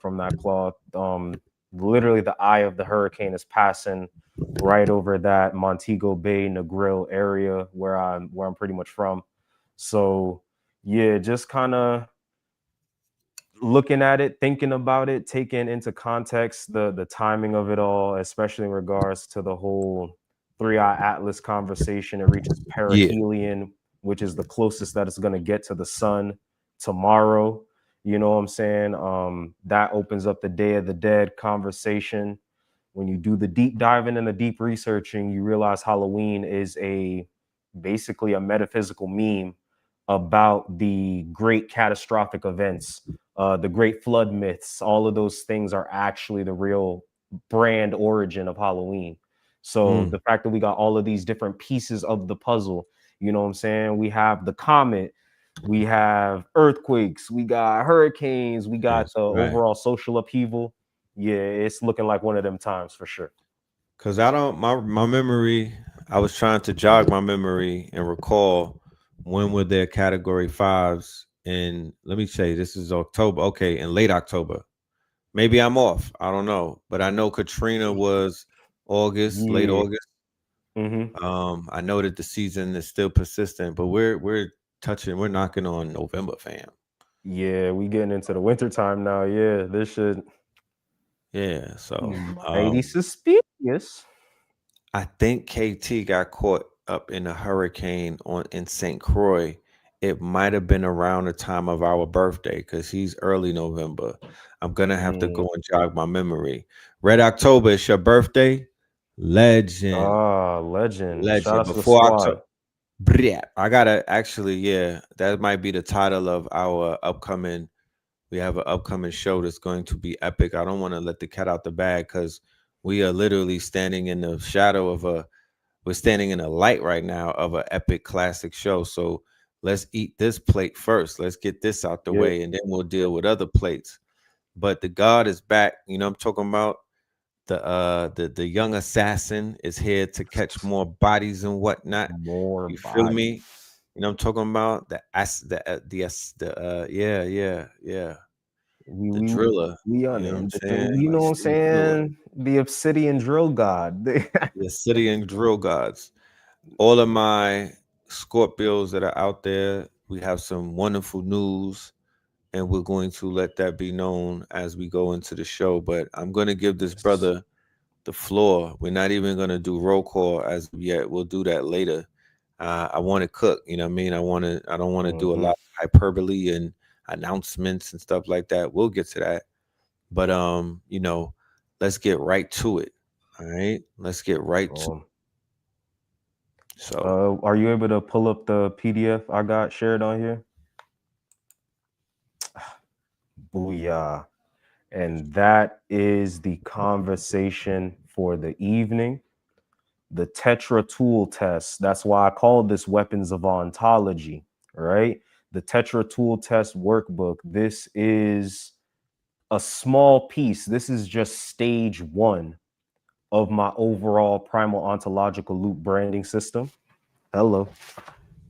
from that cloth. Literally, the eye of the hurricane is passing right over that Montego Bay, Negril area where I'm pretty much from. So yeah, just kind of looking at it, thinking about it, taking into context the timing of it all, especially in regards to the whole three-eye atlas conversation. It reaches Yeah. perihelion, which is the closest that it's going to get to the sun tomorrow. You know what I'm saying? That opens up the Day of the Dead conversation. When you do the deep diving and the deep researching, you realize Halloween is a basically a metaphysical meme about the great catastrophic events, the great flood myths. All of those things are actually the real brand origin of Halloween. So Mm, the fact that we got all of these different pieces of the puzzle, you know what I'm saying? We have the comet, we have earthquakes, we got hurricanes, we got yes, the right. overall social upheaval. Yeah, it's looking like one of them times for sure. Cause I don't my memory. I was trying to jog my memory and recall when were there category fives in. Let me say this is October. Okay, in late October. Maybe I'm off. I don't know, but I know Katrina was August, late Yeah. August. Hmm. I know that the season is still persistent, but we're knocking on November, fam. Yeah, we getting into the winter time now. Yeah, this should Yeah, so mighty suspicious. I think KT got caught up in a hurricane on in St. Croix. It might have been around the time of our birthday because he's early November. I'm gonna have to Mm. go and jog my memory. Red October is your birthday. Legend, Ah, legend. Shout legend. out to the Before squad. October, I gotta actually, yeah, that might be the title of our upcoming. We have an upcoming show that's going to be epic. I don't want to let the cat out the bag because we are literally standing in the shadow of a we're standing in the light right now of an epic classic show. So let's eat this plate first. Let's get this out the Yeah. way, and then we'll deal with other plates. But the God is back. You know, I'm talking about the young assassin is here to catch more bodies and whatnot. More You feel bodies. me? You know, I'm talking about yeah, yeah, yeah, We the we driller. we on You know what I'm it. saying? You Like know what I'm Steve Driller, saying? The obsidian drill god. the city and drill gods. All of my Scorpios that are out there, we have some wonderful news, and we're going to let that be known as we go into the show. But I'm going to give this Yes. brother the floor. We're not even going to do roll call as of yet. We'll do that later. I want to cook. You know what I mean? I don't want to do a Hmm. lot of hyperbole and announcements and stuff like that. We'll get to that. But let's get right to it. All right, let's get right to. Um, So are you able to pull up the PDF I got shared on here? Booyah. And that is the conversation for the evening. The Tetra tool test. That's why I call this Weapons of Ontology, right? The Tetra tool test workbook. This is a small piece. This is just stage one of my overall primal ontological loop branding system. Hello.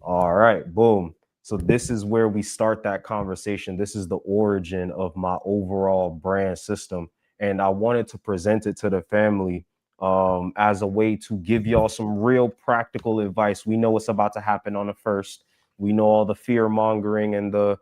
All right, boom. So this is where we start that conversation. This is the origin of my overall brand system, and I wanted to present it to the family as a way to give y'all some real practical advice. We know what's about to happen on the first. We know all the fear mongering and the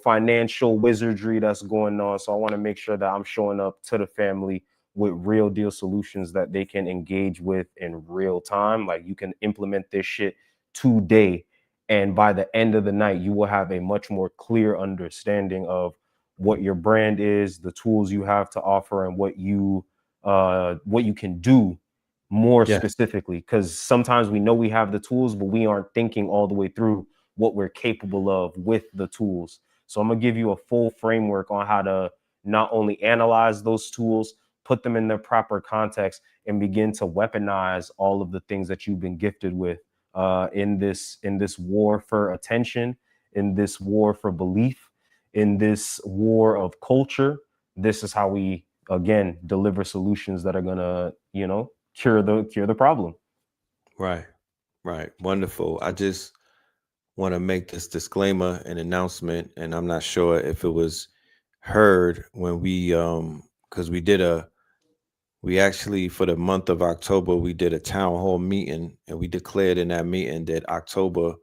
financial wizardry that's going on. So I want to make sure that I'm showing up to the family with real deal solutions that they can engage with in real time. Like you can implement this shit today. And by the end of the night, you will have a much more clear understanding of what your brand is, the tools you have to offer, and what you can do more yes, specifically. Because sometimes we know we have the tools, but we aren't thinking all the way through what we're capable of with the tools. So I'm gonna give you a full framework on how to not only analyze those tools, put them in their proper context, and begin to weaponize all of the things that you've been gifted with in this war for attention, in this war for belief, in this war of culture. This is how we again deliver solutions that are gonna cure the problem. right, right. Wonderful. I just want to make this disclaimer and announcement, and I'm not sure if it was heard when because we actually, for the month of October, we did a town hall meeting, and we declared in that meeting that October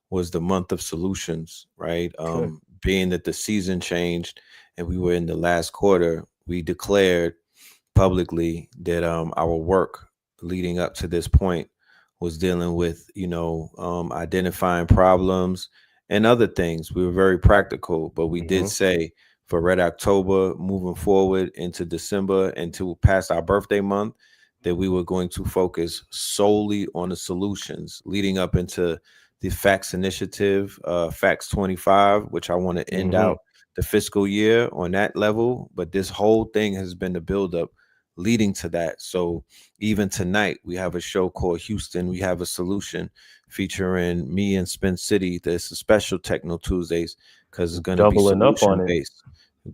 was the month of solutions, right? Okay. Being that the season changed and we were in the last quarter, we declared publicly that our work leading up to this point was dealing with, identifying problems and other things. We were very practical, but we did Mm-hmm. say for Red October, moving forward into December and to past our birthday month, that we were going to focus solely on the solutions leading up into the Facts Initiative, Facts 25, which I want to end Mm-hmm. out the fiscal year on that level. But this whole thing has been the buildup leading to that. So even tonight, we have a show called Houston. We have a solution featuring me and Spin City. There's a special Techno Tuesdays because it's going to be Doubling up on solution it. based.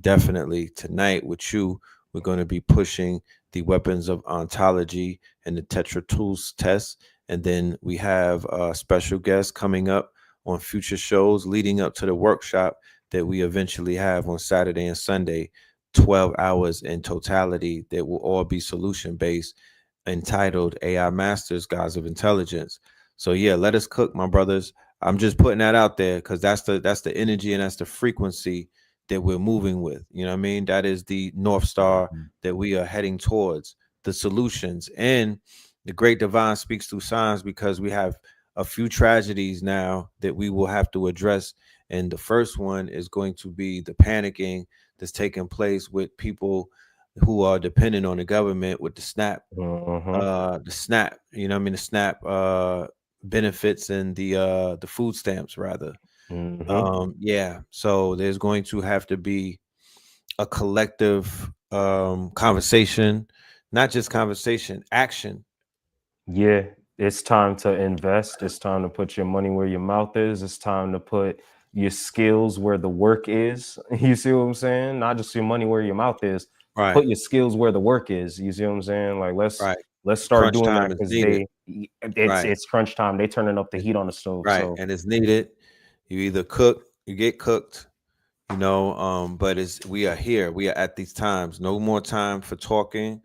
Definitely tonight with you, we're going to be pushing the weapons of ontology and the Tetra Tools test. And then we have special guests coming up on future shows leading up to the workshop that we eventually have on Saturday and Sunday, 12 hours in totality, that will all be solution based, entitled AI Masters, Gods of Intelligence. So yeah, let us cook, my brothers. I'm just putting that out there because that's the energy and that's the frequency that we're moving with. You know what I mean? That is the North Star Mhm. that we are heading towards, the solutions. And the great divine speaks through signs because we have a few tragedies now that we will have to address. And the first one is going to be the panicking that's taking place with people who are dependent on the government with Mhm. the SNAP, you know what I mean, the SNAP benefits and the food stamps rather. Mhm. Yeah, so there's going to have to be a collective conversation, not just conversation, action. Yeah, it's time to invest. It's time to put your money where your mouth is. It's time to put your skills where the work is. You see what I'm saying? Not just your money where your mouth is. Right, Put your skills where the work is. You see what I'm saying? Like right. let's start Crunch doing time that is because needed. it's Right. it's crunch time. They turning up the It's, heat on the stove. right. So And it's needed. You either cook, you get cooked, but it's we are here. We are at these times. No more time for talking.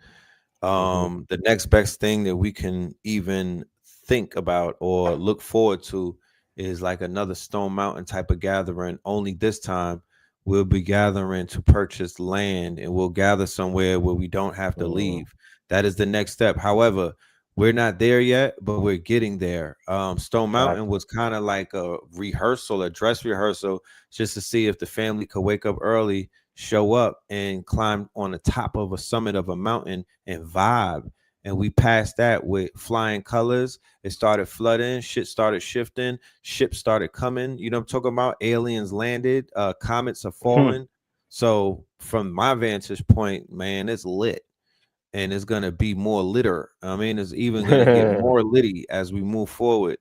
mhm. The next best thing that we can even think about or look forward to is like another Stone Mountain type of gathering. Only this time we'll be gathering to purchase land and we'll gather somewhere where we don't have to Mhm. leave. That is the next step. However, we're not there yet, but we're getting there. Stone Fact. Mountain was kind of like a rehearsal, a dress rehearsal, just to see if the family could wake up early, show up, and climb on the top of a summit of a mountain and vibe. And we passed that with flying colors. It started flooding, shit started shifting, ships started coming. You know what I'm talking about? Aliens landed, comets are falling. So from my vantage point, man, it's lit. And it's gonna be more litter. I mean, it's even gonna get more litty as we move forward.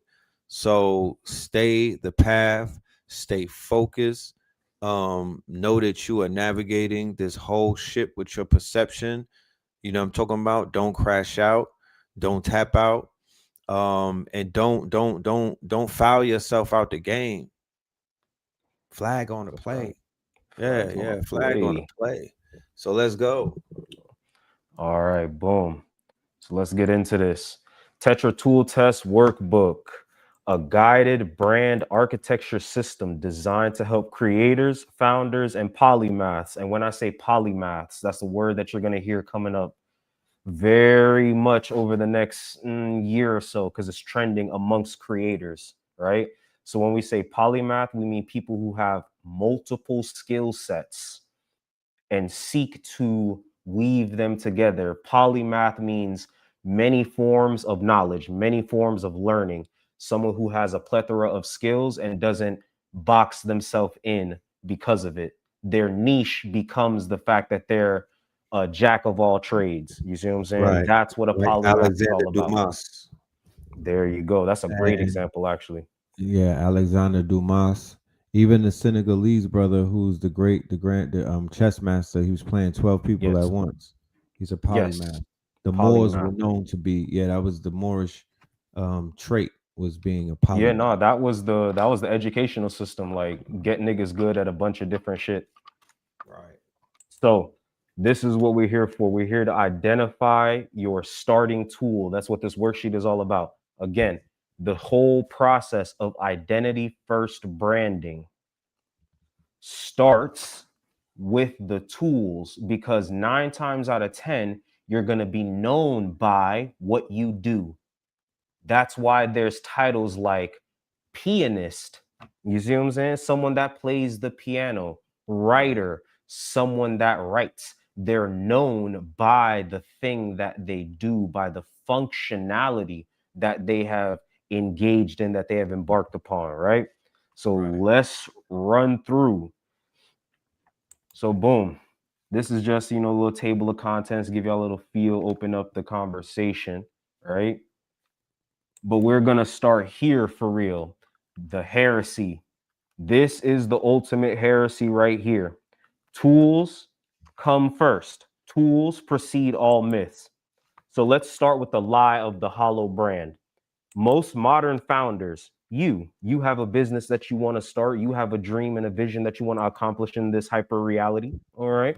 So stay the path, stay focused. Know that you are navigating this whole ship with your perception. You know what I'm talking about? Don't crash out, don't tap out, and don't foul yourself out the game. Flag on the That's a fact. play. Yeah, Flags on the yeah, flag on the play. play. So let's go. All right, boom. So let's get into this. Tetra Tool Test Workbook, a guided brand architecture system designed to help creators, founders, and polymaths. And when I say polymaths, that's a word that you're going to hear coming up very much over the next year or so because it's trending amongst creators, right? So when we say polymath, we mean people who have multiple skill sets and seek to weave them together. Polymath means many forms of knowledge, many forms of learning. Someone who has a plethora of skills and doesn't box themselves in because of it. Their niche becomes the fact that they're a jack of all trades. You see what I'm saying? Right. That's what a Like polymath is Alexander all about. Dumas. There you go. That's a great And example, actually. yeah, Alexander Dumas. Even the Senegalese brother who's the chess master, he was playing 12 people at Yes. once. He's a Yes. polymath. The Moors were Polymath. known to be, yeah, that was the Moorish trait, was being a Yeah, no, polymath. that was the educational system, like get niggas good at a bunch of different shit. Right. So this is what we're here for. We're here to identify your starting tool. That's what this worksheet is all about. Again, the whole process of identity first branding starts with the tools, because 9 times out of 10, you're going to be known by what you do. That's why there's titles like pianist. You see what I'm saying? Someone that plays the piano, writer, someone that writes. They're known by the thing that they do, by the functionality that they have engaged in, that they have embarked upon, right? So let's run through. So boom. This is just, a little table of contents, give y'all a little feel, open up the conversation, right? But we're going to start here for real. The heresy. This is the ultimate heresy right here. Tools come first. Tools precede all myths. So let's start with the lie of the hollow brand. Most modern founders, you have a business that you want to start. You have a dream and a vision that you want to accomplish in this hyper reality. All right.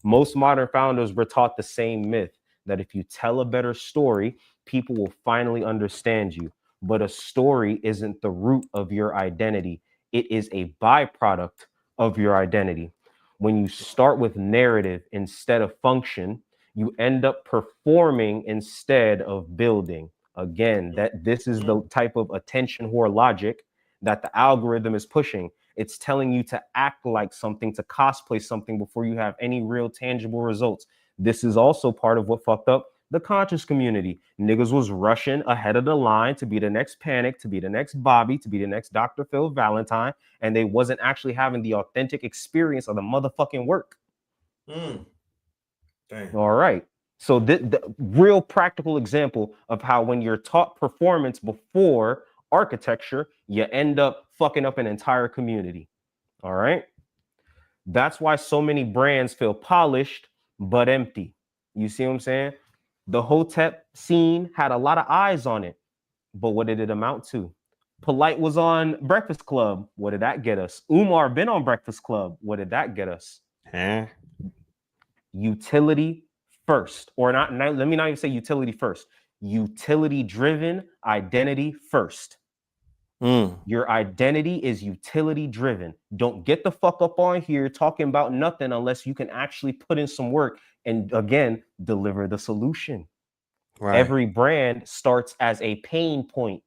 Most modern founders were taught the same myth, that if you tell a better story, people will finally understand you. But a story isn't the root of your identity, it is a byproduct of your identity. When you start with narrative instead of function, you end up performing instead of building. Again, that this is the type of attention whore logic that the algorithm is pushing. It's telling you to act like something, to cosplay something before you have any real tangible results. This is also part of what fucked up the conscious community. Niggas was rushing ahead of the line to be the next Panic, to be the next Bobby, to be the next Dr. Phil Valentine, and they wasn't actually having the authentic experience of the motherfucking work. All right. So the real practical example of how when you're taught performance before architecture, you end up fucking up an entire community. All right. That's why so many brands feel polished but empty. You see what I'm saying? The Hotep scene had a lot of eyes on it, but what did it amount to? Polite was on Breakfast Club. What did that get us? Umar been on Breakfast Club. What did that get us? Huh? Utility first, or not. Let me not even say utility first. Utility driven, identity first. Your identity is utility driven. Don't get the fuck up on here talking about nothing unless you can actually put in some work and, again, deliver the solution. Right. Every brand starts as a pain point.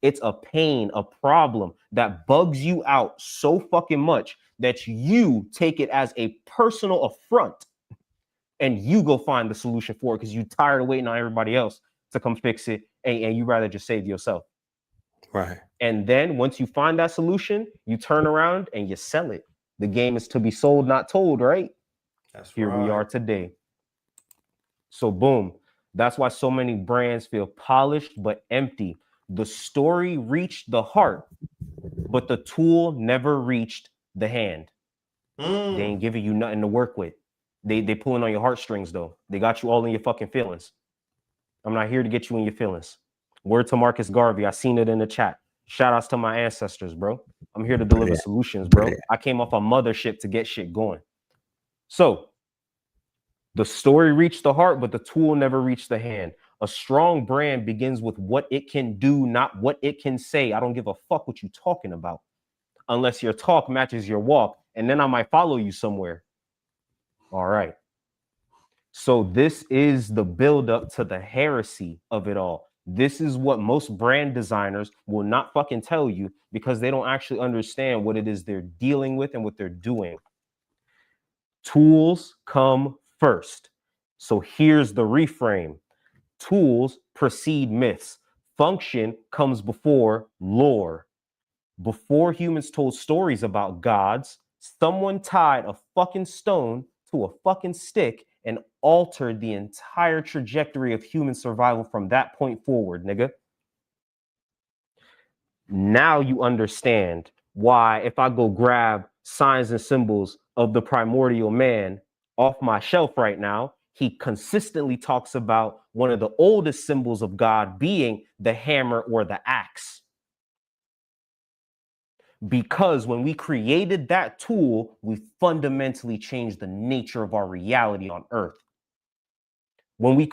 It's a pain, a problem that bugs you out so fucking much that you take it as a personal affront and you go find the solution for it because you're tired of waiting on everybody else to come fix it, and you rather just save yourself. Right. And then once you find that solution, you turn around and you sell it. The game is to be sold, not told, right? That's Here we are today. So boom, that's why so many brands feel polished but empty. The story reached the heart, but the tool never reached the hand. They ain't giving you nothing to work with. They pulling on your heartstrings though. They got you all in your fucking feelings. I'm not here to get you in your feelings. Word to Marcus Garvey. I seen it in the chat. Shout outs to my ancestors, bro. I'm here to deliver solutions, bro. I came off a mothership to get shit going. So the story reached the heart, but the tool never reached the hand. A strong brand begins with what it can do, not what it can say. I don't give a fuck what you talking about, unless your talk matches your walk, and then I might follow you somewhere. All right. So this is the buildup to the heresy of it all. This is what most brand designers will not fucking tell you because they don't actually understand what it is they're dealing with and what they're doing. Tools come first. So here's the reframe. Tools precede myths. Function comes before lore. Before humans told stories about gods, someone tied a fucking stone to a fucking stick and altered the entire trajectory of human survival from that point forward, nigga. Now you understand why if I go grab signs and symbols of the primordial man off my shelf right now, he consistently talks about one of the oldest symbols of God being the hammer or the axe. Because when we created that tool, we fundamentally changed the nature of our reality on Earth. When we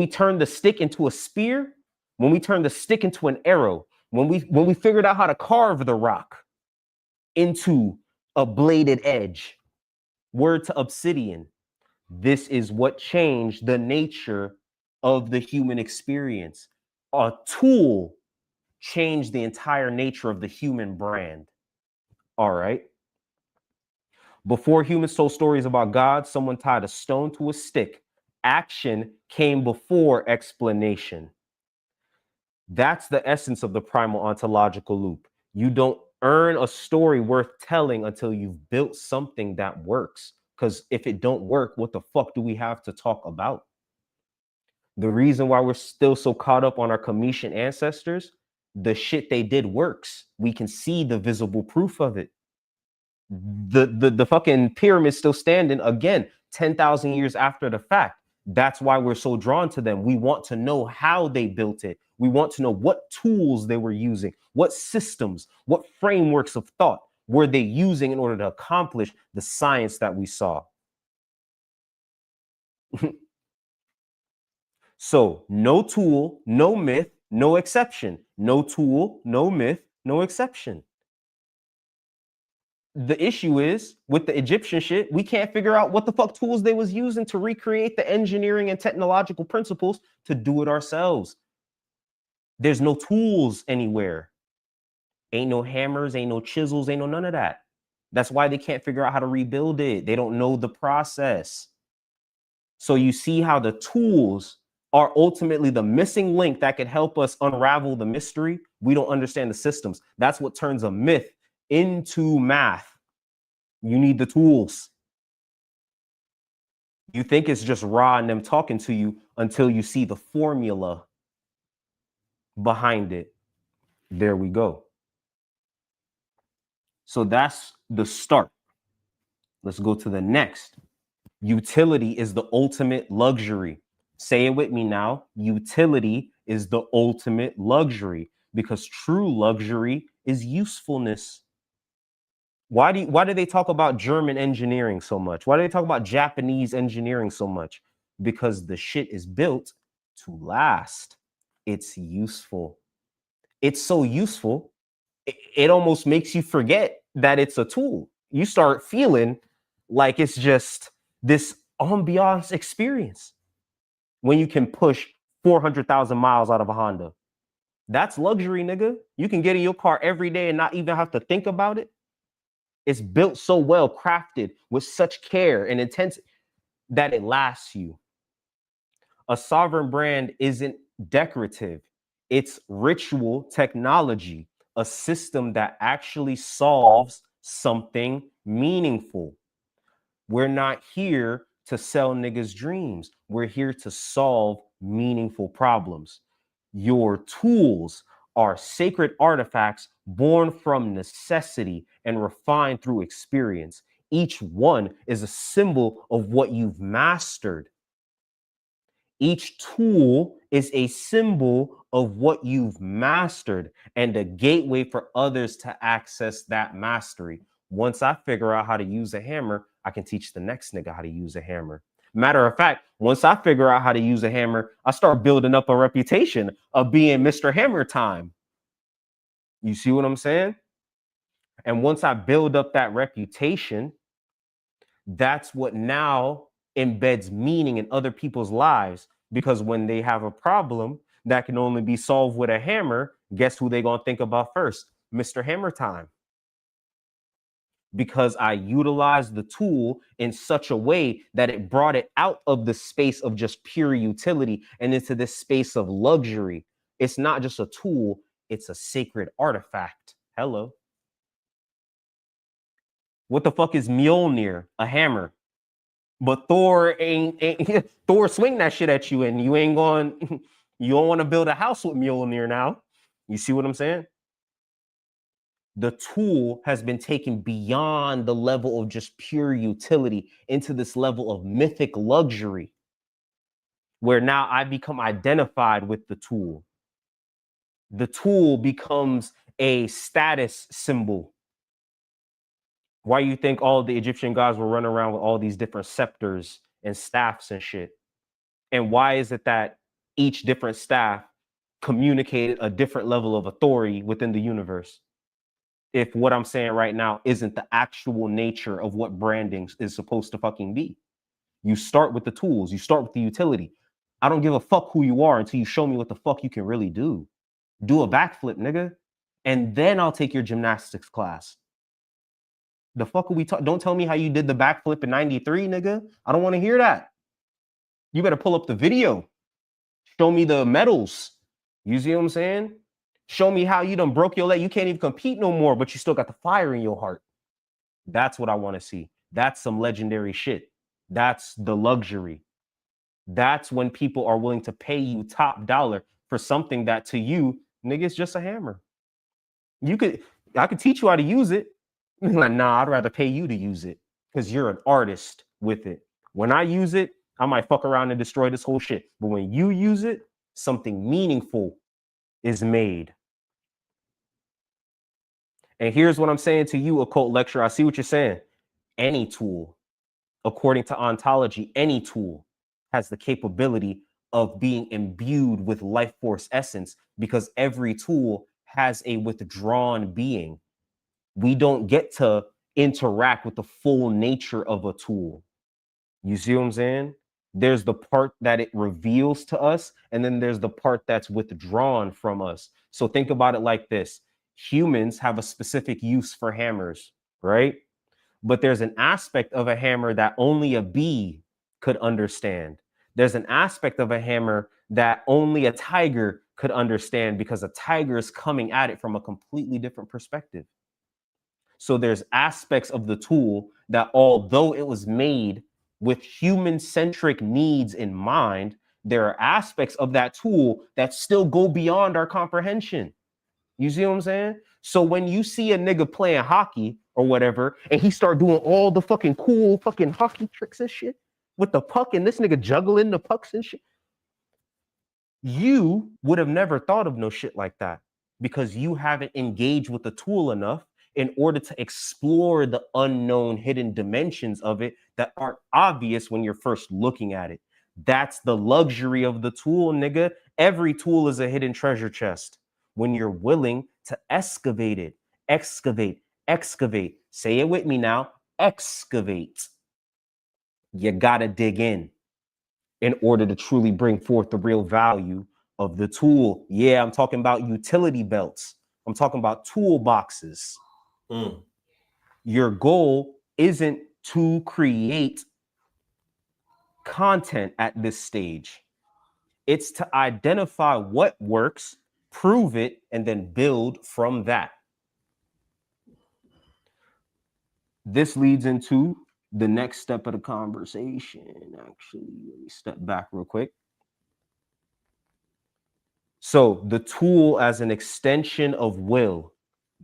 turn the stick into a spear, when we turn the stick into an arrow, when we figured out how to carve the rock into a bladed edge, word to obsidian, this is what changed the nature of the human experience. A tool changed the entire nature of the human brand. All right. Before humans told stories about God, someone tied a stone to a stick. Action came before explanation. That's the essence of the primal ontological loop. You don't earn a story worth telling until you've built something that works. Because if it don't work, what the fuck do we have to talk about? The reason why we're still so caught up on our Cometian ancestors, the shit they did works. We can see the visible proof of it. The fucking pyramid's still standing again 10,000 years after the fact. That's why we're so drawn to them. We want to know how they built it. We want to know what tools they were using, what systems, what frameworks of thought were they using in order to accomplish the science that we saw. So no tool, no myth, no exception. No tool, no myth, no exception. The issue is with the Egyptian shit, we can't figure out what the fuck tools they was using to recreate the engineering and technological principles to do it ourselves. There's no tools anywhere. Ain't no hammers, ain't no chisels, ain't no none of that. That's why they can't figure out how to rebuild it. They don't know the process. So you see how the tools are ultimately the missing link that could help us unravel the mystery. We don't understand the systems. That's what turns a myth into math. You need the tools. You think it's just Ra and them talking to you until you see the formula behind it. There we go. So that's the start. Let's go to the next. Utility is the ultimate luxury. Say it with me now. Utility is the ultimate luxury because true luxury is usefulness. Why do they talk about German engineering so much? Why do they talk about Japanese engineering so much? Because the shit is built to last. It's useful. It's so useful, it almost makes you forget that it's a tool. You start feeling like it's just this ambiance experience when you can push 400,000 miles out of a Honda. That's luxury, nigga. You can get in your car every day and not even have to think about it. It's built so well, crafted with such care and intensity that it lasts you. A sovereign brand isn't decorative. It's ritual technology, a system that actually solves something meaningful. We're not here to sell niggas' dreams. We're here to solve meaningful problems. Your tools are sacred artifacts born from necessity and refined through experience. Each one is a symbol of what you've mastered. Each tool is a symbol of what you've mastered and a gateway for others to access that mastery. Once I figure out how to use a hammer, I can teach the next nigga how to use a hammer. Matter of fact, once I figure out how to use a hammer, I start building up a reputation of being Mr. Hammer Time. You see what I'm saying? And once I build up that reputation, that's what now embeds meaning in other people's lives. Because when they have a problem that can only be solved with a hammer, guess who they're going to think about first? Mr. Hammer Time. Because I utilized the tool in such a way that it brought it out of the space of just pure utility and into this space of luxury. It's not just a tool, it's a sacred artifact. Hello. What the fuck is Mjolnir? A hammer. But Thor ain't Thor swing that shit at you and you ain't going, you don't want to build a house with Mjolnir now. You see what I'm saying? The tool has been taken beyond the level of just pure utility into this level of mythic luxury, where now I become identified with the tool. The tool becomes a status symbol. Why you think all the Egyptian gods were running around with all these different scepters and staffs and shit? And why is it that each different staff communicated a different level of authority within the universe? If what I'm saying right now isn't the actual nature of what branding is supposed to fucking be. You start with the tools, you start with the utility. I don't give a fuck who you are until you show me what the fuck you can really do. Do a backflip, nigga. And then I'll take your gymnastics class. The fuck are we talking? Don't tell me how you did the backflip in 93, nigga. I don't want to hear that. You better pull up the video. Show me the medals. You see what I'm saying? Show me how you done broke your leg. You can't even compete no more, but you still got the fire in your heart. That's what I want to see. That's some legendary shit. That's the luxury. That's when people are willing to pay you top dollar for something that to you, nigga, is just a hammer. I could teach you how to use it. Like, nah, I'd rather pay you to use it because you're an artist with it. When I use it, I might fuck around and destroy this whole shit. But when you use it, something meaningful is made. And here's what I'm saying to you, occult lecturer. I see what you're saying. Any tool, according to ontology, any tool has the capability of being imbued with life force essence because every tool has a withdrawn being. We don't get to interact with the full nature of a tool. You see what I'm saying? There's the part that it reveals to us, and then there's the part that's withdrawn from us. So think about it like this. Humans have a specific use for hammers, right? But there's an aspect of a hammer that only a bee could understand. There's an aspect of a hammer that only a tiger could understand because a tiger is coming at it from a completely different perspective. So there's aspects of the tool that, although it was made with human-centric needs in mind, there are aspects of that tool that still go beyond our comprehension. You see what I'm saying? So when you see a nigga playing hockey or whatever, and he start doing all the fucking cool fucking hockey tricks and shit with the puck, and this nigga juggling the pucks and shit, you would have never thought of no shit like that because you haven't engaged with the tool enough in order to explore the unknown hidden dimensions of it that aren't obvious when you're first looking at it. That's the luxury of the tool, nigga. Every tool is a hidden treasure chest when you're willing to excavate it. Excavate, excavate. Say it with me now. Excavate. You gotta dig in order to truly bring forth the real value of the tool. Yeah, I'm talking about utility belts. I'm talking about toolboxes. Your goal isn't to create content at this stage. It's to identify what works, prove it, and then build from that. This leads into the next step of the conversation. Actually, let me step back real quick. So the tool as an extension of will.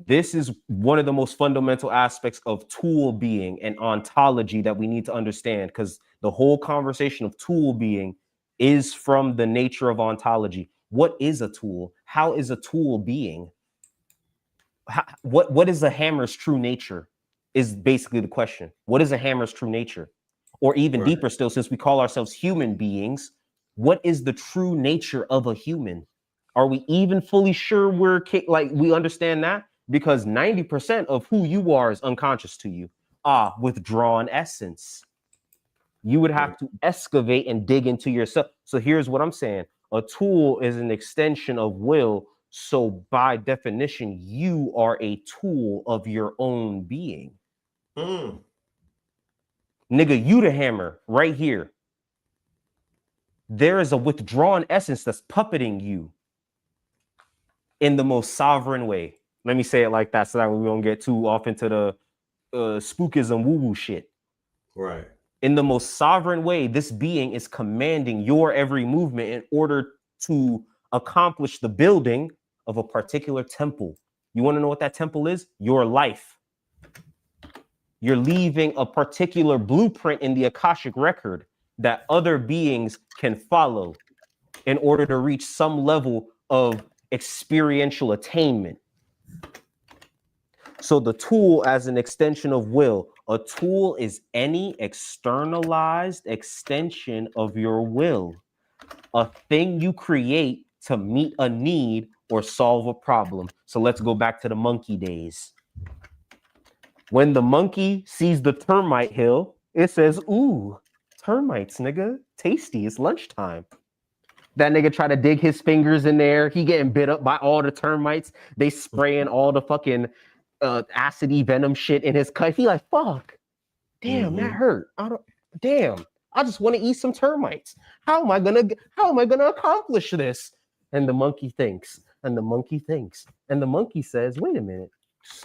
This is one of the most fundamental aspects of tool being and ontology that we need to understand, because the whole conversation of tool being is from the nature of ontology. What is a tool? How is a tool being? What is a hammer's true nature is basically the question. What is a hammer's true nature? Or even deeper still, since we call ourselves human beings, what is the true nature of a human? Are we even fully sure we understand that? Because 90% of who you are is unconscious to you. Withdrawn essence. You would have to excavate and dig into yourself. So here's what I'm saying. A tool is an extension of will. So by definition, you are a tool of your own being. Nigga, you the hammer right here. There is a withdrawn essence that's puppeting you in the most sovereign way. Let me say it like that so that we don't get too off into the spookism woo-woo shit. Right. In the most sovereign way, this being is commanding your every movement in order to accomplish the building of a particular temple. You want to know what that temple is? Your life. You're leaving a particular blueprint in the Akashic record that other beings can follow in order to reach some level of experiential attainment. So the tool as an extension of will. A tool is any externalized extension of your will, a thing you create to meet a need or solve a problem. So let's go back to the monkey days. When the monkey sees the termite hill, it says, "Ooh, termites, nigga. Tasty. It's lunchtime." That nigga try to dig his fingers in there. He getting bit up by all the termites. They spraying all the fucking acidy venom shit in his cut. He like, fuck. Damn, that hurt. I don't. Damn. I just want to eat some termites. How am I gonna accomplish this? And the monkey thinks, and the monkey thinks, and the monkey says, "Wait a minute.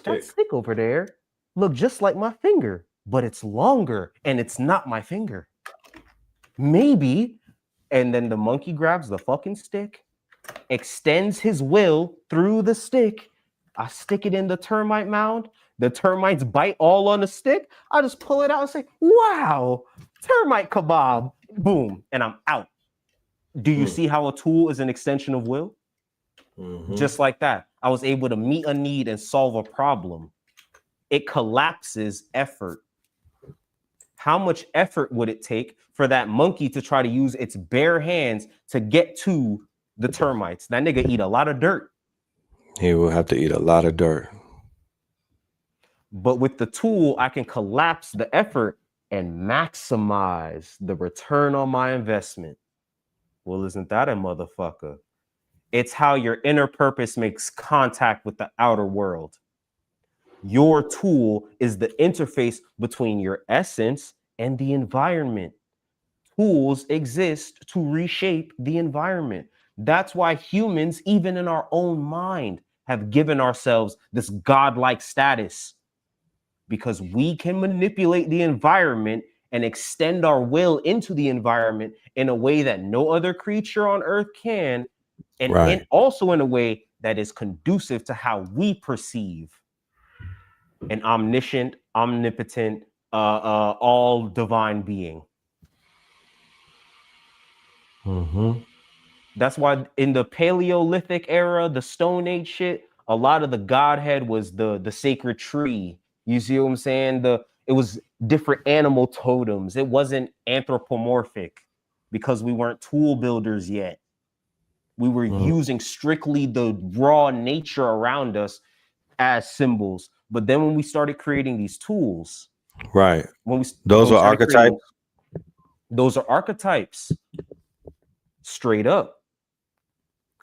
That Stick. stick over there look just like my finger, but it's longer and it's not my finger. Maybe." And then the monkey grabs the fucking stick, extends his will through the stick. I stick it in the termite mound. The termites bite all on the stick. I just pull it out and say, "Wow, termite kebab." Boom. And I'm out. Do you see how a tool is an extension of will? Just like that. I was able to meet a need and solve a problem. It collapses effort. How much effort would it take for that monkey to try to use its bare hands to get to the termites? That nigga eat a lot of dirt. He will have to eat a lot of dirt. But with the tool, I can collapse the effort and maximize the return on my investment. Well, isn't that a motherfucker? It's how your inner purpose makes contact with the outer world. Your tool is the interface between your essence and the environment. Tools exist to reshape the environment. That's why humans, even in our own mind, have given ourselves this godlike status, because we can manipulate the environment and extend our will into the environment in a way that no other creature on earth can, and also in a way that is conducive to how we perceive an omniscient, omnipotent, all divine being. That's why in the Paleolithic era, the Stone Age shit, a lot of the godhead was the sacred tree. You see what I'm saying? It was different animal totems. It wasn't anthropomorphic because we weren't tool builders yet. We were using strictly the raw nature around us as symbols. But then when we started creating these tools, Right. when we Those are archetypes. Those are archetypes. Straight up.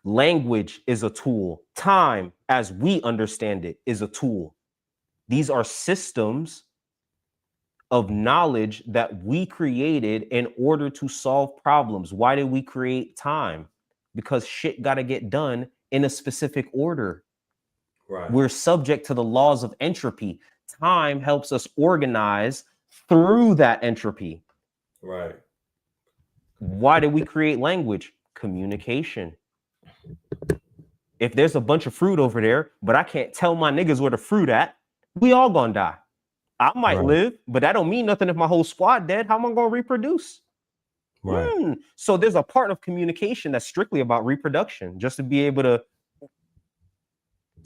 Language is a tool. Time, as we understand it, is a tool. These are systems of knowledge that we created in order to solve problems. Why did we create time? Because shit got to get done in a specific order. Right. We're subject to the laws of entropy. Time helps us organize through that entropy. Right. Why did we create language? Communication. If there's a bunch of fruit over there, but I can't tell my niggas where the fruit at, we all gonna die. I might live, but that don't mean nothing if my whole squad dead. How am I gonna reproduce? Right. So there's a part of communication that's strictly about reproduction, just to be able to.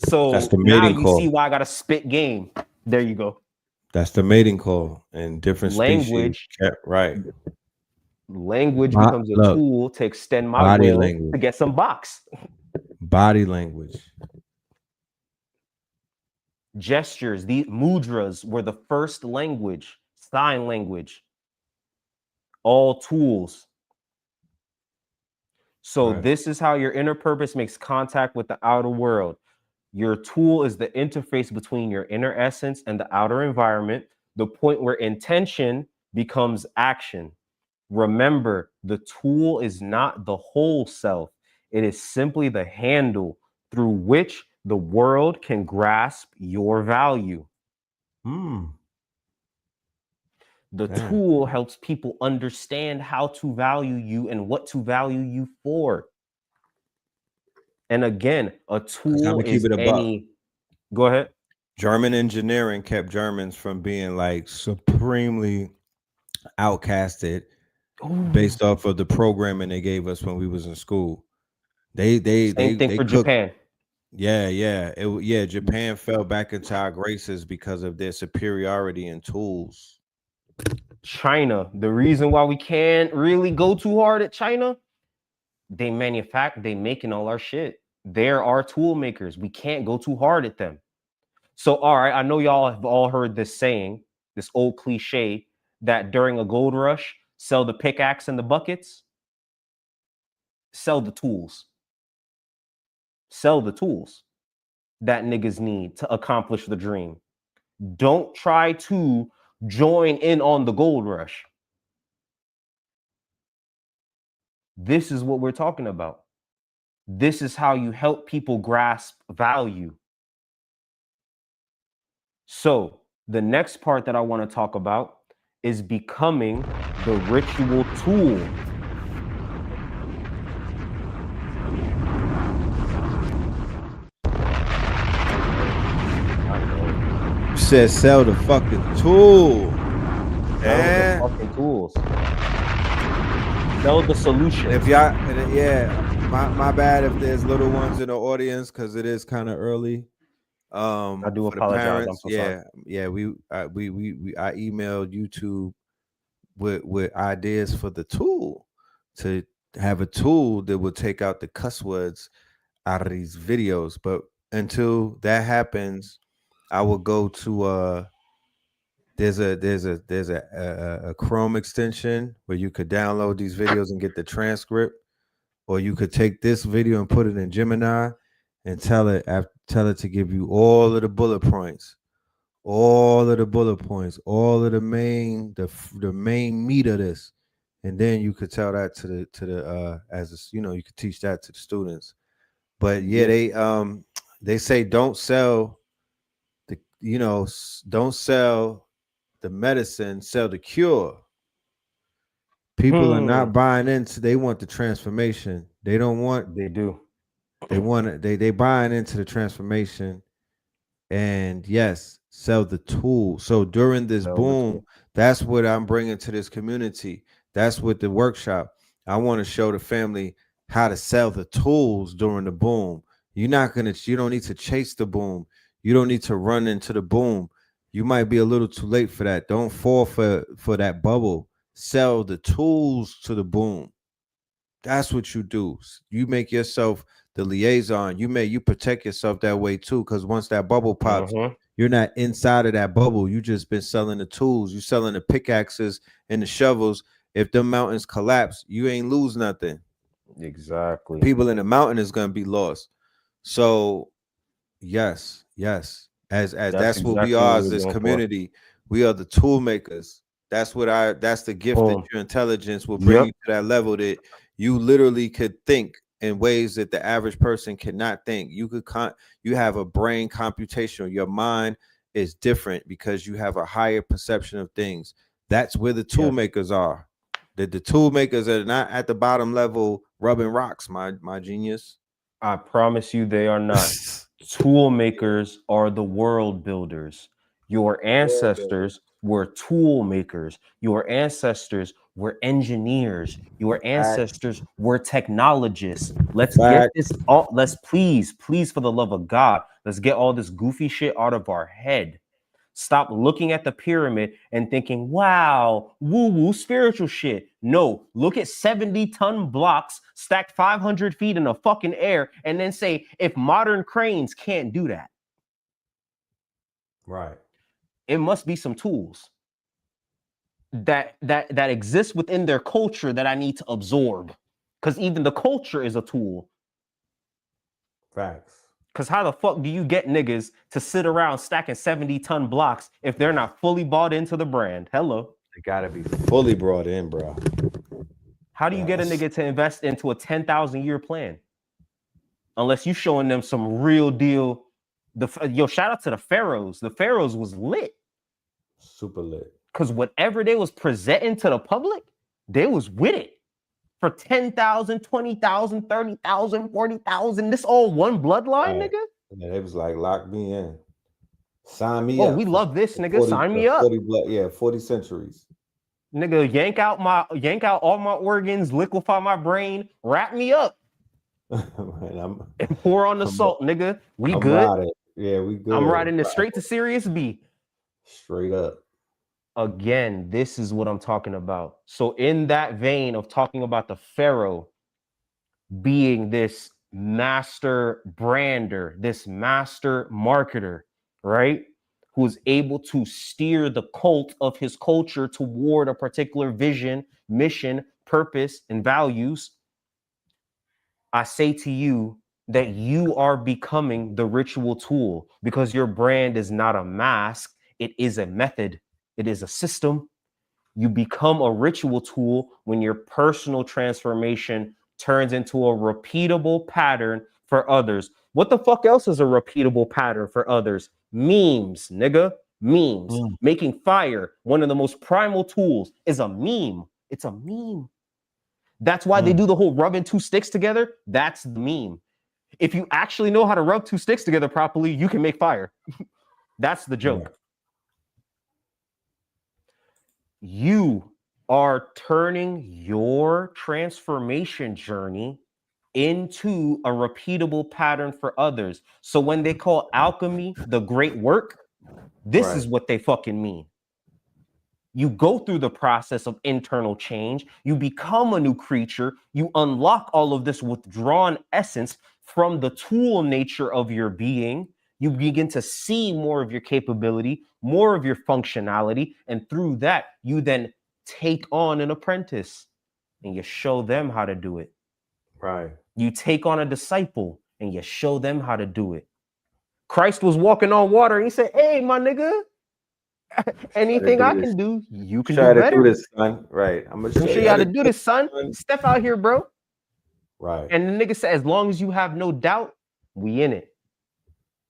So that's the now mating you call. see why I got to spit game. There you go. That's the mating call in different Language. species. Right. Language becomes a tool to extend my will to get some box. Body language. Gestures, the mudras were the first language, sign language. All tools. So this is how your inner purpose makes contact with the outer world. Your tool is the interface between your inner essence and the outer environment, the point where intention becomes action. Remember, the tool is not the whole self. It is simply the handle through which the world can grasp your value. The tool helps people understand how to value you and what to value you for. And again, a tool is any. Go ahead. German engineering kept Germans from being like supremely outcasted based off of the programming they gave us when we was in school. They Same thing for Japan. Yeah. Japan fell back into our graces because of their superiority in tools. China, the reason why we can't really go too hard at China, they making all our shit. They're our tool makers. We can't go too hard at them. So, all right, I know y'all have all heard this saying, this old cliche, that during a gold rush, sell the pickaxe and the buckets, sell the tools. Sell the tools that niggas need to accomplish the dream. Don't try to join in on the gold rush. This is what we're talking about. This is how you help people grasp value. So, the next part that I want to talk about is becoming the ritual tool. Said sell the fucking tool. Sell the fucking tools. Sell the solution. If y'all, my bad if there's little ones in the audience because it is kind of early. I do For the apologize. I'm parents, so sorry. I emailed YouTube with ideas for the tool to have a tool that would take out the cuss words out of these videos. But until that happens, I will go to there's a Chrome extension where you could download these videos and get the transcript, or you could take this video and put it in Gemini and tell it to give you all of the bullet points, all of the bullet points, all of the main meat of this, and then you could tell that to the you could teach that to the students. But yeah, they say don't sell don't sell the medicine, sell the cure. People are not buying into. They want the transformation. They don't want. They do. They want it. They buying into the transformation, and yes, sell the tool. So during this Sell the boom, tool. that's what I'm bringing to this community. That's what the workshop. I want to show the family how to sell the tools during the boom. You don't need to chase the boom. You don't need to run into the boom. You might be a little too late for that. Don't fall for that bubble. Sell the tools to the boom. That's what you do. You make yourself the liaison. You protect yourself that way too. Because once that bubble pops, you're not inside of that bubble. You just been selling the tools. You selling the pickaxes and the shovels. If the mountains collapse, you ain't lose nothing. Exactly. People in the mountain is gonna be lost. So yes. As That's that's what we exactly what are we're as this going for. community. We are the tool makers. That's the gift that Boom. your intelligence will bring Yep. you to that level that you literally could think in ways that the average person cannot think. You have a brain computational. Your mind is different because you have a higher perception of things. That's where the tool Yes. makers are. The tool makers are not at the bottom level rubbing rocks, my genius. I promise you they are not. Tool makers are the world builders. Your World builder. ancestors were tool makers. Your ancestors were engineers. Your Facts. ancestors were technologists. Let's get this Facts. all. Let's please, for the love of God, let's get all this goofy shit out of our head. Stop looking at the pyramid and thinking, wow, woo woo, spiritual shit. No, look at 70-ton blocks stacked 500 feet in the fucking air and then say, if modern cranes can't do that, Right. it must be some tools that exist within their culture that I need to absorb. Because even the culture is a tool. Facts. Because how the fuck do you get niggas to sit around stacking 70-ton blocks if they're not fully bought into the brand? Hello. They gotta be fully brought in, bro. How do you get a nigga to invest into a 10,000 year plan? Unless you showing them some real deal. Shout out to the pharaohs. The pharaohs was lit. Super lit. Because whatever they was presenting to the public, they was with it. For 10,000, 20,000, 30,000, 40,000. This all one bloodline, nigga? Yeah, they was like, lock me in. Sign me Oh, up. we love this, nigga. 40, Sign me up. 40 centuries. Nigga, yank out all my organs, liquefy my brain, wrap me up. Man, and pour on the I'm, salt, nigga. We I'm good. riding. Yeah, we I'm good. riding this straight to Serious B. Straight up. Again, this is what I'm talking about. So, in that vein of talking about the Pharaoh being this master brander, this master marketer, right? Who's able to steer the cult of his culture toward a particular vision, mission, purpose, and values. I say to you that you are becoming the ritual tool because your brand is not a mask, it is a method, it is a system. You become a ritual tool when your personal transformation turns into a repeatable pattern for others. What the fuck else is a repeatable pattern for others? Memes, nigga. Memes. Mm, Making fire, one of the most primal tools, is a meme. It's a meme. That's why they mm. do the whole rubbing two sticks together. That's the meme. If you actually know how to rub two sticks together properly, you can make fire. That's the Right. joke. You are turning your transformation journey into a repeatable pattern for others. So when they call alchemy the great work, this Right. is what they fucking mean. You go through the process of internal change, you become a new creature, you unlock all of this withdrawn essence from the tool nature of your being. You begin to see more of your capability, more of your functionality, and through that, you then take on an apprentice and you show them how to do it. Right. You take on a disciple and you show them how to do it. Christ was walking on water and he said, "Hey, my nigga, Try to anything do I this. can do, you can do Try to do better. this, son. Right. I'm gonna Let me show show you you how how to to do do it, this, son. son. Step out here, bro." Right. And the nigga said, as long as you have no doubt, we in it.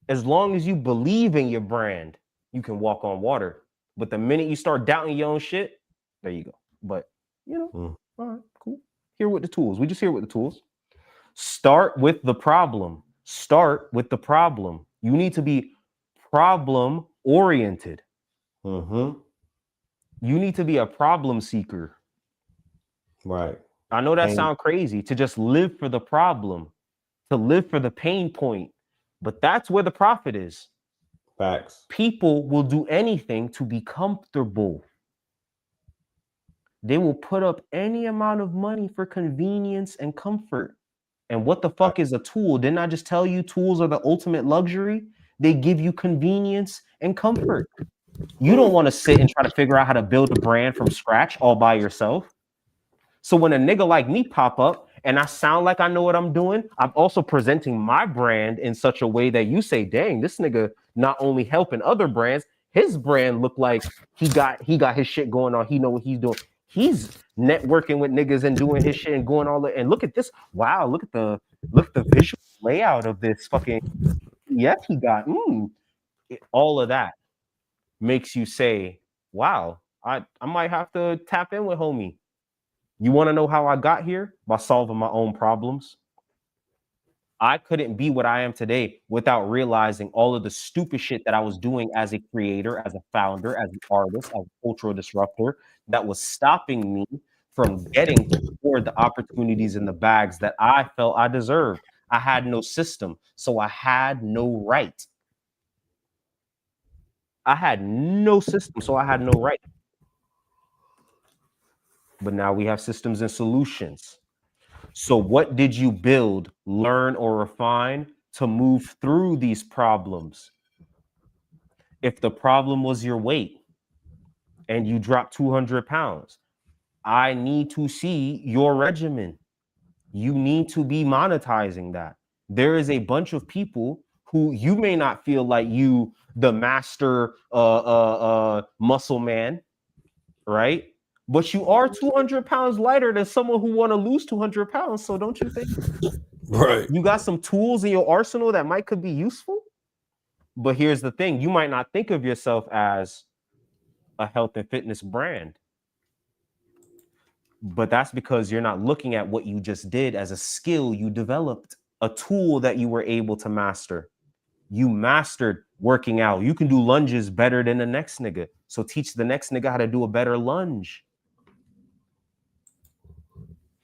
As long as you believe in your brand, you can walk on water. But the minute you start doubting your own shit, there you go. But, you know, Mm. all right, cool. Here with the tools. We just here with the tools. Start with the problem. Start with the problem. You need to be problem oriented. Mm-hmm. You need to be a problem seeker. Right. I know that Pain. sounds crazy to just live for the problem, to live for the pain point, but that's where the profit is. Facts. People will do anything to be comfortable. They will put up any amount of money for convenience and comfort. And what the fuck is a tool? Didn't I just tell you tools are the ultimate luxury? They give you convenience and comfort. You don't want to sit and try to figure out how to build a brand from scratch all by yourself. So when a nigga like me pop up and I sound like I know what I'm doing, I'm also presenting my brand in such a way that you say, "Dang, this nigga not only helping other brands, his brand look like he got his shit going on. He know what he's doing. He's networking with niggas and doing his shit and going all the, and look at this. Wow, look at the visual layout of this fucking yes he got. All of that makes you say, wow, I might have to tap in with homie. You want to know how I got here? By solving my own problems. I couldn't be what I am today without realizing all of the stupid shit that I was doing as a creator, as a founder, as an artist, as a cultural disruptor that was stopping me from getting toward the opportunities and the bags that I felt I deserved. I had no system, so I had no right. I had no system, so I had no right. But now we have systems and solutions. So, what did you build, learn, or refine to move through these problems? If the problem was your weight and you dropped 200 pounds, I need to see your regimen. You need to be monetizing that. There is a bunch of people who you may not feel like you, the master muscle man, right? But you are 200 pounds lighter than someone who want to lose 200 pounds. So, don't you think Right. you got some tools in your arsenal that might could be useful? But here's the thing, you might not think of yourself as a health and fitness brand, but that's because you're not looking at what you just did as a skill you developed, a tool that you were able to master. You mastered working out. You can do lunges better than the next nigga, so teach the next nigga how to do a better lunge.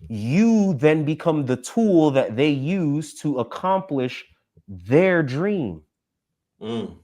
You then become the tool that they use to accomplish their dream. Mm.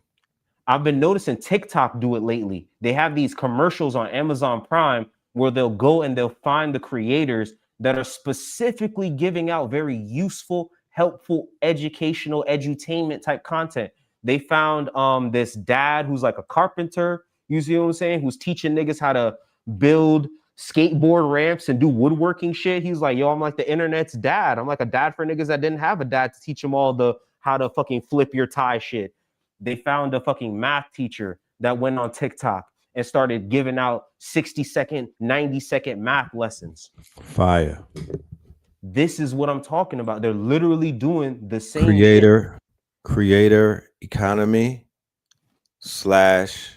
I've been noticing TikTok do it lately. They have these commercials on Amazon Prime where they'll go and they'll find the creators that are specifically giving out very useful, helpful, educational, edutainment type content. They found this dad who's like a carpenter, you see what I'm saying, who's teaching niggas how to build skateboard ramps and do woodworking shit. He's like, yo, I'm like the internet's dad. I'm like a dad for niggas that didn't have a dad to teach them all the how to fucking flip your tie shit. They found a fucking math teacher that went on TikTok and started giving out 60-second, 90-second math lessons. Fire. This is what I'm talking about. They're literally doing the same shit. Creator economy slash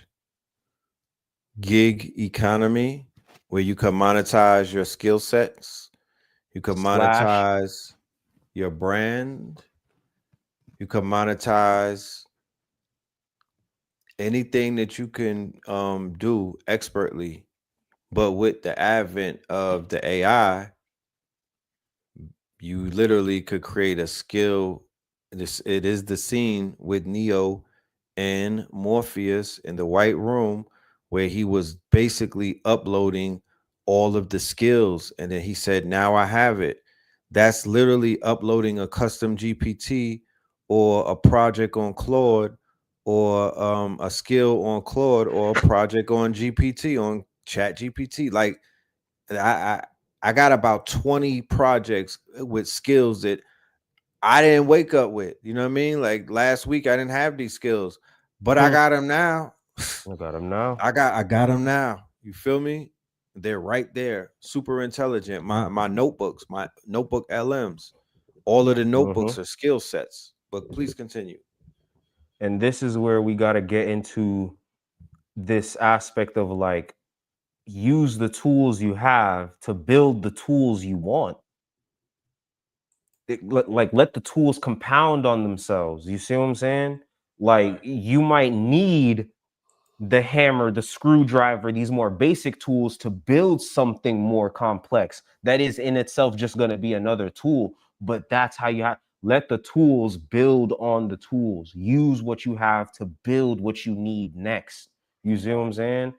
gig economy, where you can monetize your skill sets, you can Slash, monetize your brand, you can monetize anything that you can do expertly. But with the advent of the AI, you literally could create a skill. It is the scene with Neo and Morpheus in the White Room, where he was basically uploading all of the skills, and then he said, now I have it. That's literally uploading a custom GPT or a project on Claude, or a skill on Claude, or a project on GPT, on Chat GPT. Like, I I got about 20 projects with skills that I didn't wake up with. You know what I mean? Like last week I didn't have these skills, but I got them now. I got him now. I got them now. You feel me? They're right there. Super intelligent. My notebooks, my notebook LMs, all of the notebooks are skill sets. But please continue. And this is where we got to get into this aspect of like, use the tools you have to build the tools you want. Like let the tools compound on themselves. You see what I'm saying? Like you might need the hammer, the screwdriver, these more basic tools to build something more complex. That is in itself just going to be another tool, but that's how you have let the tools build on the tools. Use what you have to build what you need next. You see what I'm saying?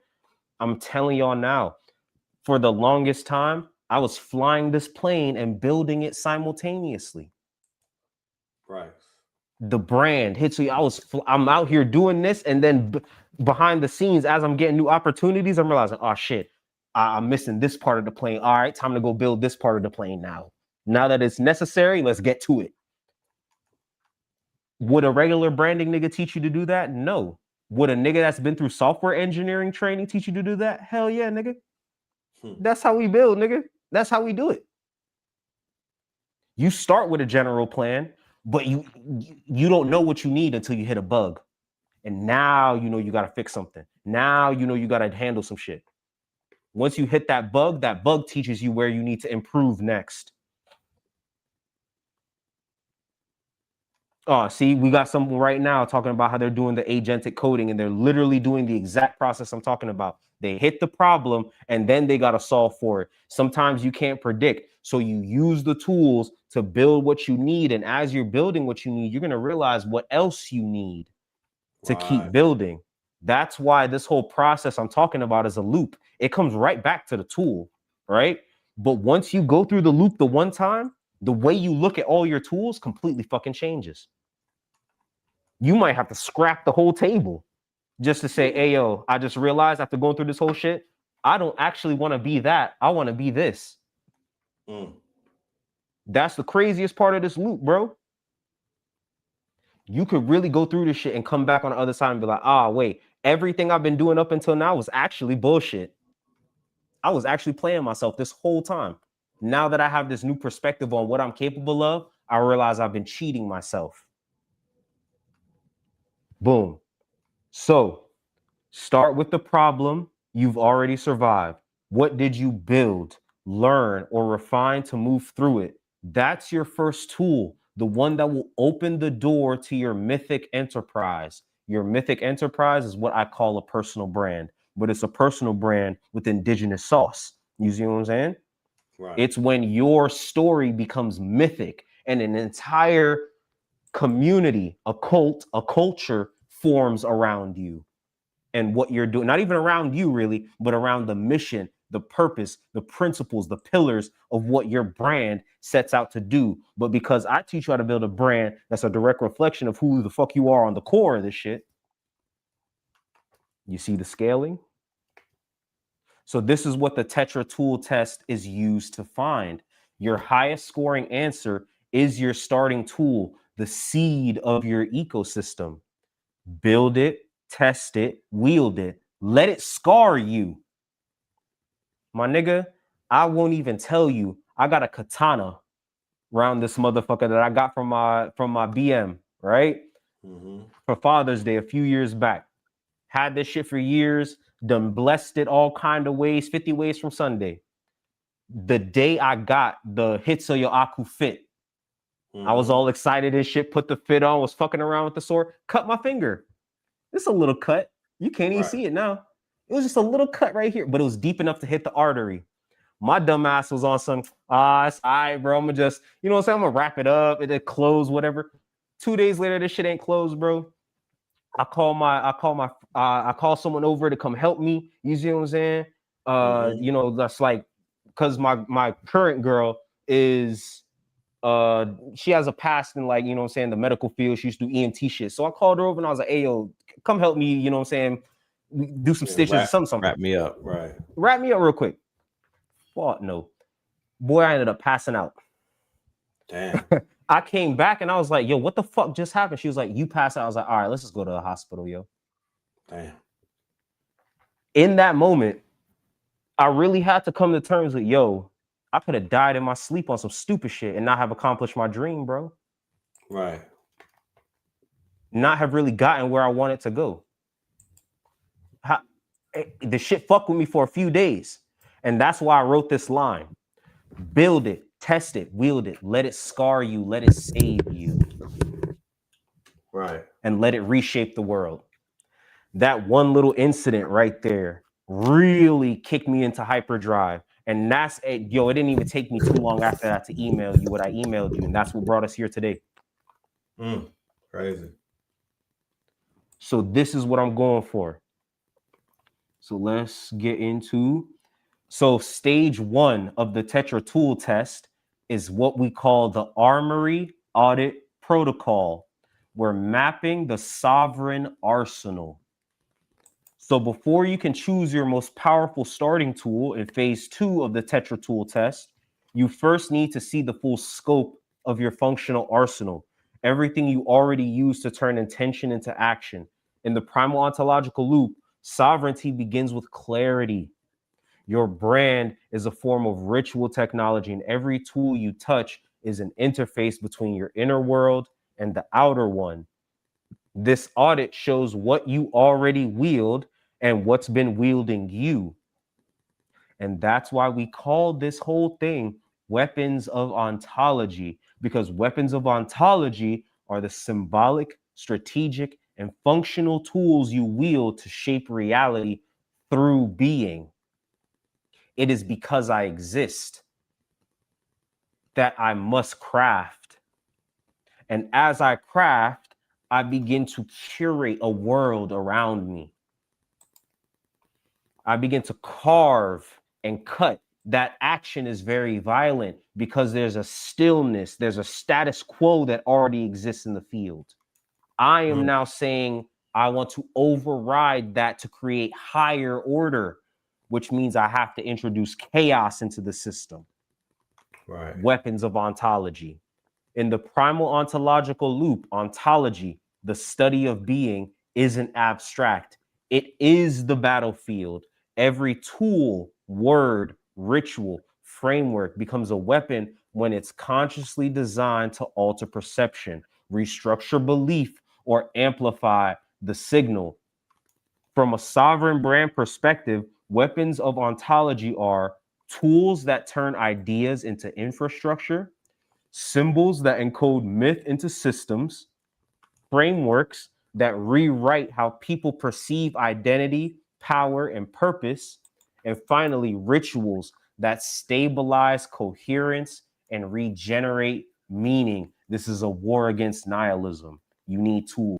I'm telling y'all now, for the longest time, I was flying this plane and building it simultaneously. Right. The brand hits you. I'm out here doing this, and then behind the scenes, as I'm getting new opportunities, I'm realizing, oh shit, I'm missing this part of the plane. All right, time to go build this part of the plane now. Now that it's necessary, let's get to it. Would a regular branding nigga teach you to do that? No. Would a nigga that's been through software engineering training teach you to do that? Hell yeah, nigga. That's how we build, nigga. That's how we do it. You start with a general plan, but you don't know what you need until you hit a bug. And now you know you got to fix something. Now you know you got to handle some shit. Once you hit that bug teaches you where you need to improve next. Oh, see, we got someone right now talking about how they're doing the agentic coding, and they're literally doing the exact process I'm talking about. They hit the problem and then they got to solve for it. Sometimes you can't predict. So you use the tools to build what you need. And as you're building what you need, you're going to realize what else you need to keep building. That's why this whole process I'm talking about is a loop. It comes right back to the tool, right? But once you go through the loop the one time, the way you look at all your tools completely fucking changes. You might have to scrap the whole table just to say, hey, yo, I just realized after going through this whole shit, I don't actually want to be that. I want to be this. That's the craziest part of this loop, bro. You could really go through this shit and come back on the other side and be like, wait, everything I've been doing up until now was actually bullshit. I was actually playing myself this whole time. Now that I have this new perspective on what I'm capable of, I realize I've been cheating myself. Boom. So start with the problem you've already survived. What did you build, learn, or refine to move through it? That's your first tool, the one that will open the door to your mythic enterprise. Your mythic enterprise is what I call a personal brand, but it's a personal brand with indigenous sauce. You see what I'm saying? Right. It's when your story becomes mythic and an entire community, a cult, a culture forms around you and what you're doing. Not even around you, really, but around the mission, the purpose, the principles, the pillars of what your brand sets out to do. But because I teach you how to build a brand that's a direct reflection of who the fuck you are on the core of this shit, you see the scaling? So this is what the Tetra tool test is used to find. Your highest scoring answer is your starting tool, the seed of your ecosystem. Build it, test it, wield it. Let it scar you. My nigga, I won't even tell you. I got a katana around this motherfucker that I got from my BM, right? Mm-hmm. For Father's Day a few years back. Had this shit for years, done blessed it all kind of ways, 50 ways from Sunday. The day I got the Hitsuyo Aku fit, I was Mm-hmm. all excited and shit, put the fit on, was fucking around with the sword, cut my finger. It's a little cut. You can't even Right. see it now. It was just a little cut right here, but it was deep enough to hit the artery. My dumb ass was on some, it's all right, bro. I'm gonna just, you know what I'm saying? I'm gonna wrap it up, it close, whatever. 2 days later, this shit ain't closed, bro. I call someone over to come help me. You see what I'm saying? Mm-hmm. You know, that's like, cause my current girl is she has a past in, like, you know what I'm saying, the medical field. She used to do EMT shit. So I called her over and I was like, hey yo, come help me, you know what I'm saying? Do some Yeah. stitches or something. Wrap me up. Right. Wrap me up real quick. Fuck no. Boy, I ended up passing out. Damn. I came back and I was like, yo, what the fuck just happened? She was like, you passed out. I was like, all right, let's just go to the hospital, yo. Damn. In that moment, I really had to come to terms with, yo, I could have died in my sleep on some stupid shit and not have accomplished my dream, bro. Right. Not have really gotten where I wanted to go. The shit fucked with me for a few days. And that's why I wrote this line. Build it, test it, wield it, let it scar you, let it save you, Right. and let it reshape the world. That one little incident right there really kicked me into hyperdrive. And that's it. Yo, it didn't even take me too long after that to email you what I emailed you. And that's what brought us here today. Crazy. So this is what I'm going for. So let's get into. So stage 1 of the Tetra tool test is what we call the Armory Audit Protocol. We're mapping the sovereign arsenal. So before you can choose your most powerful starting tool in phase 2 of the Tetra tool test, you first need to see the full scope of your functional arsenal, everything you already use to turn intention into action. In the primal ontological loop, sovereignty begins with clarity. Your brand is a form of ritual technology, and every tool you touch is an interface between your inner world and the outer one. This audit shows what you already wield and what's been wielding you. And that's why we call this whole thing weapons of ontology, because weapons of ontology are the symbolic, strategic, and functional tools you wield to shape reality through being. It is because I exist that I must craft. And as I craft, I begin to curate a world around me. I begin to carve and cut. That action is very violent because there's a stillness, there's a status quo that already exists in the field. I am now saying I want to override that to create higher order, which means I have to introduce chaos into the system. Right. Weapons of ontology. In the primal ontological loop, ontology, the study of being, isn't abstract. It is the battlefield. Every tool, word, ritual, framework becomes a weapon when it's consciously designed to alter perception, restructure belief, or amplify the signal. From a sovereign brand perspective, weapons of ontology are tools that turn ideas into infrastructure, symbols that encode myth into systems, frameworks that rewrite how people perceive identity, power, and purpose, and finally, rituals that stabilize coherence and regenerate meaning. This is a war against nihilism. You need tools.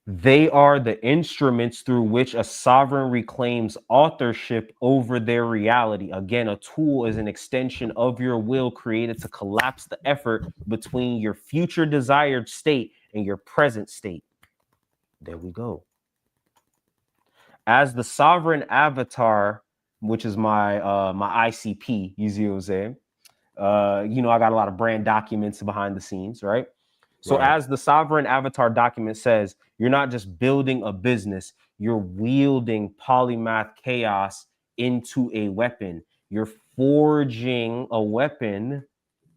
They are the instruments through which a sovereign reclaims authorship over their reality. Again, a tool is an extension of your will created to collapse the effort between your future desired state and your present state. There we go. As the sovereign avatar, which is my ICP, you see what I'm saying? I got a lot of brand documents behind the scenes, right? So as the sovereign avatar document says, you're not just building a business, you're wielding polymath chaos into a weapon. You're forging a weapon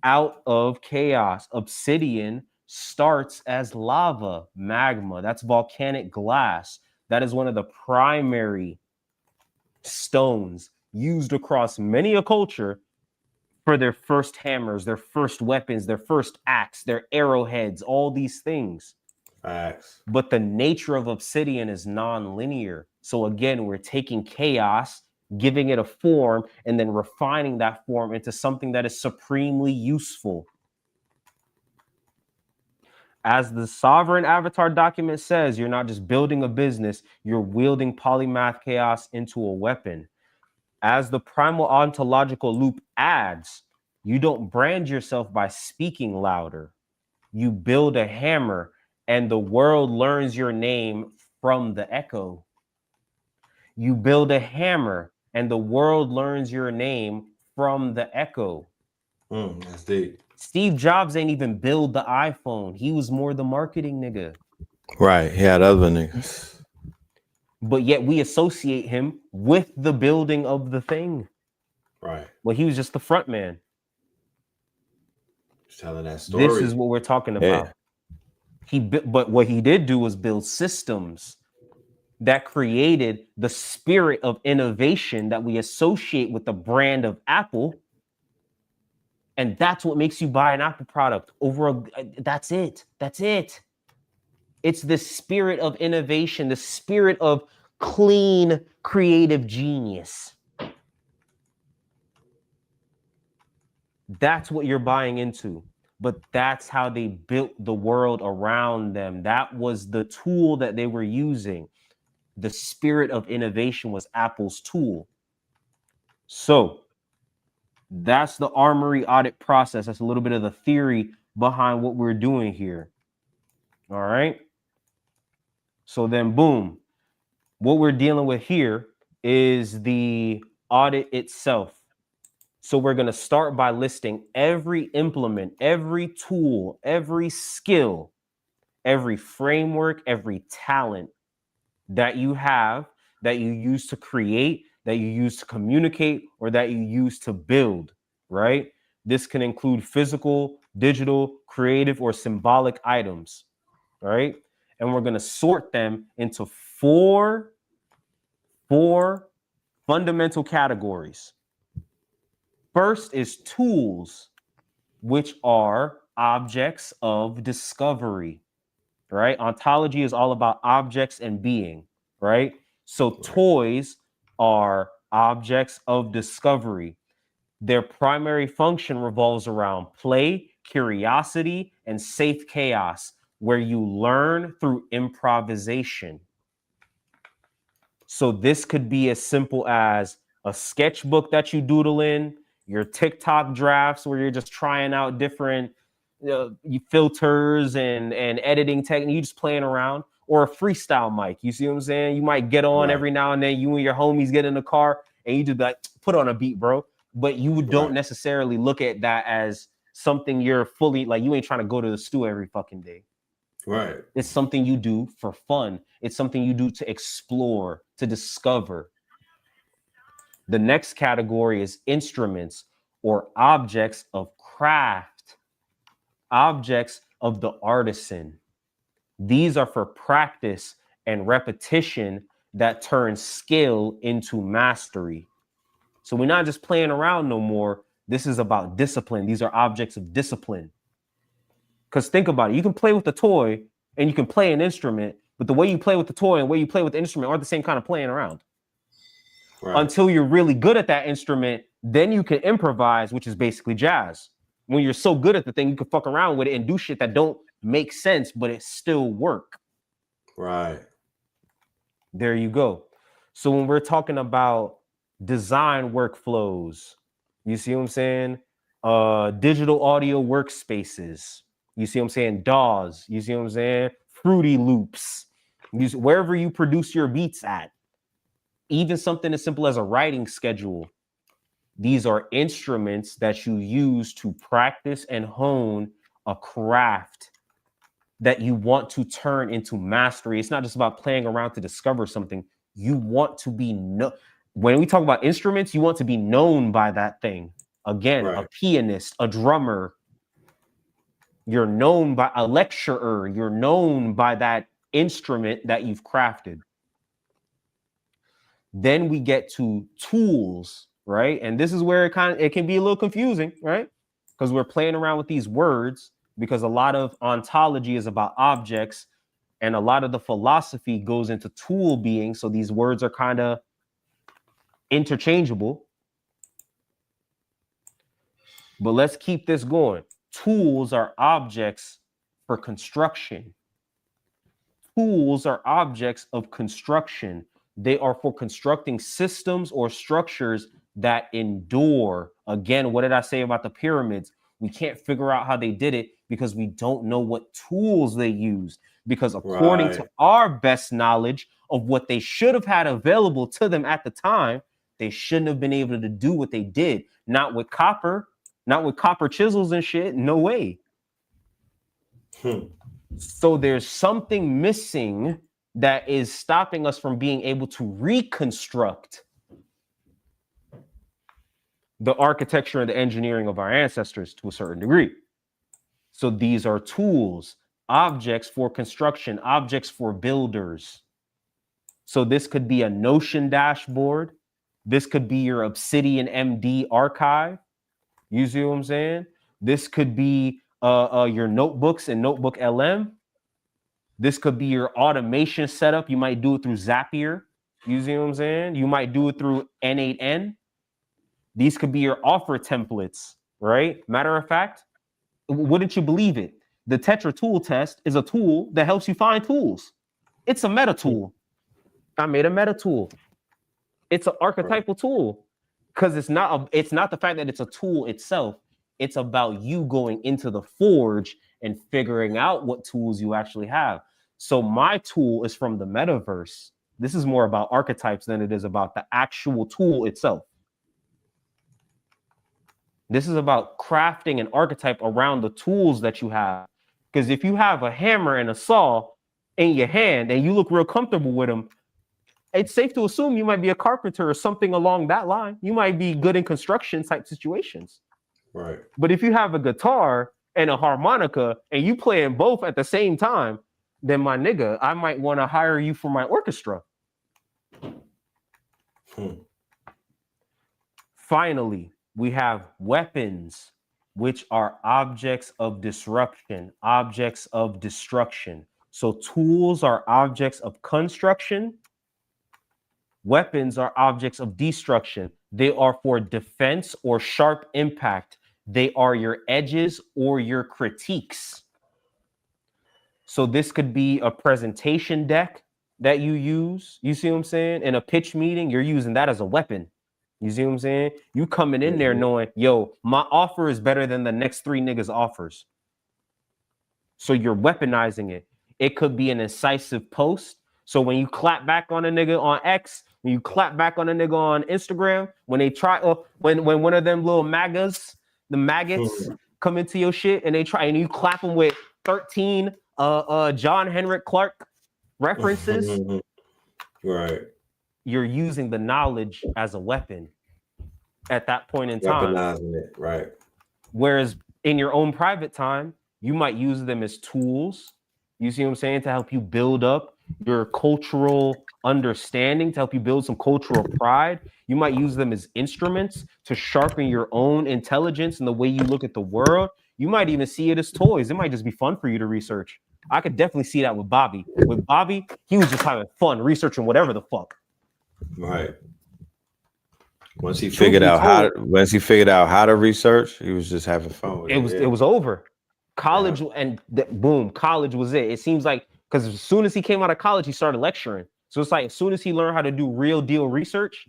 out of chaos. Obsidian starts as lava, magma. That's volcanic glass. That is one of the primary stones used across many a culture for their first hammers, their first weapons, their first axe, their arrowheads, all these things. Facts. But the nature of obsidian is non-linear. So again, we're taking chaos, giving it a form, and then refining that form into something that is supremely useful. As the sovereign avatar document says, you're not just building a business, you're wielding polymath chaos into a weapon. As the primal ontological loop adds, you don't brand yourself by speaking louder. You build a hammer and the world learns your name from the echo. You build a hammer and the world learns your name from the echo. That's deep. Steve Jobs ain't even build the iPhone. He was more the marketing nigga. Right. He had other niggas. But yet we associate him with the building of the thing. Right. Well, he was just the front man. Just telling that story. This is what we're talking about. But what he did do was build systems that created the spirit of innovation that we associate with the brand of Apple. And that's what makes you buy an Apple product that's it. That's it. It's the spirit of innovation, the spirit of clean, creative genius. That's what you're buying into. But that's how they built the world around them. That was the tool that they were using. The spirit of innovation was Apple's tool. So that's the Armory audit process. That's a little bit of the theory behind what we're doing here. All right. So then, boom, what we're dealing with here is the audit itself. So we're going to start by listing every implement, every tool, every skill, every framework, every talent that you have, that you use to create, that you use to communicate, or that you use to build, right? This can include physical, digital, creative, or symbolic items, right? And we're going to sort them into four fundamental categories. First is tools, which are objects of discovery, right? Ontology is all about objects and being, right? So toys are objects of discovery. Their primary function revolves around play, curiosity, and safe chaos, where you learn through improvisation. So this could be as simple as a sketchbook that you doodle in, your TikTok drafts where you're just trying out different filters and editing techniques, you just playing around, or a freestyle mic. You see what I'm saying? You might get on every now and then, you and your homies get in the car and you just like, put on a beat, bro. But you don't necessarily look at that as something you're fully, like, you ain't trying to go to the stew every fucking day. Right. It's something you do for fun. It's something you do to explore, to discover. The next category is instruments or objects of craft, objects of the artisan. These are for practice and repetition that turn skill into mastery. So we're not just playing around no more. This is about discipline. These are objects of discipline. Because think about it. You can play with a toy and you can play an instrument, but the way you play with the toy and the way you play with the instrument aren't the same kind of playing around. Right. until you're really good at that instrument. Then you can improvise, which is basically jazz. When you're so good at the thing, you can fuck around with it and do shit that don't make sense, but it still work. Right. There you go. So when we're talking about design workflows, you see what I'm saying? Digital audio workspaces. You see what I'm saying? DAWs. You see what I'm saying? Fruity Loops. Wherever you produce your beats at. Even something as simple as a writing schedule. These are instruments that you use to practice and hone a craft that you want to turn into mastery. It's not just about playing around to discover something. You want to be when we talk about instruments, you want to be known by that thing. Again, a Right. pianist, a drummer, you're known by a lecturer, you're known by that instrument that you've crafted. Then we get to tools, right? And this is where it can be a little confusing, right? Because we're playing around with these words, because a lot of ontology is about objects and a lot of the philosophy goes into tool being. So these words are kind of interchangeable. But let's keep this going. Tools are objects for construction. Tools are objects of construction. They are for constructing systems or structures that endure. Again, what did I say about the pyramids? We can't figure out how they did it because we don't know what tools they used. Because according to our best knowledge of what they should have had available to them at the time, they shouldn't have been able to do what they did. Not with copper chisels and shit. No way. So there's something missing that is stopping us from being able to reconstruct the architecture and the engineering of our ancestors to a certain degree. So these are tools, objects for construction, objects for builders. So this could be a Notion dashboard. This could be your Obsidian MD archive. You see what I'm saying? This could be your notebooks and Notebook LM. This could be your automation setup. You might do it through Zapier. You see what I'm saying? You might do it through N8N. These could be your offer templates, right? Matter of fact, wouldn't you believe it? The Tetra tool test is a tool that helps you find tools. It's a meta tool. I made a meta tool. It's an archetypal tool because it's not the fact that it's a tool itself. It's about you going into the forge and figuring out what tools you actually have. So my tool is from the metaverse. This is more about archetypes than it is about the actual tool itself. This is about crafting an archetype around the tools that you have. Because if you have a hammer and a saw in your hand and you look real comfortable with them, it's safe to assume you might be a carpenter or something along that line. You might be good in construction type situations. Right. But if you have a guitar and a harmonica and you play in both at the same time, then my nigga, I might want to hire you for my orchestra. Finally, we have weapons, which are objects of disruption, objects of destruction. So tools are objects of construction. Weapons are objects of destruction. They are for defense or sharp impact. They are your edges or your critiques. So this could be a presentation deck that you use. You see what I'm saying? In a pitch meeting, you're using that as a weapon. You see what I'm saying? You coming in there knowing, yo, my offer is better than the next 3 niggas' offers. So you're weaponizing it. It could be an incisive post. So when you clap back on a nigga on X, when you clap back on a nigga on Instagram, when they try, when one of them little MAGAs, the maggots come into your shit and they try, and you clap them with 13 John Henrik Clark references. Right. You're using the knowledge as a weapon at that point in time. Weaponizing it, right. Whereas in your own private time, you might use them as tools. You see what I'm saying? To help you build up your cultural understanding, to help you build some cultural pride. You might use them as instruments to sharpen your own intelligence and the way you look at the world. You might even see it as toys. It might just be fun for you to research. I could definitely see that with Bobby. With Bobby, he was just having fun researching whatever the fuck. Right. Once he Truth figured be out how, told, to research, he was just having fun with it it. was over. Yeah, College and boom, college was it. It seems like because as soon as he came out of college, he started lecturing. So it's like as soon as he learned how to do real deal research,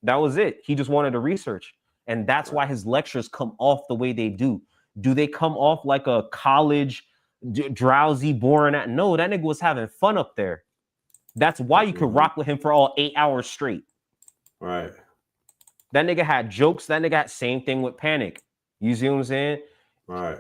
that was it. He just wanted to research. And that's right. why his lectures come off the way they do. Do they come off like a college drowsy, boring? No, that nigga was having fun up there. That's why you could Mhm. rock with him for all 8 hours straight. Right, That nigga had jokes. That nigga had same thing with Panic. You see what I'm saying? right,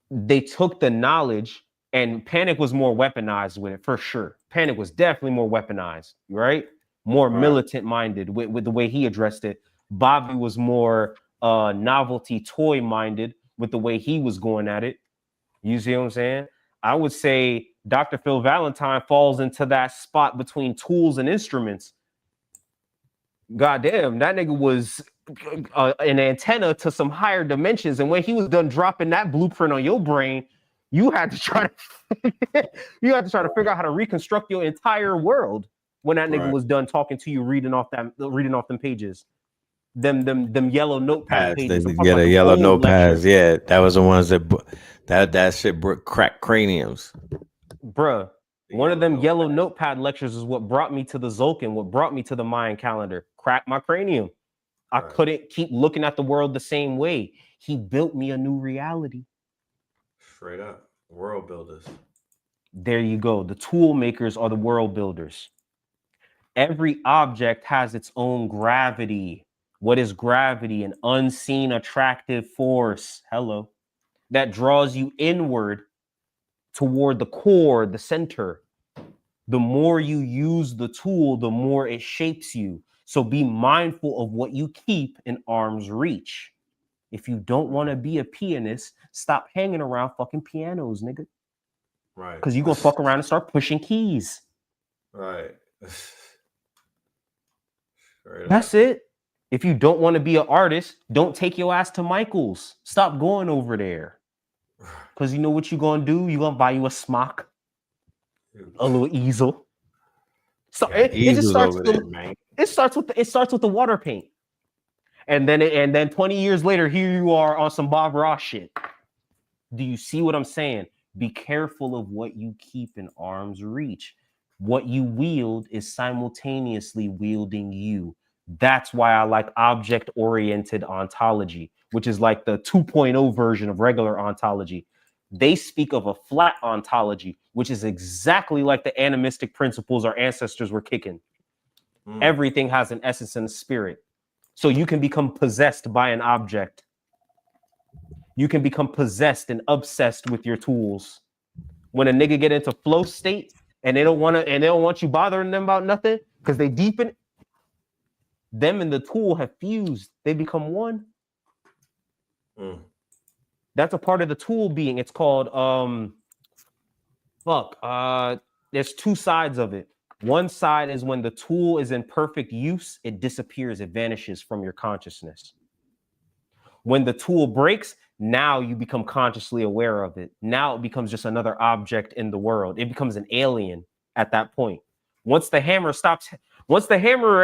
They took the knowledge, and Panic was more weaponized with it for sure. Panic was definitely more weaponized, right? More right, militant minded with the way he addressed it. Bobby was more novelty toy minded with the way he was going at it. You see what I'm saying? I would say Dr. Phil Valentine falls into that spot between tools and instruments. Goddamn, that nigga was an antenna to some higher dimensions. And when he was done dropping that blueprint on your brain, you had to try to you had to try to figure out how to reconstruct your entire world when that nigga right. was done talking to you, reading off them pages, them yellow notepad Pads. pages. I'm talking Yeah, about the them yellow old notepads. lectures, Yeah, that was the ones that shit cracked craniums. bruh. The One of yellow them yellow notepad. notepad lectures is what brought me to the Zolkin, what brought me to the Mayan calendar. Cracked my cranium. I Right. couldn't keep looking at the world the same way. He built me a new reality. Straight up. World builders. There you go. The tool makers are the world builders. Every object has its own gravity. What is gravity? An unseen attractive force. Hello. That draws you inward toward the core, the center. The more you use the tool, the more it shapes you. So be mindful of what you keep in arm's reach. If you don't want to be a pianist, stop hanging around fucking pianos, nigga. Right. Because you're going to fuck around and start pushing keys. Right. Straight up. That's it. If you don't want to be an artist, don't take your ass to Michael's. Stop going over there. Because you know what you're going to do? You're going to buy you a smock, a little easel. So Got it just easels starts over with there, the, man. it starts with the water paint. And then 20 years later, here you are on some Bob Ross shit. Do you see what I'm saying? Be careful of what you keep in arm's reach. What you wield is simultaneously wielding you. That's why I like object-oriented ontology, which is like the 2.0 version of regular ontology. They speak of a flat ontology, which is exactly like the animistic principles our ancestors were kicking. Everything has an essence and a spirit. So you can become possessed by an object. You can become possessed and obsessed with your tools. When a nigga get into flow state and they don't want you bothering them about nothing because they deepen, them and the tool have fused. They become one. That's a part of the tool being. It's called there's two sides of it. One side is when the tool is in perfect use, it disappears, it vanishes from your consciousness. When the tool breaks, now you become consciously aware of it. Now it becomes just another object in the world. It becomes an alien at that point. Once the hammer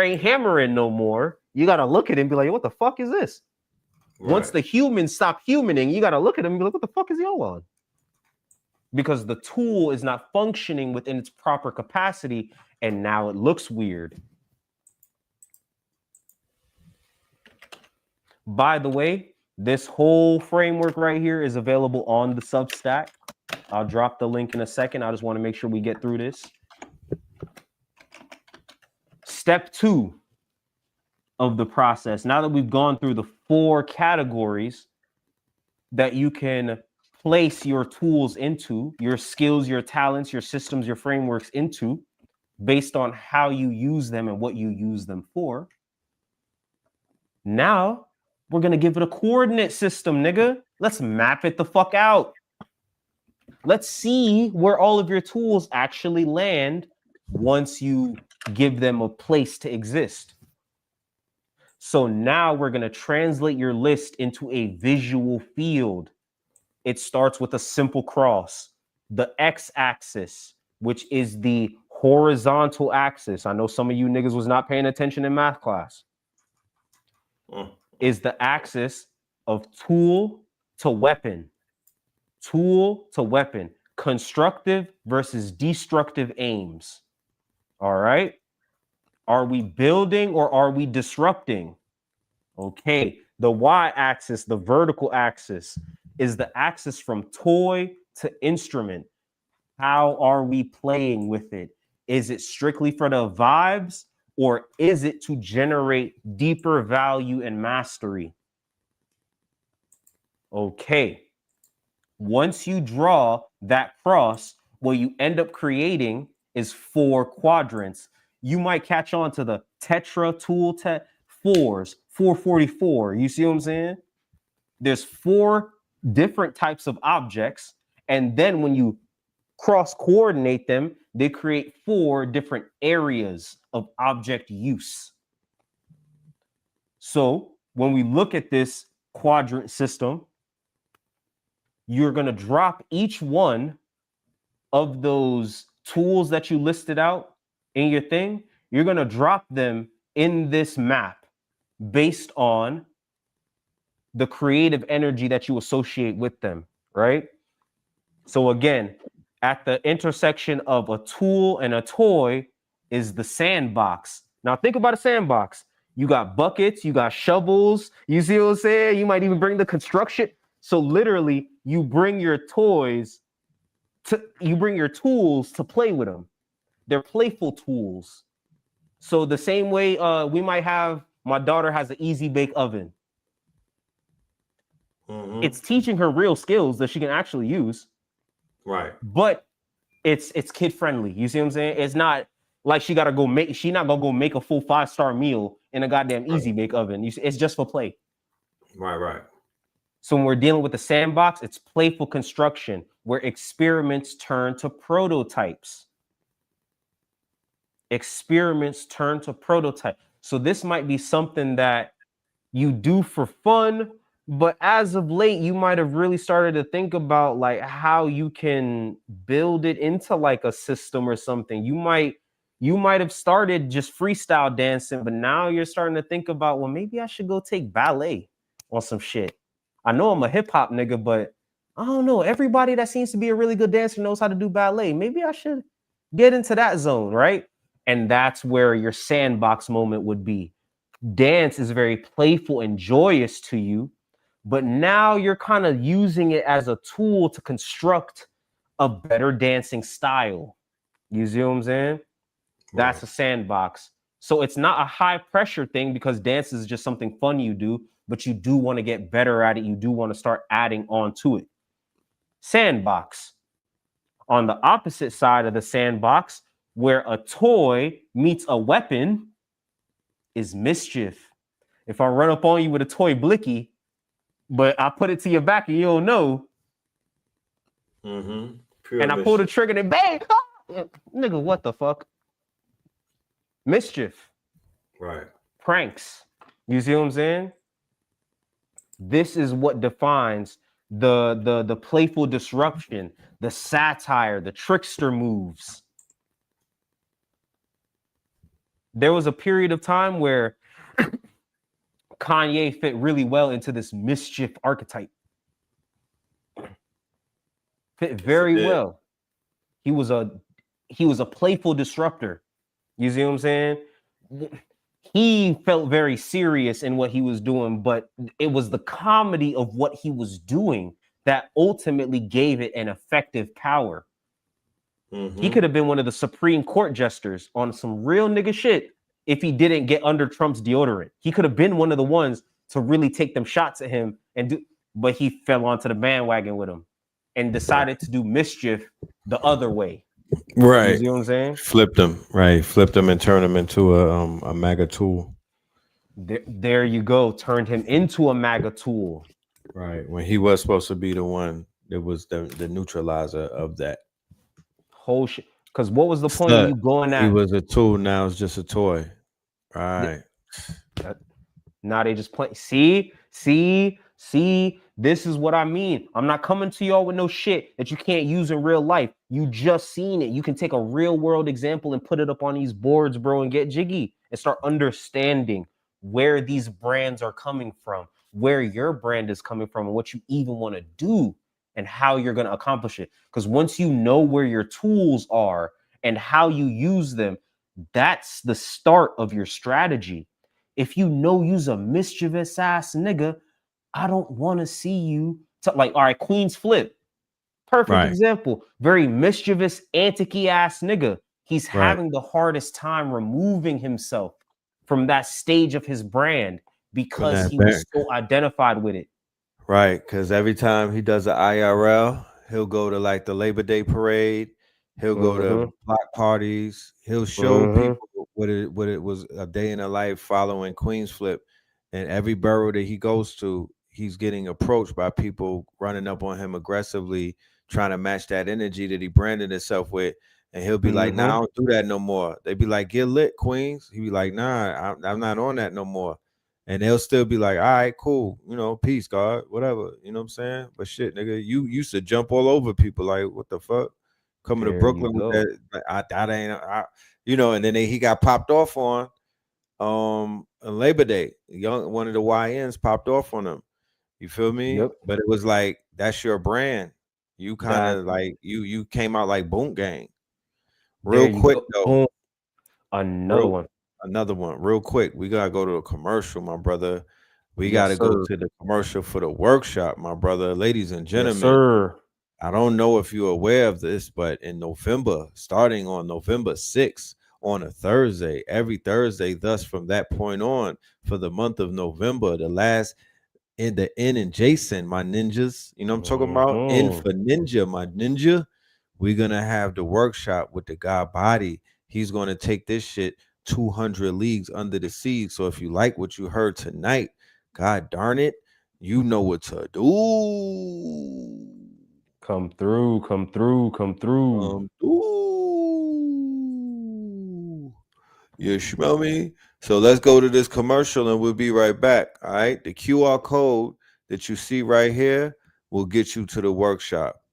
ain't hammering no more, you gotta look at it and be like, what the fuck is this? Right. Once the humans stop humaning, you gotta look at them and be like, what the fuck is y'all on? Because the tool is not functioning within its proper capacity, and now it looks weird. By the way, this whole framework right here is available on the Substack. I'll drop the link in a second. I just want to make sure we get through this. Step 2 of the process. Now that we've gone through the 4 categories that you can place your tools into, your skills, your talents, your systems, your frameworks into, based on how you use them and what you use them for. Now, we're going to give it a coordinate system, nigga. Let's map it the fuck out. Let's see where all of your tools actually land once you give them a place to exist. So now we're going to translate your list into a visual field. It starts with a simple cross. The x-axis, which is the horizontal axis. I know some of you niggas was not paying attention in math class. is the axis of tool to weapon. Tool to weapon. Constructive versus destructive aims. All right. Are we building or are we disrupting? Okay. The y-axis, the vertical axis, is the axis from toy to instrument. How are we playing with it? Is it strictly for the vibes or is it to generate deeper value and mastery? Okay. Once you draw that cross, what you end up creating is 4 quadrants. You might catch on to the tetra tool fours, 444. You see what I'm saying? There's 4 different types of objects. And then when you cross coordinate them, they create 4 different areas of object use. So when we look at this quadrant system, you're going to drop each one of those tools that you listed out in your thing. You're going to drop them in this map based on the creative energy that you associate with them, right? So again, at the intersection of a tool and a toy is the sandbox. Now think about a sandbox. You got buckets, you got shovels, you see what I'm saying? You might even bring the construction. So literally, you bring your tools to play with them. They're playful tools. So the same way we might have, my daughter has an easy bake oven. It's teaching her real skills that she can actually use. Right. But it's kid friendly. You see what I'm saying? It's not like she not gonna go make a full 5-star meal in a goddamn easy bake oven. It's just for play. Right. So when we're dealing with the sandbox, it's playful construction where experiments turn to prototypes. So this might be something that you do for fun, but as of late, you might have really started to think about like how you can build it into like a system or something. You might have started just freestyle dancing, but now you're starting to think about, well, maybe I should go take ballet on some shit. I know I'm a hip hop nigga, but I don't know. Everybody that seems to be a really good dancer knows how to do ballet. Maybe I should get into that zone, right? And that's where your sandbox moment would be. Dance is very playful and joyous to you, but now you're kind of using it as a tool to construct a better dancing style. You see what I'm saying? That's a sandbox. So it's not a high pressure thing because dance is just something fun you do, but you do want to get better at it. You do want to start adding on to it. Sandbox. On the opposite side of the sandbox, where a toy meets a weapon, is mischief. If I run up on you with a toy blicky, but I put it to your back and you don't know, and I pull the trigger and bang, nigga, what the fuck? Mischief. Right. Pranks. You see what I'm saying? This is what defines the playful disruption, the satire, the trickster moves. There was a period of time where Kanye fit really well into this mischief archetype. Fit very well. He was a playful disruptor. You see what I'm saying? He felt very serious in what he was doing, but it was the comedy of what he was doing that ultimately gave it an effective power. He could have been one of the Supreme Court jesters on some real nigga shit if he didn't get under Trump's deodorant. He could have been one of the ones to really take them shots at him but he fell onto the bandwagon with him and decided to do mischief the other way. Right. You see what I'm saying? Flipped him and turned him into a MAGA tool. There you go. Turned him into a MAGA tool. Right. When he was supposed to be the one that was the neutralizer of that whole shit. Because what was the point of you going at? He was a tool. Now it's just a toy. Right. Now they just play. See. This is what I mean. I'm not coming to y'all with no shit that you can't use in real life. You just seen it. You can take a real world example and put it up on these boards, bro, and get jiggy and start understanding where these brands are coming from, where your brand is coming from, and what you even want to do and how you're going to accomplish it. Because once you know where your tools are and how you use them, that's the start of your strategy. If you know you's a mischievous ass nigga, I don't want to see you like, all right, Queen's Flip. Perfect Right. example. Very mischievous, anticky ass nigga. He's Right. having the hardest time removing himself from that stage of his brand From because that he back. was so identified with it. Right. Because every time he does an IRL, he'll go to like the Labor Day parade. He'll go to Mm-hmm. block parties. He'll show Mm-hmm. people what it was a day in a life following Queens Flip. And every borough that he goes to, he's getting approached by people running up on him aggressively, trying to match that energy that he branded himself with. And he'll be like, "Nah, I Mm-hmm. don't do that no more." They be like, "Get lit, Queens." He be like, "Nah, I'm not on that no more." And they'll still be like, "All right, cool, peace, God, whatever." You know what I'm saying? But shit, nigga, you used to jump all over people. Like, what the fuck? Coming to There you Brooklyn with go. that, like, that ain't, and then he got popped off on Labor Day. One of the YNs popped off on him. You feel me? Yep. But it was like, that's your brand. You kind That of like you came out like Boom Gang. there Real you quick go. though. Boom. Another Real one. Another one, real quick. We gotta go to a commercial, my brother. We Yes, gotta go sir. to the commercial for the workshop, my brother. Ladies and Yes, gentlemen, sir. I don't know if you're aware of this, but in November, starting on November 6th, on a Thursday, every Thursday, thus from that point on, for the month of November, the last in the N and Jason, my ninjas. You know what I'm talking about? N Mm-hmm. for ninja, my ninja. We're gonna have the workshop with the God body. He's gonna take this shit 200 leagues under the sea. So if you like what you heard tonight, God darn it, you know what to do. Come through, come through, come through. Ooh. You smell me? So let's go to this commercial and we'll be right back. All right. The QR code that you see right here will get you to the workshop.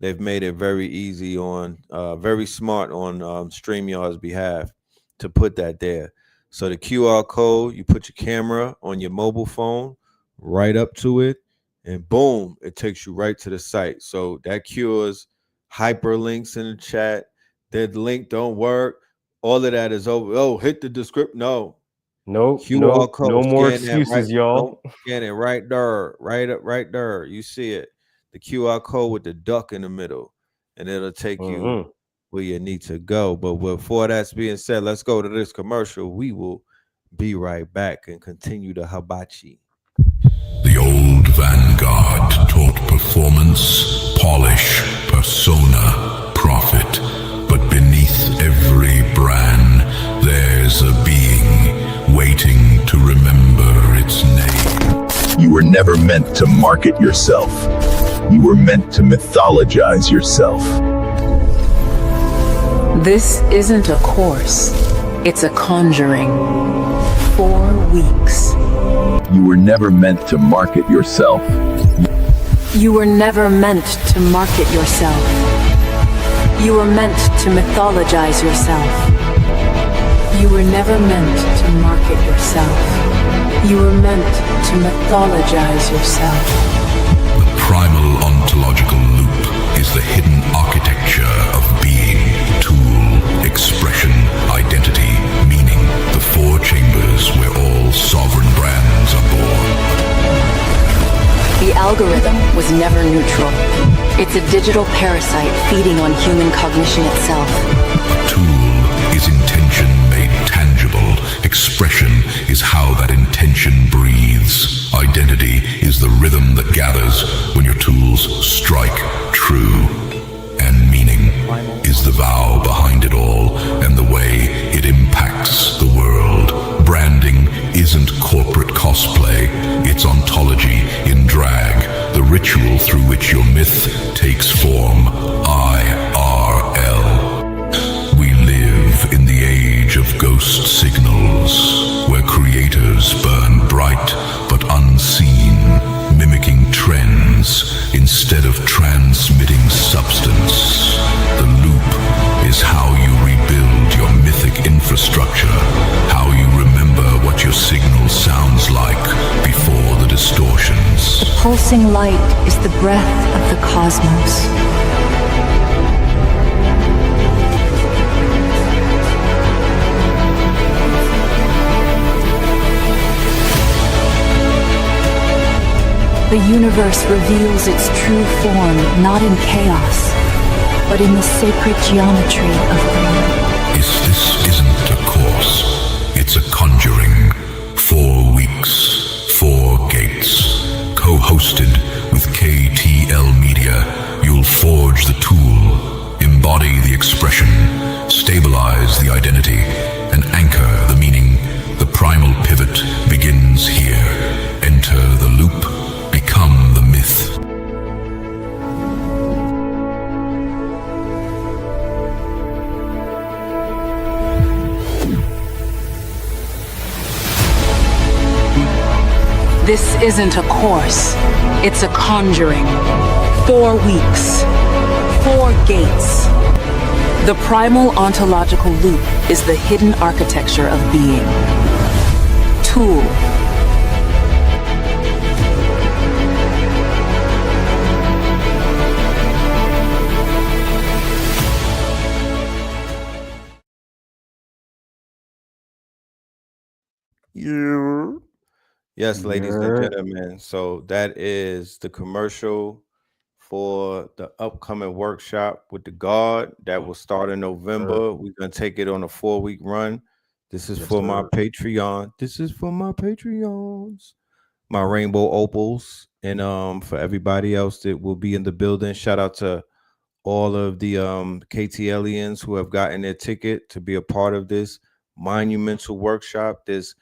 They've made it very easy very smart on StreamYard's behalf to put that there. So the QR code, you put your camera on your mobile phone right up to it, and boom, it takes you right to the site. So that cures hyperlinks in the chat. That link don't work. All of that is over. Oh, hit the description. No, Nope, QR nope, no code. more Scan that right. excuses, Don't y'all. scan it right there, right up, right there. You see it, the QR code with the duck in the middle, and it'll take you Mm-hmm. where you need to go. But before that's being said, let's go to this commercial. We will be right back and continue the hibachi. The old vanguard taught performance, polish, persona, profit. But beneath every brand, there's a being waiting to remember its name. You were never meant to market yourself. You were meant to mythologize yourself. This isn't a course. It's a conjuring. 4 weeks. You were never meant to market yourself. You were never meant to market yourself. You were meant to mythologize yourself. You were never meant to market yourself. You were meant to mythologize yourself. The primal ontological loop is the hidden architecture of being, tool, expression, identity, meaning, the 4 chambers where all sovereign brands are born. The algorithm was never neutral. It's a digital parasite feeding on human cognition itself. A tool is intention made tangible. Expression is how that intention breathes. Identity is the rhythm that gathers when your tools strike true. And meaning is the vow behind it all and the way it impacts the world. Branding isn't corporate cosplay, it's ontology in drag, the ritual through which your myth takes form. IRL. We live in the age of ghost signals, where creators burn bright but unseen, mimicking trends instead of transmitting substance. The loop is how you rebuild your mythic infrastructure, how you remember what your signal pulsing light is the breath of the cosmos. The universe reveals its true form not in chaos, but in the sacred geometry of being. This isn't a course, it's a conjuring. 4 weeks, 4 gates. Co-hosted with KTL Media, you'll forge the tool, embody the expression, stabilize the identity, and anchor the meaning. The primal pivot begins here. Enter the loop, become the myth. This isn't a course, it's a conjuring. 4 weeks, 4 gates. The primal ontological loop is the hidden architecture of being. Tool. Yes, ladies and Yeah. gentlemen. So that is the commercial for the upcoming workshop with the God that will start in November. We're gonna take it on a 4-week run. This is Yes, for my sir. Patreon. This is for my Patreons, my Rainbow Opals, and for everybody else that will be in the building. Shout out to all of the KTLians who have gotten their ticket to be a part of this monumental workshop. This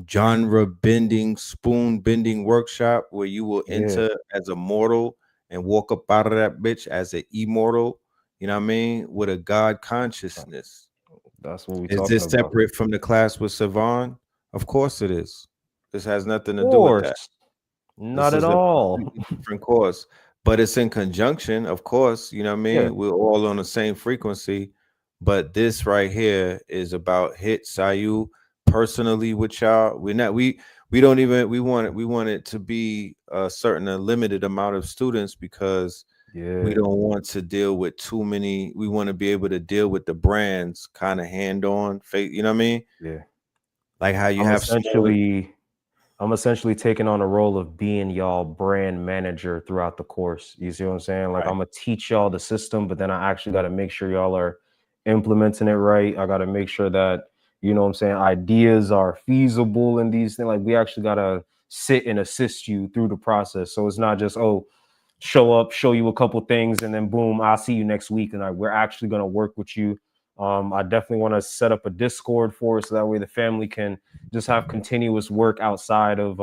genre bending, spoon bending workshop where you will Yeah. enter as a mortal and walk up out of that bitch as an immortal, you know what I mean, with a God consciousness. That's what we Is talking this about. separate from the class with Savon? Of course it is. This has nothing to Of do with that. course. Not This at is a all. completely different course, but it's in conjunction, of course. You know what I Yeah. mean? We're all on the same frequency, but this right here is about hit Sayu personally with y'all. We don't even we want it to be a limited amount of students because we Yeah. don't want to deal with too many. We want to be able to deal with the brands kind of hand on face. You know what I mean? Yeah. Like how you I'm have smaller. essentially I'm essentially taking on a role of being y'all brand manager throughout the course. You see what I'm saying? Like Right. I'm gonna teach y'all the system, but then I actually got to make sure y'all are implementing it right. I got to make sure that you know what I'm saying ideas are feasible in these things. Like we actually got to sit and assist you through the process. So it's not just show up, show you a couple things, and then boom, I'll see you next week. And we're actually gonna work with you. I definitely want to set up a Discord for us so that way the family can just have continuous work outside of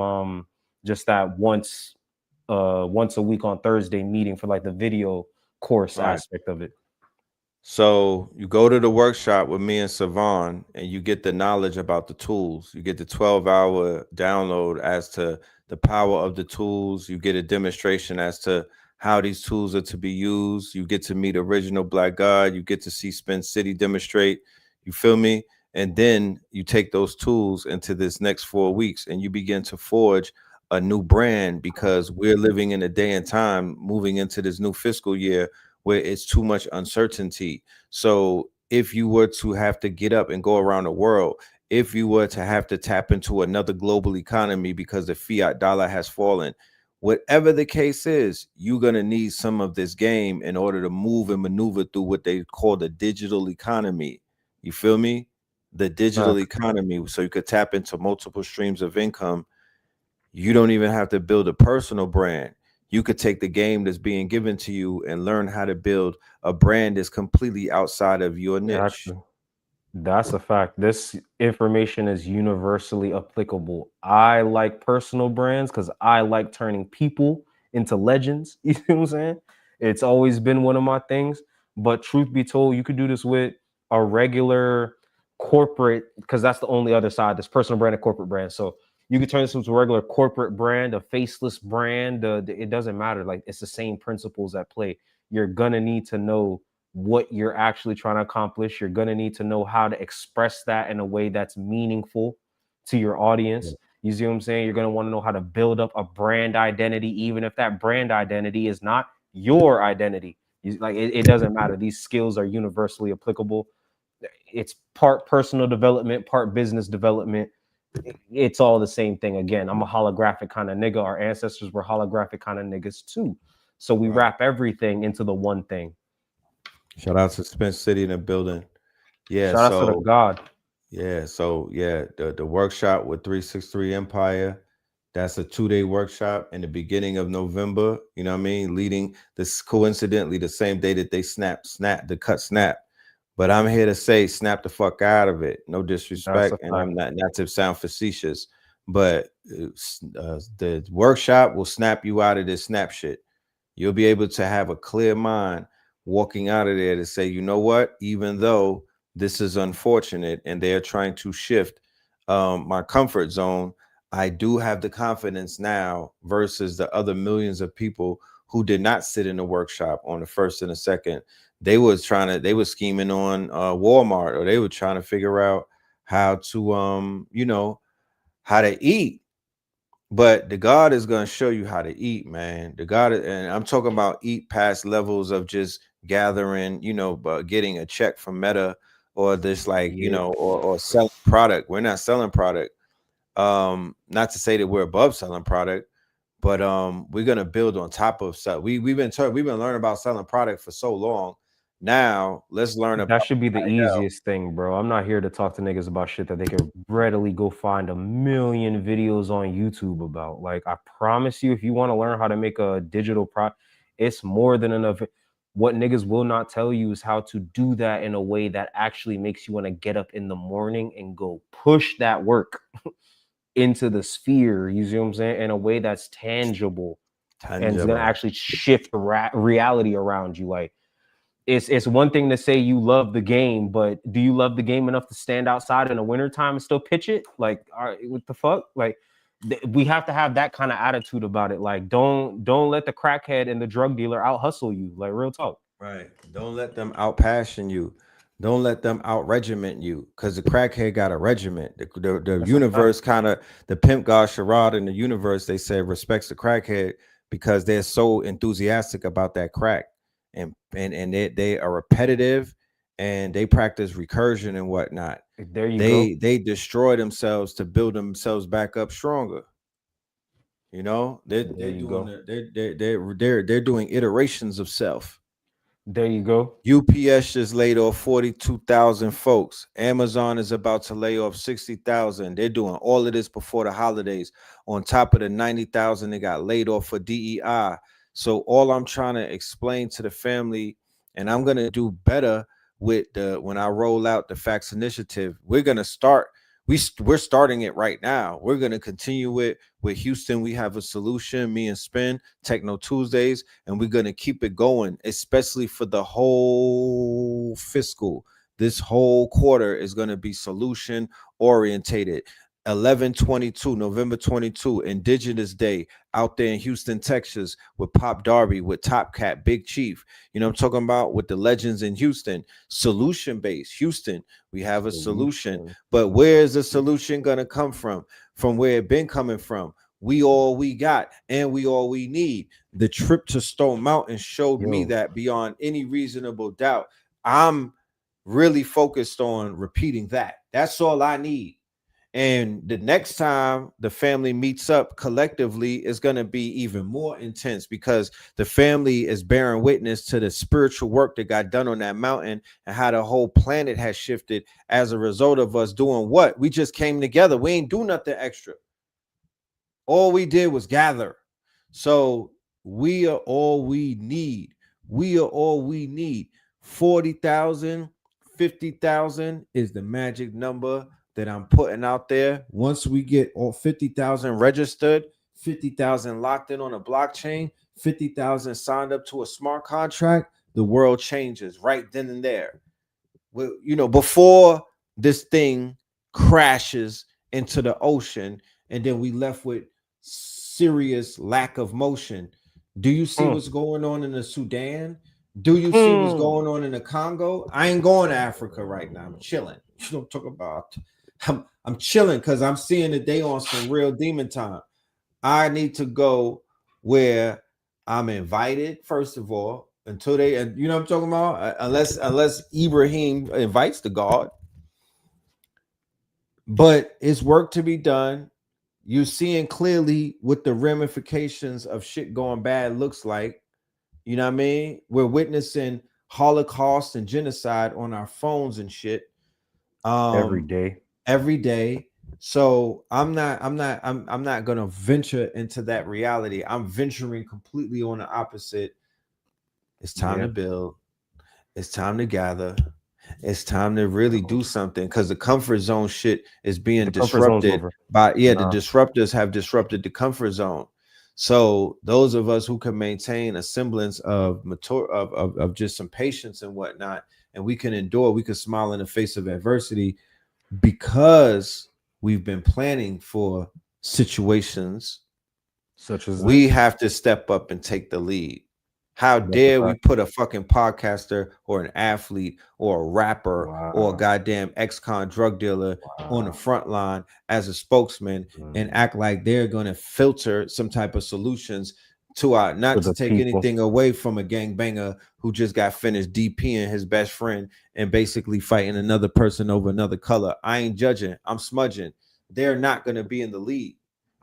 just that once a week on Thursday meeting for like the video course Right. aspect of it. So you go to the workshop with me and Savon, and you get the knowledge about the tools. You get the 12-hour download as to the power of the tools. You get a demonstration as to how these tools are to be used. You get to meet original Black God. You get to see Spin City demonstrate. You feel me? And then you take those tools into this next 4 weeks, and you begin to forge a new brand because we're living in a day and time moving into this new fiscal year where it's too much uncertainty. So if you were to have to get up and go around the world, if you were to have to tap into another global economy because the fiat dollar has fallen, whatever the case is, you're going to need some of this game in order to move and maneuver through what they call the digital economy. You feel me? The digital economy. So you could tap into multiple streams of income. You don't even have to build a personal brand. You could take the game that's being given to you and learn how to build a brand that's completely outside of your Yeah, niche. actually. That's a fact. This information is universally applicable. I like personal brands because I like turning people into legends. You know what I'm saying? It's always been one of my things. But truth be told, you could do this with a regular corporate, because that's the only other side. This personal brand and corporate brand. So you could turn this into a regular corporate brand, a faceless brand. It doesn't matter. Like it's the same principles at play. You're gonna need to know what you're actually trying to accomplish. You're going to need to know how to express that in a way that's meaningful to your audience. You see what I'm saying? You're going to want to know how to build up a brand identity, even if that brand identity is not your identity. Like it doesn't matter. These skills are universally applicable. It's part personal development, part business development. It's all the same thing. Again, I'm a holographic kind of nigga. Our ancestors were holographic kind of niggas too. So we wrap everything into the one thing. Shout out to Spence City in the building. Yeah, Shout out to the God. The workshop with 363 Empire. That's a 2-day workshop in the beginning of November. You know what I mean? Leading this coincidentally the same day that they snap the cut snap. But I'm here to say snap the fuck out of it. No disrespect, and I'm not to sound facetious, but the workshop will snap you out of this snap shit. You'll be able to have a clear mind walking out of there to say, you know what? Even though this is unfortunate and they're trying to shift my comfort zone, I do have the confidence now versus the other millions of people who did not sit in the workshop on the first and the second. They were scheming on Walmart, or they were trying to figure out how to how to eat. But the God is going to show you how to eat, man. The God, and I'm talking about eat past levels of just gathering, but getting a check from Meta, or this or selling product. We're not selling product. Not to say that we're above selling product, but we're gonna build on top of stuff. We've been learning about selling product for so long. Now let's learn about that. Should be the easiest thing, bro. I'm not here to talk to niggas about shit that they can readily go find a million videos on YouTube about. Like, I promise you, if you want to learn how to make a digital product, it's more than enough. What niggas will not tell you is how to do that in a way that actually makes you want to get up in the morning and go push that work into the sphere. You see what I'm saying? In a way that's tangible. And it's gonna actually shift reality around you. Like, it's one thing to say you love the game, but do you love the game enough to stand outside in the wintertime and still pitch it? Like, all right, what the fuck? Like, we have to have that kind of attitude about it. Like, don't let the crackhead and the drug dealer out hustle you. Like, real talk. Right. Don't let them out passion you. Don't let them out regiment you, because the crackhead got a regiment. The universe kind of, the pimp god Sharad in the universe, they say, respects the crackhead because they're so enthusiastic about that crack. And they are repetitive, and they practice recursion and whatnot. There you go. They destroy themselves to build themselves back up stronger. They're doing iterations of self. There you go. UPS just laid off 42,000 folks. Amazon is about to lay off 60,000. They're doing all of this before the holidays, on top of the 90,000 they got laid off for DEI. So all I'm trying to explain to the family, and I'm going to do better with when I roll out the Facts Initiative, we're going to start. We're starting it right now. We're going to continue it with Houston. We have a solution, me and Spin, Techno Tuesdays, and we're going to keep it going, especially for the whole fiscal. This whole quarter is going to be solution orientated. 11/22, November 22, Indigenous Day out there in Houston, Texas, with Pop Darby, with Top Cat, Big Chief. I'm talking about with the legends in Houston. Solution based Houston. We have a solution, but where is the solution going to come from? From where it been coming from. We all we got, and we all we need. The trip to Stone Mountain showed me that beyond any reasonable doubt. I'm really focused on repeating that. That's all I need. And the next time the family meets up collectively is going to be even more intense, because the family is bearing witness to the spiritual work that got done on that mountain, and how the whole planet has shifted as a result of us doing what? We just came together. We ain't do nothing extra. All we did was gather. So we are all we need. We are all we need. 40,000, 50,000 is the magic number that I'm putting out there. Once we get all 50,000 registered, 50,000 locked in on a blockchain, 50,000 signed up to a smart contract, the world changes right then and there. Well, before this thing crashes into the ocean, and then we left with serious lack of motion. Do you see what's going on in the Sudan? Do you see what's going on in the Congo? I ain't going to Africa right now. I'm chilling. You don't talk about I'm chilling because I'm seeing that they on some real demon time. I need to go where I'm invited, first of all, until they, and you know what I'm talking about? Unless Ibrahim invites the God. But it's work to be done. You're seeing clearly what the ramifications of shit going bad looks like. You know what I mean? We're witnessing Holocaust and genocide on our phones and shit. Every day. Every day. So I'm not gonna venture into that reality. I'm venturing completely on the opposite. It's time to build, it's time to gather, it's time to really do something because the comfort zone shit is being The comfort zone's disrupted over. by the Nah. disruptors have disrupted the comfort zone. So those of us who can maintain a semblance of mature of just some patience and whatnot, and we can endure, we can smile in the face of adversity because we've been planning for situations. Such as We this. have to step up and take the lead. How That's a dare we fact. put a fucking podcaster or an athlete or a rapper or a Wow. goddamn ex-con drug dealer on the front line as a spokesman and act like they're going to filter some type of solutions to our, not For to the take people. anything away from a gangbanger who just got finished DPing his best friend and basically fighting another person over another color. I ain't judging. I'm smudging. They're not going to be in the lead.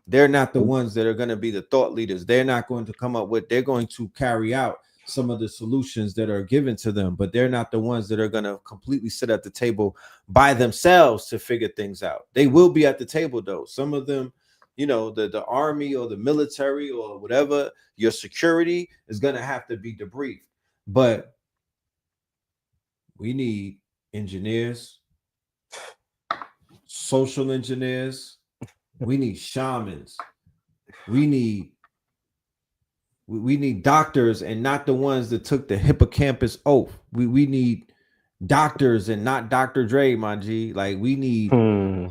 They're not the ones that are going to be the thought leaders. They're not going to come up with, they're going to carry out some of the solutions that are given to them, but they're not the ones that are going to completely sit at the table by themselves to figure things out. They will be at the table though. Some of them, you know, the army or the military or whatever, your security is going to have to be debriefed. But we need engineers, social engineers, we need shamans, we need doctors and not the ones that took the hippocampus oath. We need doctors and not Dr. Dre, my G. Like we need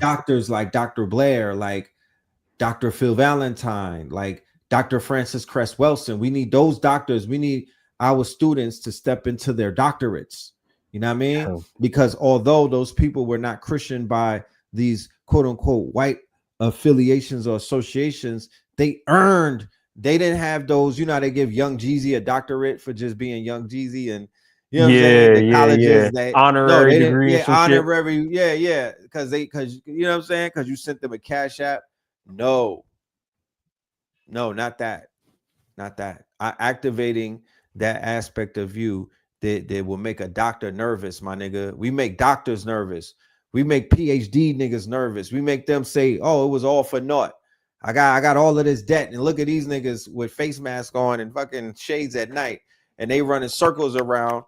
doctors like Dr. Blair, like Dr. Phil Valentine, like Dr. Francis Cress Wilson. We need those doctors. We need our students to step into their doctorates. You know what I mean? Because although those people were not Christian by these quote unquote white affiliations or associations, they didn't have those, you know, they give Young Jeezy a doctorate for just being Young Jeezy, and you know what I'm saying? The colleges that honorary they didn't, degree and some honorary, because you know what I'm saying? Because you sent them a cash app. No, not that. Activating that aspect of you that will make a doctor nervous, my nigga. We make doctors nervous. We make PhD niggas nervous. We make them say, "Oh, it was all for naught. I got all of this debt." And look at these niggas with face masks on and fucking shades at night, and they running circles around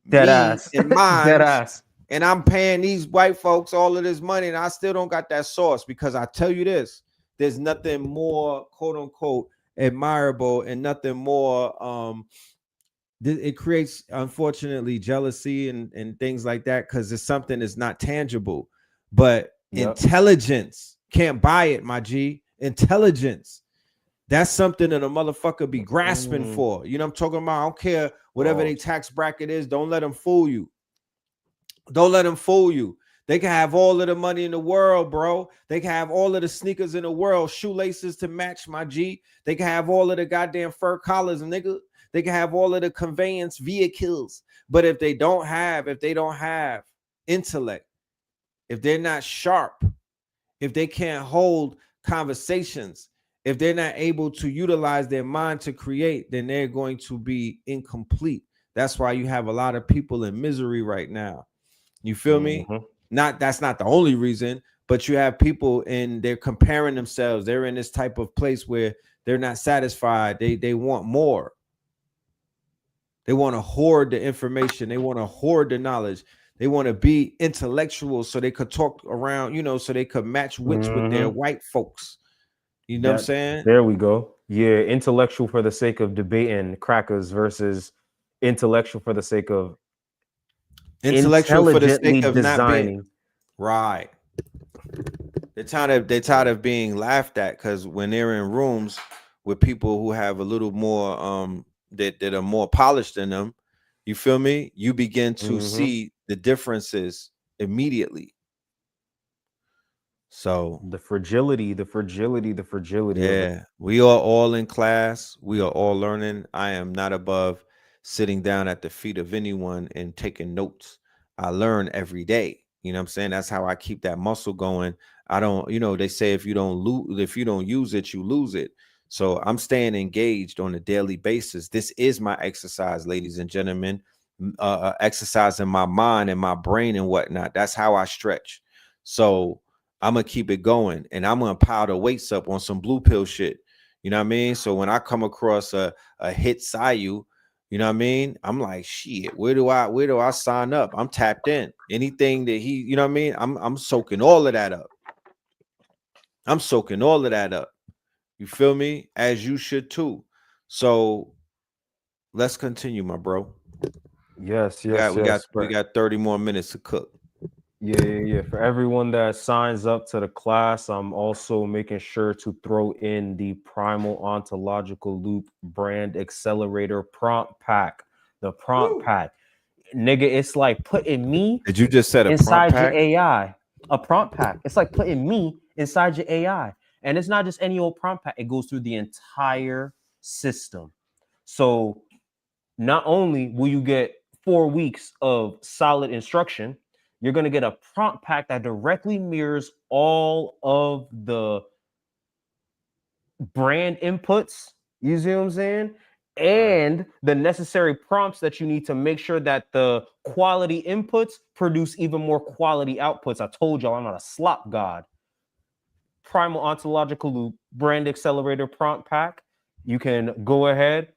Dead me ass. and Dead mine. ass. And I'm paying these white folks all of this money, and I still don't got that sauce. Because I tell you this, there's nothing more quote unquote admirable and nothing more it creates, unfortunately, jealousy and things like that, because it's something that's not tangible. But intelligence can't buy it, my G. Intelligence, that's something that a motherfucker be grasping for. You know what I'm talking about? I don't care whatever their tax bracket is. Don't let them fool you. Don't let them fool you. They can have all of the money in the world, bro. They can have all of the sneakers in the world, shoelaces to match, my G. They can have all of the goddamn fur collars, nigga. They can have all of the conveyance vehicles. But if they don't have intellect, if they're not sharp, if they can't hold conversations, if they're not able to utilize their mind to create, then they're going to be incomplete. That's why you have a lot of people in misery right now. You feel me? That's not the only reason, but you have people and they're comparing themselves. They're in this type of place where they're not satisfied. They want more. They want to hoard the information. They want to hoard the knowledge. They want to be intellectual so they could talk around, you know, so they could match wits with their white folks. You know what I'm saying? There we go. Yeah, intellectual for the sake of debating crackers versus intellectual for the sake of intellectual for the intelligently sake of designing. not being right. They're tired of being laughed at, because when they're in rooms with people who have a little more that are more polished than them, you feel me? You begin to see the differences immediately. So The fragility, the fragility, the fragility of it. yeah, we are all in class. We are all learning. I am not above sitting down at the feet of anyone and taking notes. I learn every day. You know what I'm saying? That's how I keep that muscle going. I don't, they say if you don't use it, you lose it. So I'm staying engaged on a daily basis. This is my exercise, ladies and gentlemen. Exercising my mind and my brain and whatnot. That's how I stretch. So I'm gonna keep it going, and I'm gonna pile the weights up on some blue pill shit. You know what I mean? So when I come across a hit Sayu, you know what I mean? I'm like, shit, where do I sign up? I'm tapped in. Anything that he, you know what I mean? I'm soaking all of that up. I'm soaking all of that up. You feel me? As you should too. So let's continue, my bro. Yes, We got yes, we got yes. we got 30 more minutes to cook. Yeah. For everyone that signs up to the class, I'm also making sure to throw in the Primal Ontological Loop Brand Accelerator Prompt Pack. The prompt pack. Nigga, it's like putting me Did you just set a prompt inside your pack? AI. A prompt pack. It's like putting me inside your AI. And it's not just any old prompt pack, it goes through the entire system. So not only will you get 4 weeks of solid instruction, you're going to get a prompt pack that directly mirrors all of the brand inputs. You see what I'm saying? And the necessary prompts that you need to make sure that the quality inputs produce even more quality outputs. I told y'all I'm not a slop god. Primal Ontological Loop Brand Accelerator Prompt Pack. You can go ahead,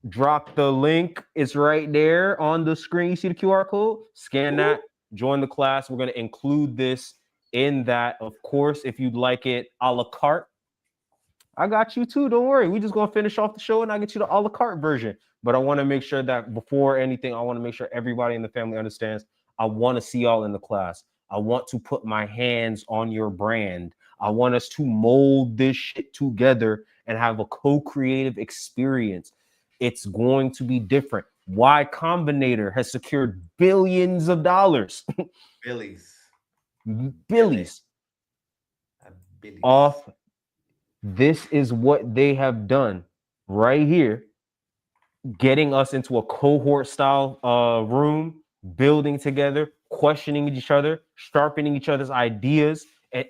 drop the link. It's right there on the screen. You see the QR code? Scan that, join the class. We're going to include this in that. Of course, if you'd like it a la carte, I got you too. Don't worry. We just going to finish off the show and I get you the a la carte version. But I want to make sure that before anything, I want to make sure everybody in the family understands. I want to see y'all in the class. I want to put my hands on your brand. I want us to mold this shit together and have a co-creative experience. It's going to be different. Y Combinator has secured billions of dollars, Billies. billies off. This is what they have done right here, getting us into a cohort style room, building together, questioning each other, sharpening each other's ideas. And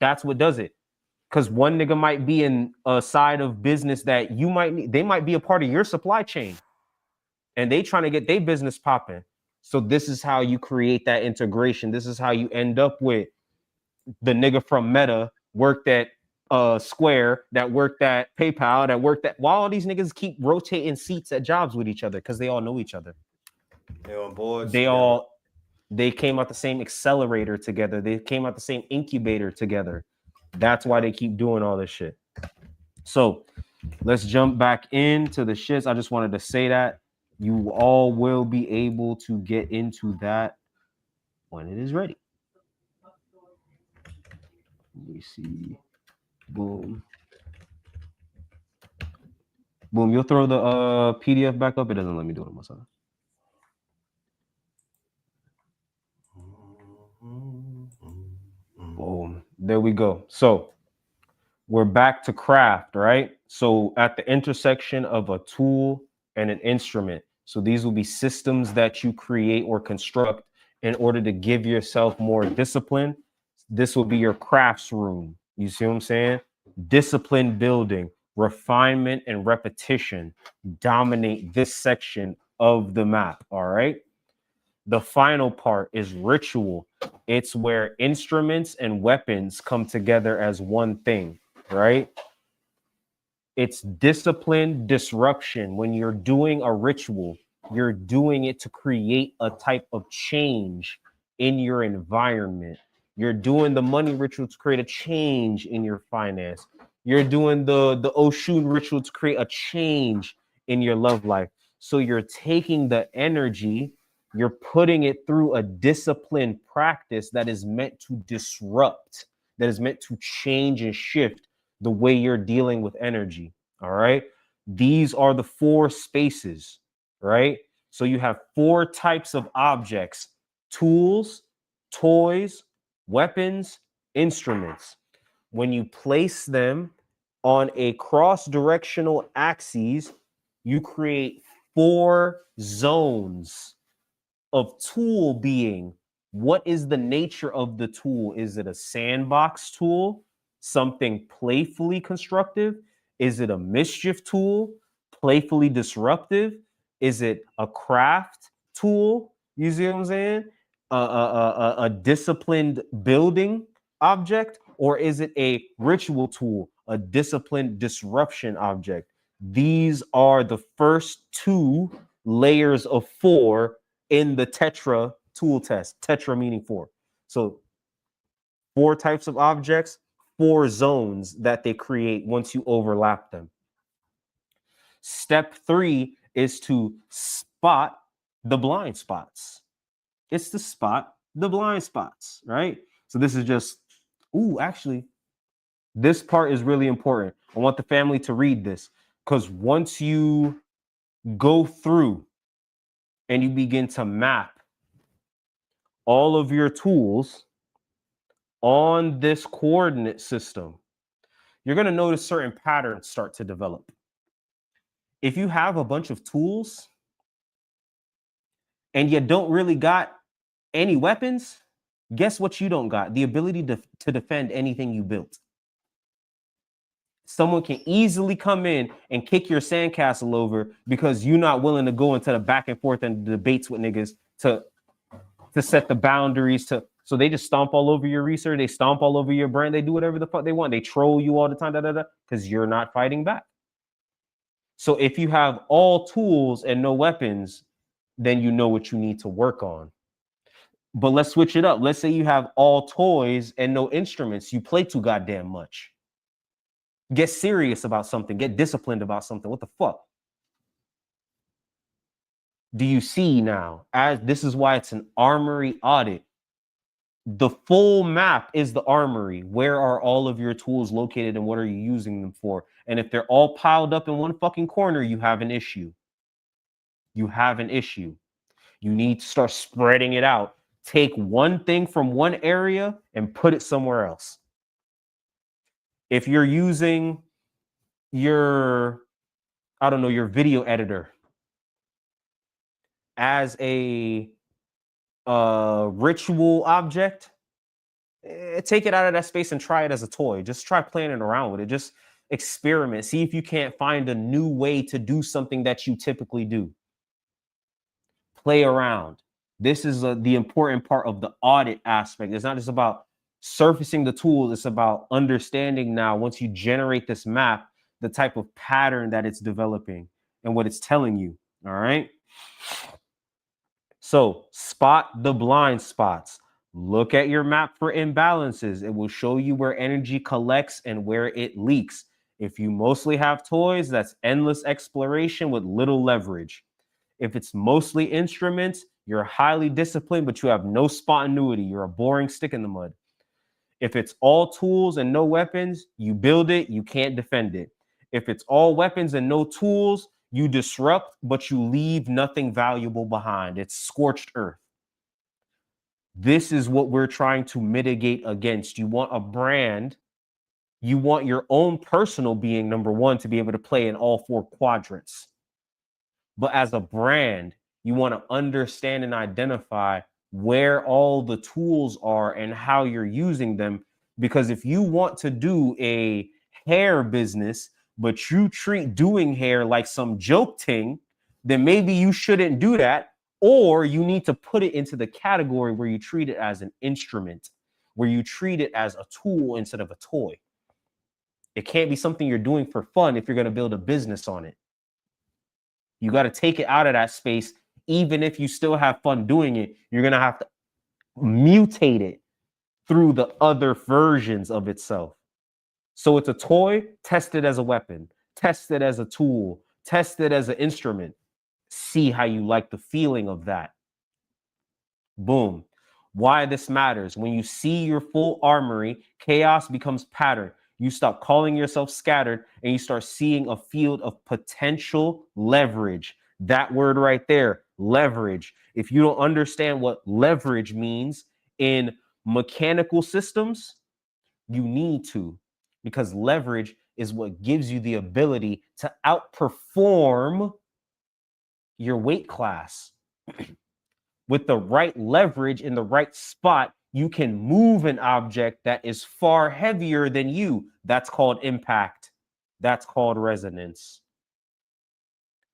that's what does it. Because one nigga might be in a side of business that you might need, they might be a part of your supply chain and they trying to get their business popping. So this is how you create that integration. This is how you end up with the nigga from Meta worked at Square, that worked at PayPal, that worked at, while all these niggas keep rotating seats at jobs with each other because they all know each other. They're on board. They came out the same accelerator together. They came out the same incubator together. That's why they keep doing all this shit. So let's jump back into the shits. I just wanted to say that you all will be able to get into that when it is ready. Let me see. Boom. Boom. You'll throw the PDF back up. It doesn't let me do it on my side. Boom. There we go. So we're back to craft, right? So at the intersection of a tool and an instrument. So these will be systems that you create or construct in order to give yourself more discipline. This will be your crafts room. You see what I'm saying? Discipline building, refinement, and repetition dominate this section of the map. All right. The final part is ritual. It's where instruments and weapons come together as one thing, right? It's discipline disruption. When you're doing a ritual, you're doing it to create a type of change in your environment. You're doing the money ritual to create a change in your finance. You're doing the Oshun ritual to create a change in your love life. So you're taking the energy, you're putting it through a disciplined practice that is meant to disrupt, that is meant to change and shift the way you're dealing with energy. All right. These are the 4 spaces, right? So you have 4 types of objects: tools, toys, weapons, instruments. When you place them on a cross-directional axis, you create 4 zones of tool being. What is the nature of the tool? Is it a sandbox tool, something playfully constructive? Is it a mischief tool, playfully disruptive? Is it a craft tool? You see what I'm saying? A disciplined building object, or is it a ritual tool, a disciplined disruption object? These are the first 2 layers of 4 in the tetra tool test. Tetra meaning 4. So 4 types of objects, 4 zones that they create once you overlap them. Step 3 is to spot the blind spots. It's to spot the blind spots, right? So this is just, actually, this part is really important. I want the family to read this, because once you go through and you begin to map all of your tools on this coordinate system, you're going to notice certain patterns start to develop. If you have a bunch of tools and you don't really got any weapons, guess what you don't got? The ability to defend anything you built. Someone can easily come in and kick your sandcastle over because you're not willing to go into the back and forth and debates with niggas to set the boundaries. So they just stomp all over your research. They stomp all over your brand. They do whatever the fuck they want. They troll you all the time, because you're not fighting back. So if you have all tools and no weapons, then you know what you need to work on. But let's switch it up. Let's say you have all toys and no instruments. You play too goddamn much. Get serious about something. Get disciplined about something. What the fuck? Do you see now? As this is why it's an armory audit. The full map is the armory. Where are all of your tools located and what are you using them for? And if they're all piled up in one fucking corner, you have an issue. You have an issue. You need to start spreading it out. Take one thing from one area and put it somewhere else. If you're using your video editor as a ritual object, take it out of that space and try it as a toy. Just try playing it around with it. Just experiment. See if you can't find a new way to do something that you typically do. Play around. This is the important part of the audit aspect. It's not just about surfacing the tools. It's about understanding now, once you generate this map, the type of pattern that it's developing and what it's telling you. All right. So spot the blind spots. Look at your map for imbalances. It will show you where energy collects and where it leaks. If you mostly have toys, that's endless exploration with little leverage. If it's mostly instruments, you're highly disciplined, but you have no spontaneity. You're a boring stick in the mud. If it's all tools and no weapons, you build it, you can't defend it. If it's all weapons and no tools, you disrupt, but you leave nothing valuable behind. It's scorched earth. This is what we're trying to mitigate against. You want a brand. You want your own personal being, number one, to be able to play in all 4 quadrants. But as a brand, you want to understand and identify where all the tools are and how you're using them. Because if you want to do a hair business, but you treat doing hair like some joke thing, then maybe you shouldn't do that. Or you need to put it into the category where you treat it as an instrument, where you treat it as a tool instead of a toy. It can't be something you're doing for fun if you're going to build a business on it. You got to take it out of that space. Even if you still have fun doing it, you're going to have to mutate it through the other versions of itself. So it's a toy, test it as a weapon, test it as a tool, test it as an instrument. See how you like the feeling of that. Boom. Why this matters. When you see your full armory, chaos becomes pattern. You stop calling yourself scattered and you start seeing a field of potential leverage. That word right there, leverage. If you don't understand what leverage means in mechanical systems, You need to, because leverage is what gives you the ability to outperform your weight class. With the right leverage in the right spot, you can move an object that is far heavier than you. That's called impact. That's called resonance.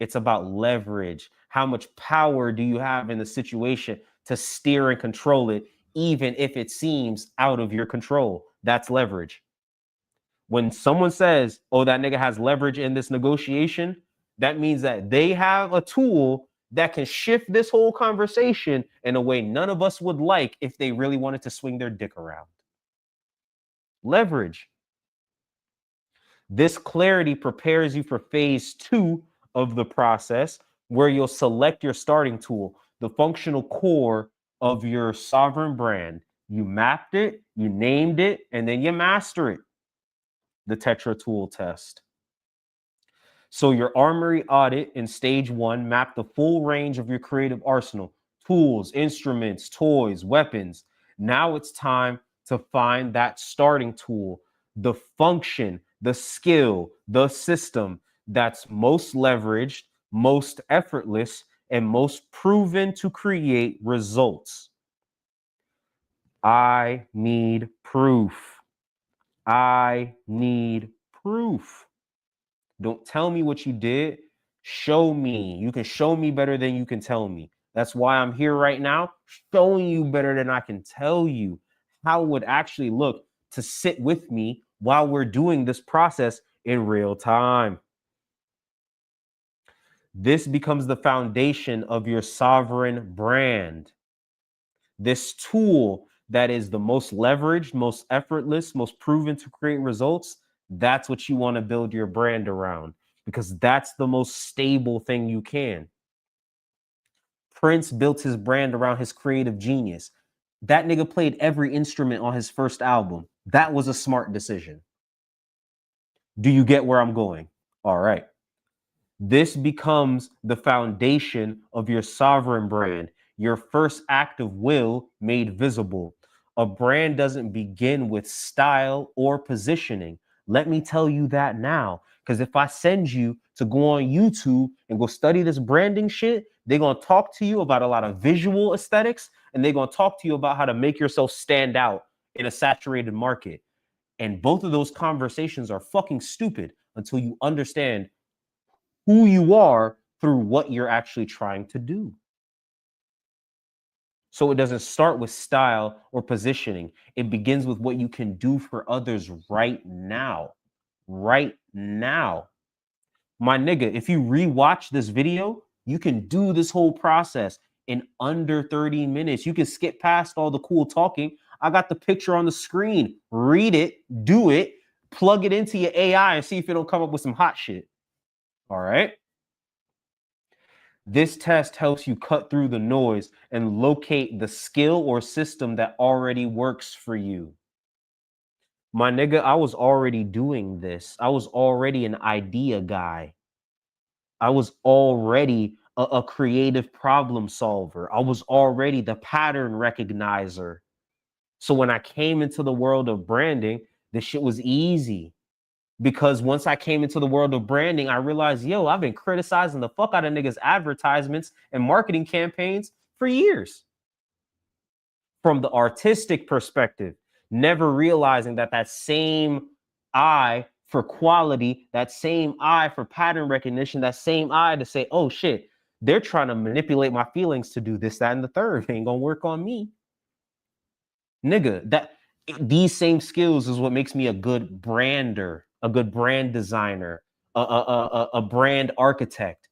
It's about leverage. How much power do you have in the situation to steer and control it, even if it seems out of your control? That's leverage. When someone says, oh, that nigga has leverage in this negotiation, that means that they have a tool that can shift this whole conversation in a way none of us would like if they really wanted to swing their dick around. Leverage. This clarity prepares you for phase 2 of the process, where you'll select your starting tool, the functional core of your sovereign brand. You mapped it, you named it, and then you master it. The Tetra tool test. So your armory audit in stage 1 mapped the full range of your creative arsenal: tools, instruments, toys, weapons. Now it's time to find that starting tool, the function, the skill, the system that's most leveraged, most effortless, and most proven to create results. I need proof. I need proof. Don't tell me what you did. Show me. You can show me better than you can tell me. That's why I'm here right now, showing you better than I can tell you how it would actually look to sit with me while we're doing this process in real time. This becomes the foundation of your sovereign brand. This tool that is the most leveraged, most effortless, most proven to create results, that's what you want to build your brand around, because that's the most stable thing you can. Prince built his brand around his creative genius. That nigga played every instrument on his first album. That was a smart decision. Do you get where I'm going? All right. This becomes the foundation of your sovereign brand, your first act of will made visible. A brand doesn't begin with style or positioning. Let me tell you that now, because if I send you to go on YouTube and go study this branding shit, they're going to talk to you about a lot of visual aesthetics, and they're going to talk to you about how to make yourself stand out in a saturated market. And both of those conversations are fucking stupid until you understand who you are through what you're actually trying to do. So it doesn't start with style or positioning. It begins with what you can do for others right now. Right now. My nigga, if you rewatch this video, you can do this whole process in under 30 minutes. You can skip past all the cool talking. I got the picture on the screen. Read it, do it, plug it into your AI and see if it'll come up with some hot shit. All right. This test helps you cut through the noise and locate the skill or system that already works for you. My nigga, I was already doing this. I was already an idea guy. I was already a creative problem solver. I was already the pattern recognizer. So when I came into the world of branding, this shit was easy. Because once I came into the world of branding, I realized, yo, I've been criticizing the fuck out of niggas' advertisements and marketing campaigns for years. From the artistic perspective, never realizing that that same eye for quality, that same eye for pattern recognition, that same eye to say, oh shit, they're trying to manipulate my feelings to do this, that, and the third. It ain't gonna work on me. Nigga, these same skills is what makes me a good brander, a good brand designer, a brand architect.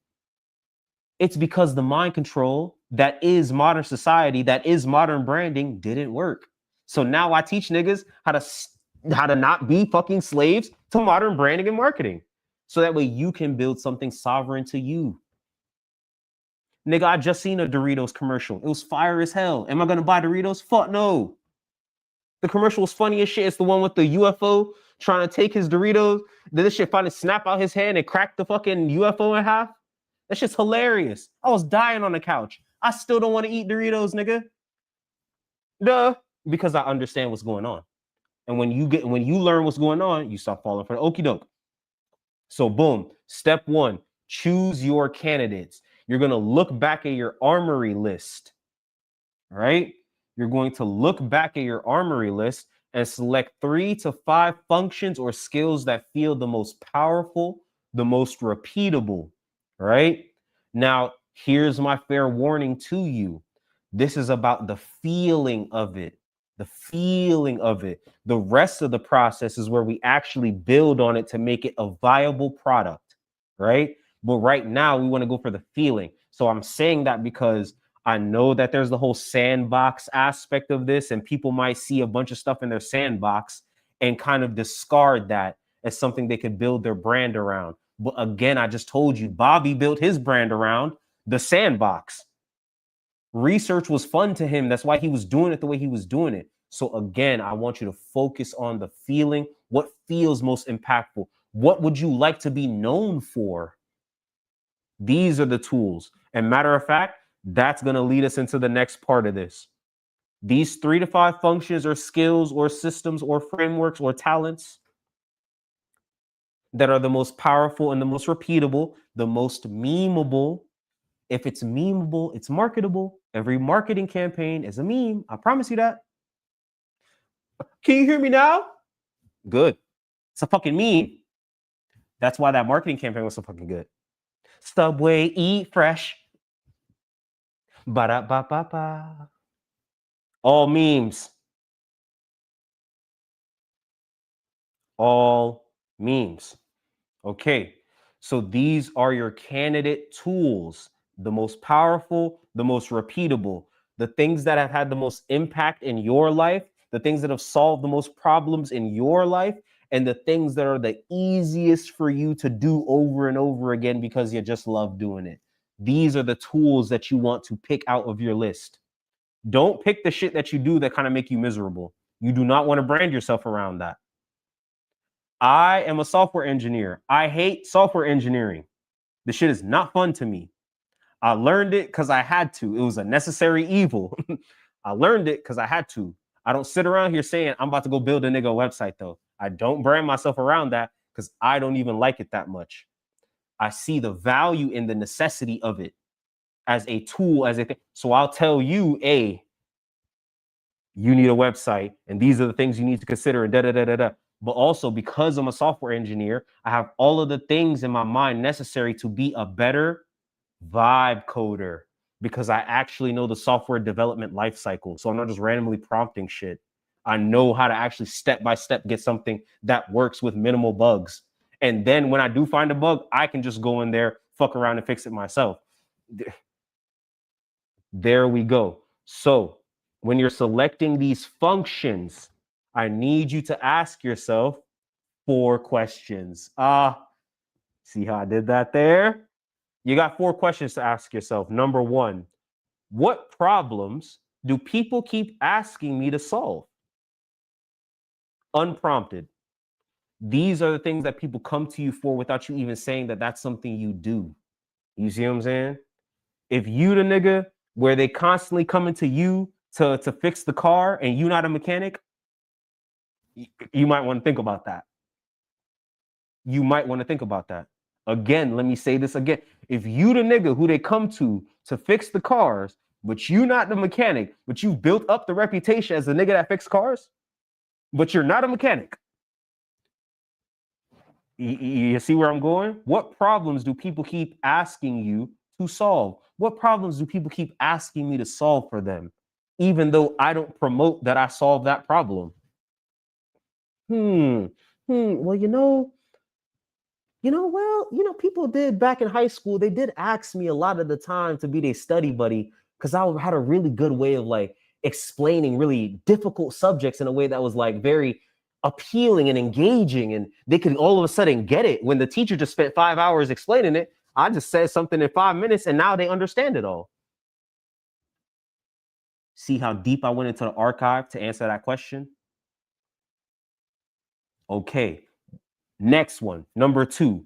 It's because the mind control that is modern society, that is modern branding, didn't work. So now I teach niggas how to not be fucking slaves to modern branding and marketing. So that way you can build something sovereign to you. Nigga, I just seen a Doritos commercial. It was fire as hell. Am I gonna buy Doritos? Fuck no. The commercial was funny as shit. It's the one with the UFO trying to take his Doritos. Then this shit finally snap out his hand and crack the fucking UFO in half. That shit's hilarious. I was dying on the couch. I still don't want to eat Doritos, nigga. Duh. Because I understand what's going on. And when you learn what's going on, you stop falling for the okie doke. So boom, step one, choose your candidates. You're going to look back at your armory list, right? You're going to look back at your armory list and select 3 to 5 functions or skills that feel the most powerful, the most repeatable, right? Now, here's my fair warning to you. This is about the feeling of it. The feeling of it. The rest of the process is where we actually build on it to make it a viable product, right? But right now, we want to go for the feeling. So I'm saying that because I know that there's the whole sandbox aspect of this, and people might see a bunch of stuff in their sandbox and kind of discard that as something they could build their brand around. But again, I just told you, Bobby built his brand around the sandbox. Research was fun to him. That's why he was doing it the way he was doing it. So again, I want you to focus on the feeling. What feels most impactful? What would you like to be known for? These are the tools. And matter of fact, that's going to lead us into the next part of this. These 3 to 5 functions or skills or systems or frameworks or talents that are the most powerful and the most repeatable, the most memeable. If it's memeable, it's marketable. Every marketing campaign is a meme. I promise you that. Can you hear me now? Good. It's a fucking meme. That's why that marketing campaign was so fucking good. Subway, eat fresh. Ba-da-ba-ba-ba. All memes. All memes. Okay. So these are your candidate tools, the most powerful, the most repeatable, the things that have had the most impact in your life, the things that have solved the most problems in your life, and the things that are the easiest for you to do over and over again because you just love doing it. These are the tools that you want to pick out of your list. Don't pick the shit that you do that kind of make you miserable. You do not want to brand yourself around that. I am a software engineer. I hate software engineering. The shit is not fun to me. I learned it because I had to. It was a necessary evil. I learned it because I had to. I don't sit around here saying I'm about to go build a nigga website though. I don't brand myself around that because I don't even like it that much. I see the value in the necessity of it as a tool, as a thing. So I'll tell you, you need a website, and these are the things you need to consider, and da da da da da. But also, because I'm a software engineer, I have all of the things in my mind necessary to be a better vibe coder because I actually know the software development lifecycle. So I'm not just randomly prompting shit. I know how to actually step by step get something that works with minimal bugs. And then when I do find a bug, I can just go in there, fuck around and fix it myself. There we go. So when you're selecting these functions, I need you to ask yourself 4 questions. See how I did that there? You got 4 questions to ask yourself. Number 1, what problems do people keep asking me to solve? Unprompted. These are the things that people come to you for without you even saying that that's something you do. You see what I'm saying? If you the nigga where they constantly coming to you to fix the car and you not a mechanic, you might want to think about that. You might want to think about that. Again, let me say this again. If you the nigga who they come to fix the cars, but you not the mechanic, but you built up the reputation as the nigga that fixed cars, but you're not a mechanic. You see where I'm going? What problems do people keep asking you to solve? What problems do people keep asking me to solve for them, even though I don't promote that I solve that problem? Well, people did back in high school. They did ask me a lot of the time to be their study buddy because I had a really good way of like explaining really difficult subjects in a way that was like very appealing and engaging, and they could all of a sudden get it when the teacher just spent 5 hours explaining it. I just said something in 5 minutes and now they understand it all. See how deep I went into the archive to answer that question? Okay, next one, number 2.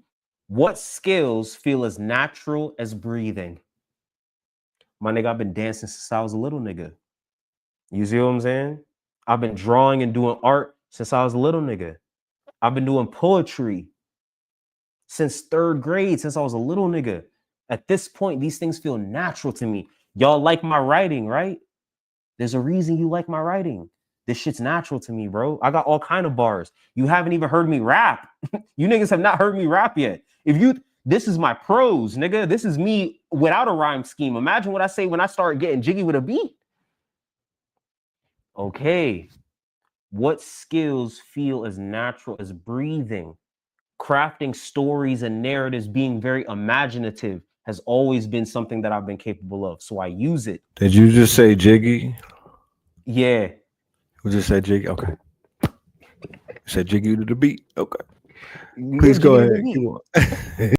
What skills feel as natural as breathing? My nigga, I've been dancing since I was a little nigga. You see what I'm saying? I've been drawing and doing art since I was a little nigga. I've been doing poetry since 3rd grade, since I was a little nigga. At this point, these things feel natural to me. Y'all like my writing, right? There's a reason you like my writing. This shit's natural to me, bro. I got all kind of bars. You haven't even heard me rap. You niggas have not heard me rap yet. This is my prose, nigga. This is me without a rhyme scheme. Imagine what I say when I start getting jiggy with a beat. Okay. What skills feel as natural as breathing? Crafting stories and narratives, being very imaginative has always been something that I've been capable of. So I use it. Did you just say Jiggy? Yeah. You just said Jiggy? Okay. You said Jiggy to the beat? Okay. Yeah, Please go jiggy to the ahead. beat. Keep on.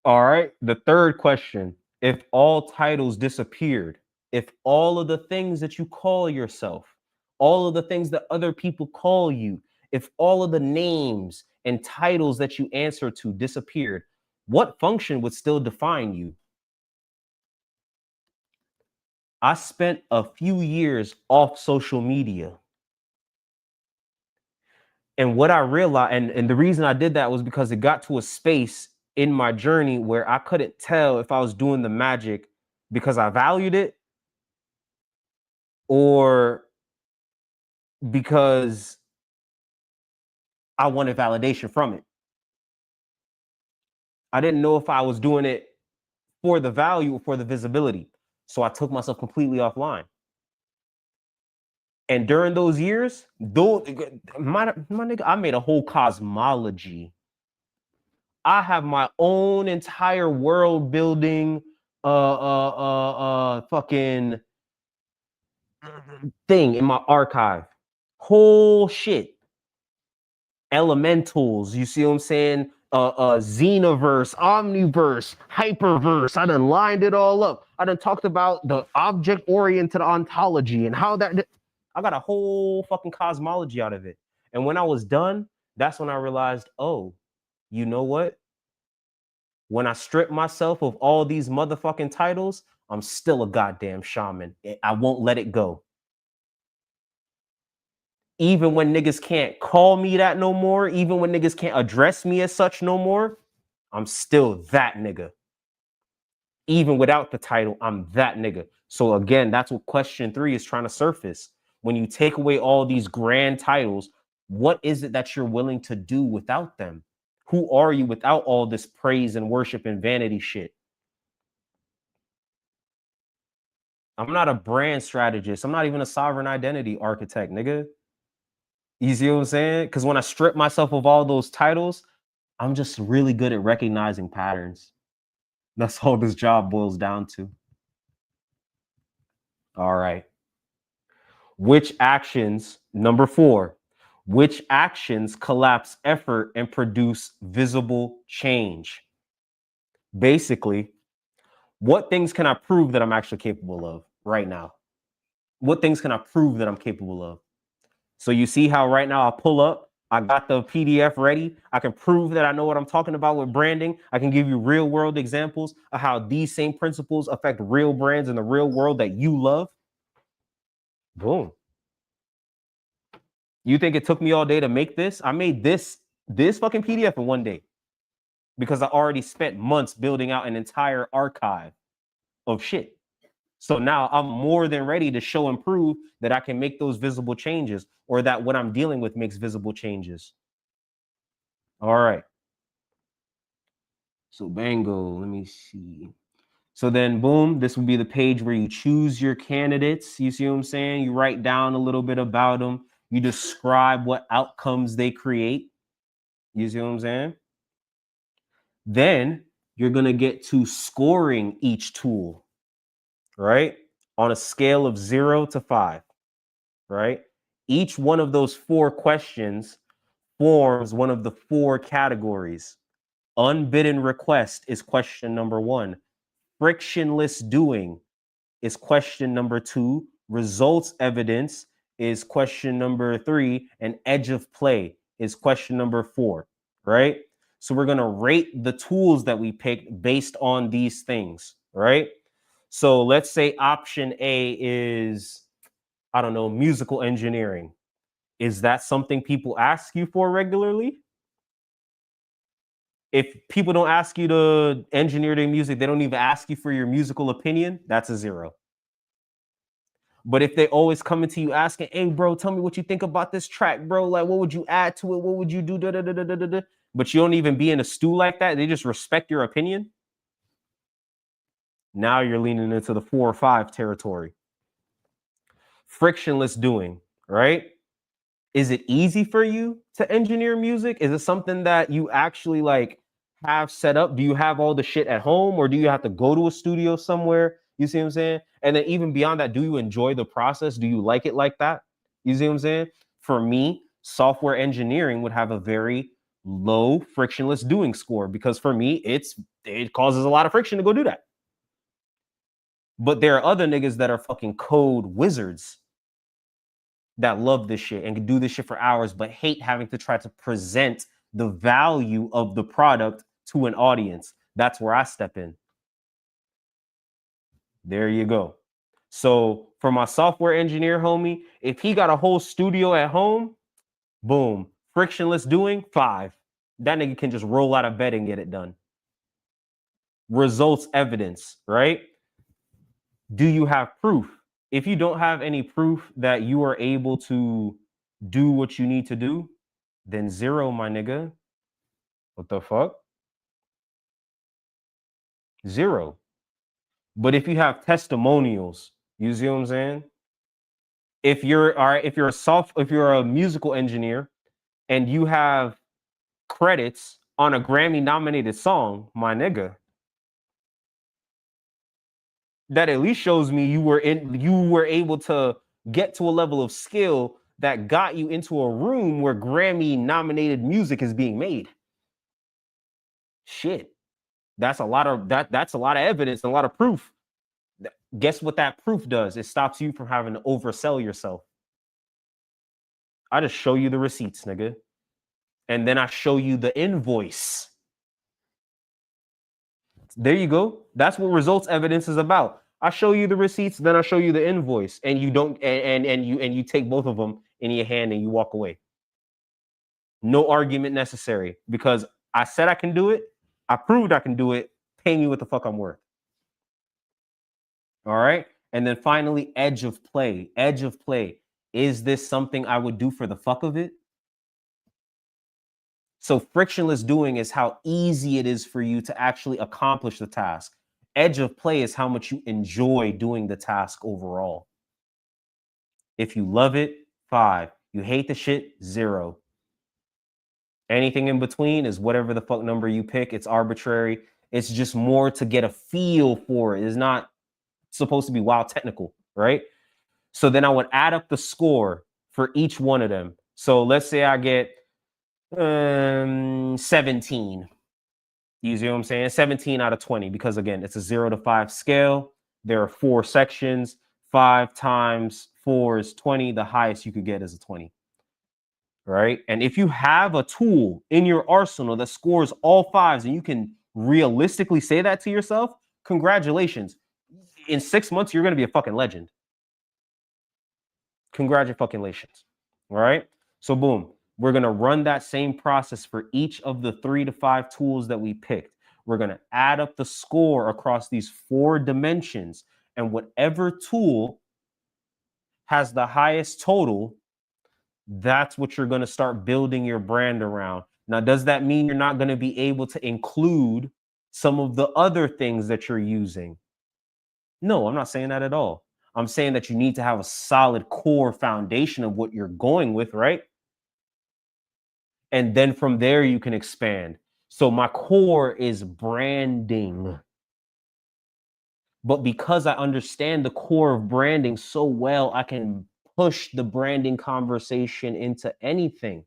All right. The third question. If all titles disappeared, if all of the things that you call yourself, all of the things that other people call you, if all of the names and titles that you answer to disappeared, what function would still define you? I spent a few years off social media. And what I realized, and the reason I did that was because it got to a space in my journey where I couldn't tell if I was doing the magic because I valued it or because I wanted validation from it. I didn't know if I was doing it for the value or for the visibility. So I took myself completely offline. And during those years, my nigga, I made a whole cosmology. I have my own entire world building fucking thing in my archive. Whole shit. Elementals, you see what I'm saying? Xenoverse, Omniverse, Hyperverse. I done lined it all up. I done talked about the object-oriented ontology and how that. I got a whole fucking cosmology out of it. And when I was done, that's when I realized, oh, you know what? When I strip myself of all these motherfucking titles, I'm still a goddamn shaman. I won't let it go. Even when niggas can't call me that no more, even when niggas can't address me as such no more, I'm still that nigga. Even without the title, I'm that nigga. So again, that's what question 3 is trying to surface. When you take away all these grand titles, what is it that you're willing to do without them? Who are you without all this praise and worship and vanity shit? I'm not a brand strategist. I'm not even a sovereign identity architect, nigga. You see what I'm saying? Because when I strip myself of all those titles, I'm just really good at recognizing patterns. That's all this job boils down to. All right. Which actions, number 4, which actions collapse effort and produce visible change? Basically, what things can I prove that I'm actually capable of right now? What things can I prove that I'm capable of? So you see how right now I pull up, I got the PDF ready. I can prove that I know what I'm talking about with branding. I can give you real world examples of how these same principles affect real brands in the real world that you love. Boom. You think it took me all day to make this? I made this fucking PDF in one day because I already spent months building out an entire archive of shit. So now I'm more than ready to show and prove that I can make those visible changes or that what I'm dealing with makes visible changes. All right. So bango, let me see. So then boom, this will be the page where you choose your candidates. You see what I'm saying? You write down a little bit about them. You describe what outcomes they create. You see what I'm saying? Then you're going to get to scoring each tool, right? On a scale of 0 to 5, right? Each one of those 4 questions forms one of the 4 categories. Unbidden request is question number 1. Frictionless doing is question number 2. Results evidence is question number 3. And edge of play is question number 4, right? So we're going to rate the tools that we picked based on these things, right? So let's say option A is I don't know, musical engineering. Is that something people ask you for regularly? If people don't ask you to engineer their music, they don't even ask you for your musical opinion, that's a 0. But if they always coming to you asking, hey, bro, tell me what you think about this track, bro. Like, what would you add to it? What would you do? Da, da, da, da, da, da. But you don't even be in a stew like that. They just respect your opinion. Now you're leaning into the 4 or 5 territory. Frictionless doing, right? Is it easy for you to engineer music? Is it something that you actually like have set up? Do you have all the shit at home, or do you have to go to a studio somewhere? You see what I'm saying? And then even beyond that, do you enjoy the process? Do you like it like that? You see what I'm saying? For me, software engineering would have a very low frictionless doing score, because for me, it causes a lot of friction to go do that. But there are other niggas that are fucking code wizards that love this shit and can do this shit for hours, but hate having to try to present the value of the product to an audience. That's where I step in. There you go. So for my software engineer homie, if he got a whole studio at home, boom, frictionless doing 5. That nigga can just roll out of bed and get it done. Results evidence, right? Do you have proof? If you don't have any proof that you are able to do what you need to do, then 0, my nigga. What the fuck? 0. But if you have testimonials, you see what I'm saying? If you're all right, if you're a musical engineer and you have credits on a Grammy nominated song, my nigga, that at least shows me you were able to get to a level of skill that got you into a room where Grammy nominated music is being made. Shit. That's a lot of evidence and a lot of proof. Guess what that proof does? It stops you from having to oversell yourself. I just show you the receipts, nigga. And then I show you the invoice. There you go. That's what results evidence is about. I show you the receipts, then I show you the invoice, and you don't and you take both of them in your hand and you walk away. No argument necessary, because I said I can do it. I proved I can do it. Pay me what the fuck I'm worth. All right. And then finally, edge of play. Edge of play. Is this something I would do for the fuck of it? So frictionless doing is how easy it is for you to actually accomplish the task. Edge of play is how much you enjoy doing the task overall. If you love it, 5. You hate the shit, 0. Anything in between is whatever the fuck number you pick. It's arbitrary. It's just more to get a feel for it. It's not supposed to be wild technical, right? So then I would add up the score for each one of them. So let's say I get 17. You see what I'm saying? 17 out of 20, because again, it's a 0 to 5 scale. There are 4 sections. 5 times 4 is 20. The highest you could get is a 20. Right? And if you have a tool in your arsenal that scores all 5s and you can realistically say that to yourself, congratulations. In 6 months, you're going to be a fucking legend. Congratulations. All right? So boom, we're going to run that same process for each of the 3 to 5 tools that we picked. We're going to add up the score across these 4 dimensions, and whatever tool has the highest total, that's what you're going to start building your brand around. Now, does that mean you're not going to be able to include some of the other things that you're using? No, I'm not saying that at all. I'm saying that you need to have a solid core foundation of what you're going with, right? And then from there, you can expand. So my core is branding. But because I understand the core of branding so well, I can push the branding conversation into anything.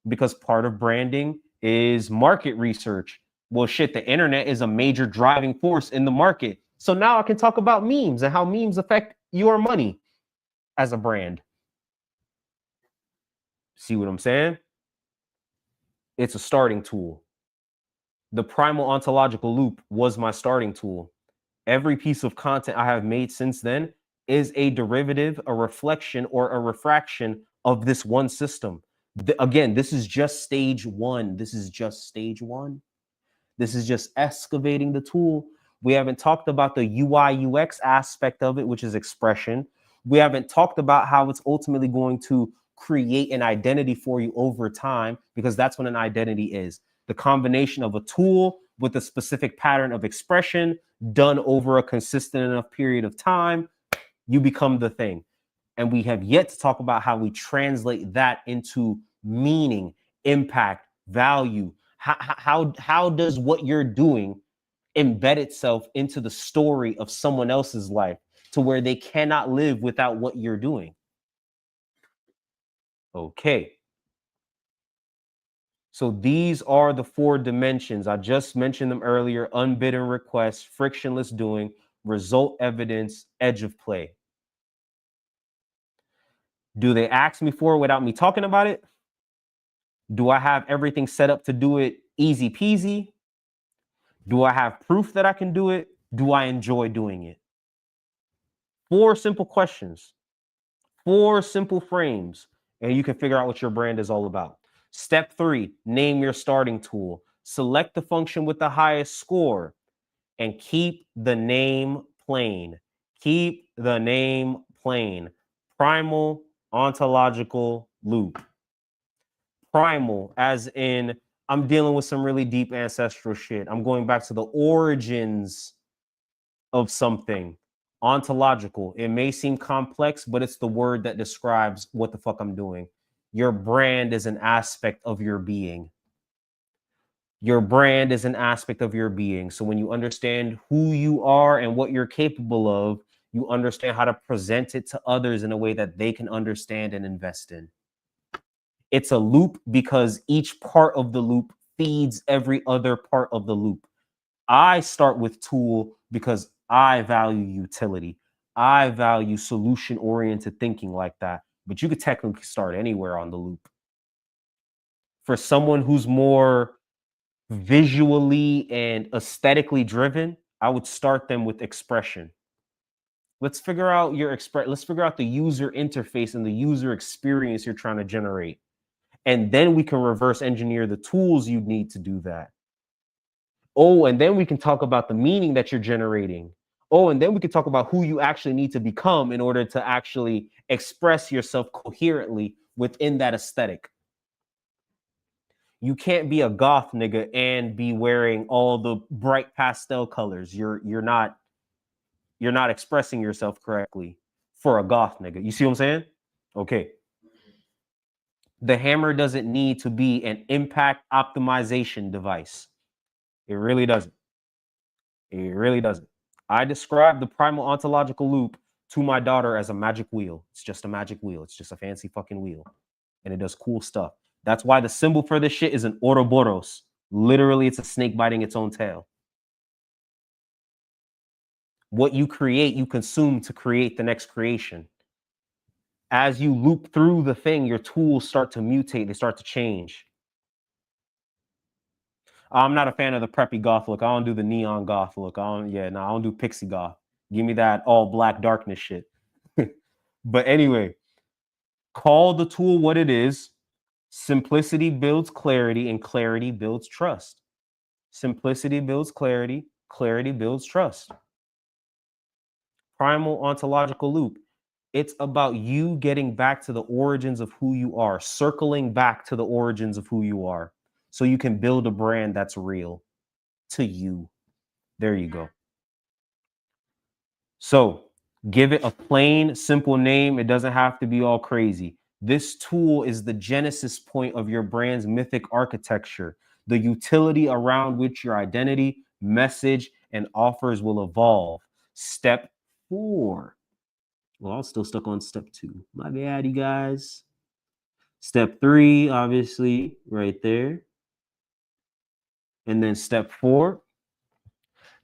Because part of branding is market research. Well, shit, the internet is a major driving force in the market. So now I can talk about memes and how memes affect your money as a brand. See what I'm saying? It's a starting tool. The primal ontological loop was my starting tool. Every piece of content I have made since then is a derivative, a reflection, or a refraction of this one system. Again, this is just stage one. This is just stage one. This is just excavating the tool. We haven't talked about the UI UX aspect of it, which is expression. We haven't talked about how it's ultimately going to create an identity for you over time, because that's what an identity is. The combination of a tool with a specific pattern of expression done over a consistent enough period of time, you become the thing. And we have yet to talk about how we translate that into meaning, impact, value. How does what you're doing embed itself into the story of someone else's life to where they cannot live without what you're doing? Okay. So these are the 4 dimensions. I just mentioned them earlier: unbidden request, frictionless doing, result evidence, edge of play. Do they ask me for it without me talking about it? Do I have everything set up to do it easy peasy? Do I have proof that I can do it? Do I enjoy doing it? 4 simple questions, 4 simple frames, and you can figure out what your brand is all about. Step 3, name your starting tool. Select the function with the highest score and keep the name plain. Keep the name plain. Primal ontological loop. Primal, as in, I'm dealing with some really deep ancestral shit. I'm going back to the origins of something. Ontological. It may seem complex, but it's the word that describes what the fuck I'm doing. Your brand is an aspect of your being. Your brand is an aspect of your being. So when you understand who you are and what you're capable of, you understand how to present it to others in a way that they can understand and invest in. It's a loop because each part of the loop feeds every other part of the loop. I start with tool because I value utility. I value solution-oriented thinking like that. But you could technically start anywhere on the loop. For someone who's more visually and aesthetically driven, I would start them with expression. Let's figure out let's figure out the user interface and the user experience you're trying to generate. And then we can reverse engineer the tools you need to do that. Oh, and then we can talk about the meaning that you're generating. Oh, and then we can talk about who you actually need to become in order to actually express yourself coherently within that aesthetic. You can't be a goth nigga and be wearing all the bright pastel colors. You're not expressing yourself correctly for a goth nigga. You see what I'm saying? Okay. The hammer doesn't need to be an impact optimization device. It really doesn't. It really doesn't. I describe the primal ontological loop to my daughter as a magic wheel. It's just a magic wheel. It's just a fancy fucking wheel. And it does cool stuff. That's why the symbol for this shit is an Ouroboros. Literally, it's a snake biting its own tail. What you create, you consume to create the next creation. As you loop through the thing, your tools start to mutate. They start to change. I'm not a fan of the preppy goth look. I don't do the neon goth look. I don't do pixie goth. Give me that all black darkness shit. But anyway, call the tool what it is. Simplicity builds clarity, and clarity builds trust. Simplicity builds clarity, clarity builds trust. Primal ontological loop. It's about you getting back to the origins of who you are, circling back to the origins of who you are, so you can build a brand that's real to you. There you go. So give it a plain, simple name. It doesn't have to be all crazy. This tool is the genesis point of your brand's mythic architecture, the utility around which your identity, message, and offers will evolve. Step 4. Well, I'm still stuck on step 2. My bad, you guys. Step 3, obviously, right there. And then step 4.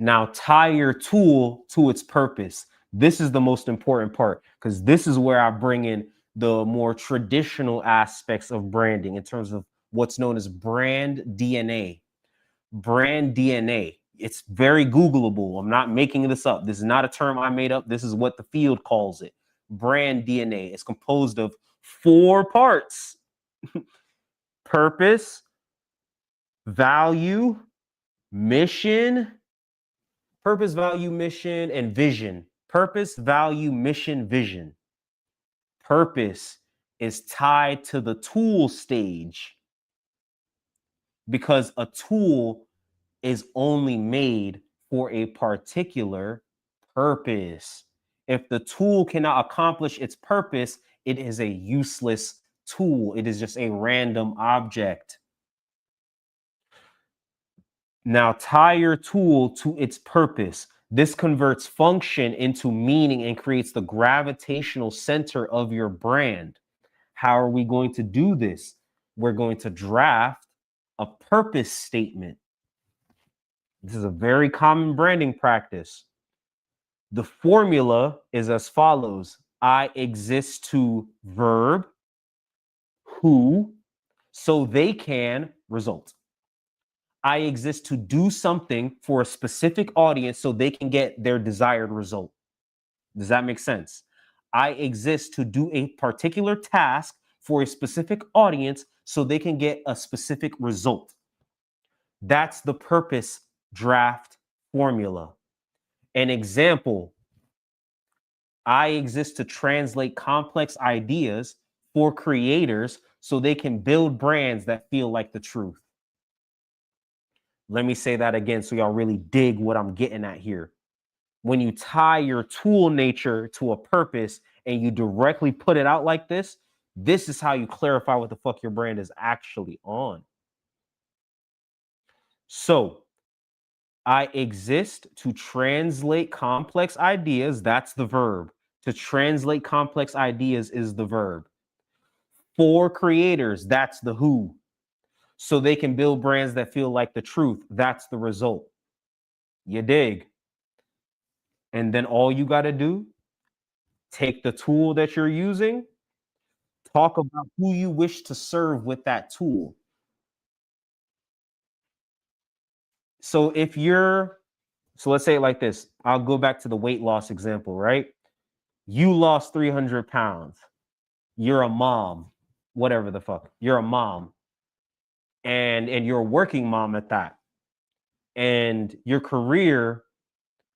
Now tie your tool to its purpose. This is the most important part, because this is where I bring in the more traditional aspects of branding in terms of what's known as brand DNA. Brand DNA. It's very Googleable. I'm not making this up. This is not a term I made up. This is what the field calls it. Brand DNA. It's composed of 4 parts: purpose, value, mission, and vision. Purpose, value, mission, vision. Purpose is tied to the tool stage because a tool is only made for a particular purpose. If the tool cannot accomplish its purpose, it is a useless tool. It is just a random object. Now tie your tool to its purpose. This converts function into meaning and creates the gravitational center of your brand. How are we going to do this? We're going to draft a purpose statement. This is a very common branding practice. The formula is as follows. I exist to verb, who, so they can result. I exist to do something for a specific audience so they can get their desired result. Does that make sense? I exist to do a particular task for a specific audience so they can get a specific result. That's the purpose draft formula. An example: I exist to translate complex ideas for creators so they can build brands that feel like the truth. Let me say that again so y'all really dig what I'm getting at here. When you tie your tool nature to a purpose and you directly put it out like this, this is how you clarify what the fuck your brand is actually on. So, I exist to translate complex ideas. That's the verb. To translate complex ideas is the verb. For creators, that's the who. So they can build brands that feel like the truth. That's the result. You dig? And then all you got to do, take the tool that you're using, talk about who you wish to serve with that tool. So let's say it like this. I'll go back to the weight loss example, right? You lost 300 pounds. You're a mom, whatever the fuck. You're a mom. And you're a working mom at that. And your career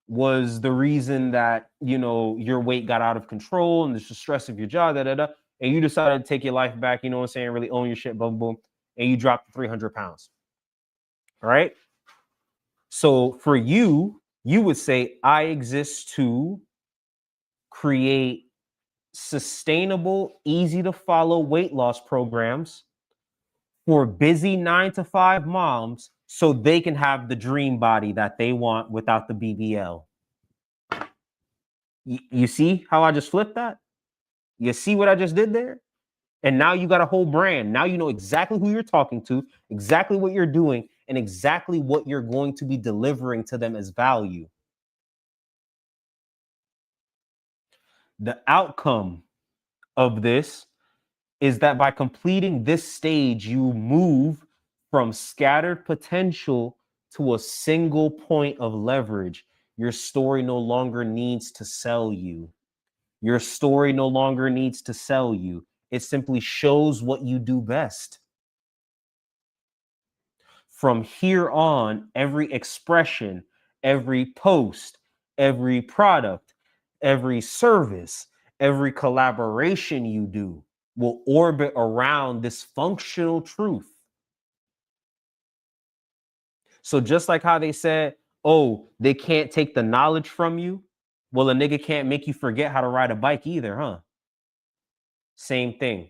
was the reason that, your weight got out of control and the stress of your job, and you decided to take your life back, you know what I'm saying, really own your shit, boom, boom, and you dropped 300 pounds. All right? So for you would say, I exist to create sustainable, easy to follow weight loss programs for busy 9-to-5 moms so they can have the dream body that they want without the BBL. You see how I just flipped that? You see what I just did there? And now you got a whole brand. Now you know exactly who you're talking to, exactly what you're doing, and exactly what you're going to be delivering to them as value. The outcome of this is that by completing this stage, you move from scattered potential to a single point of leverage. Your story no longer needs to sell you. Your story no longer needs to sell you. It simply shows what you do best. From here on, every expression, every post, every product, every service, every collaboration you do will orbit around this functional truth. So just like how they said, oh, they can't take the knowledge from you. Well, a nigga can't make you forget how to ride a bike either, huh? Same thing.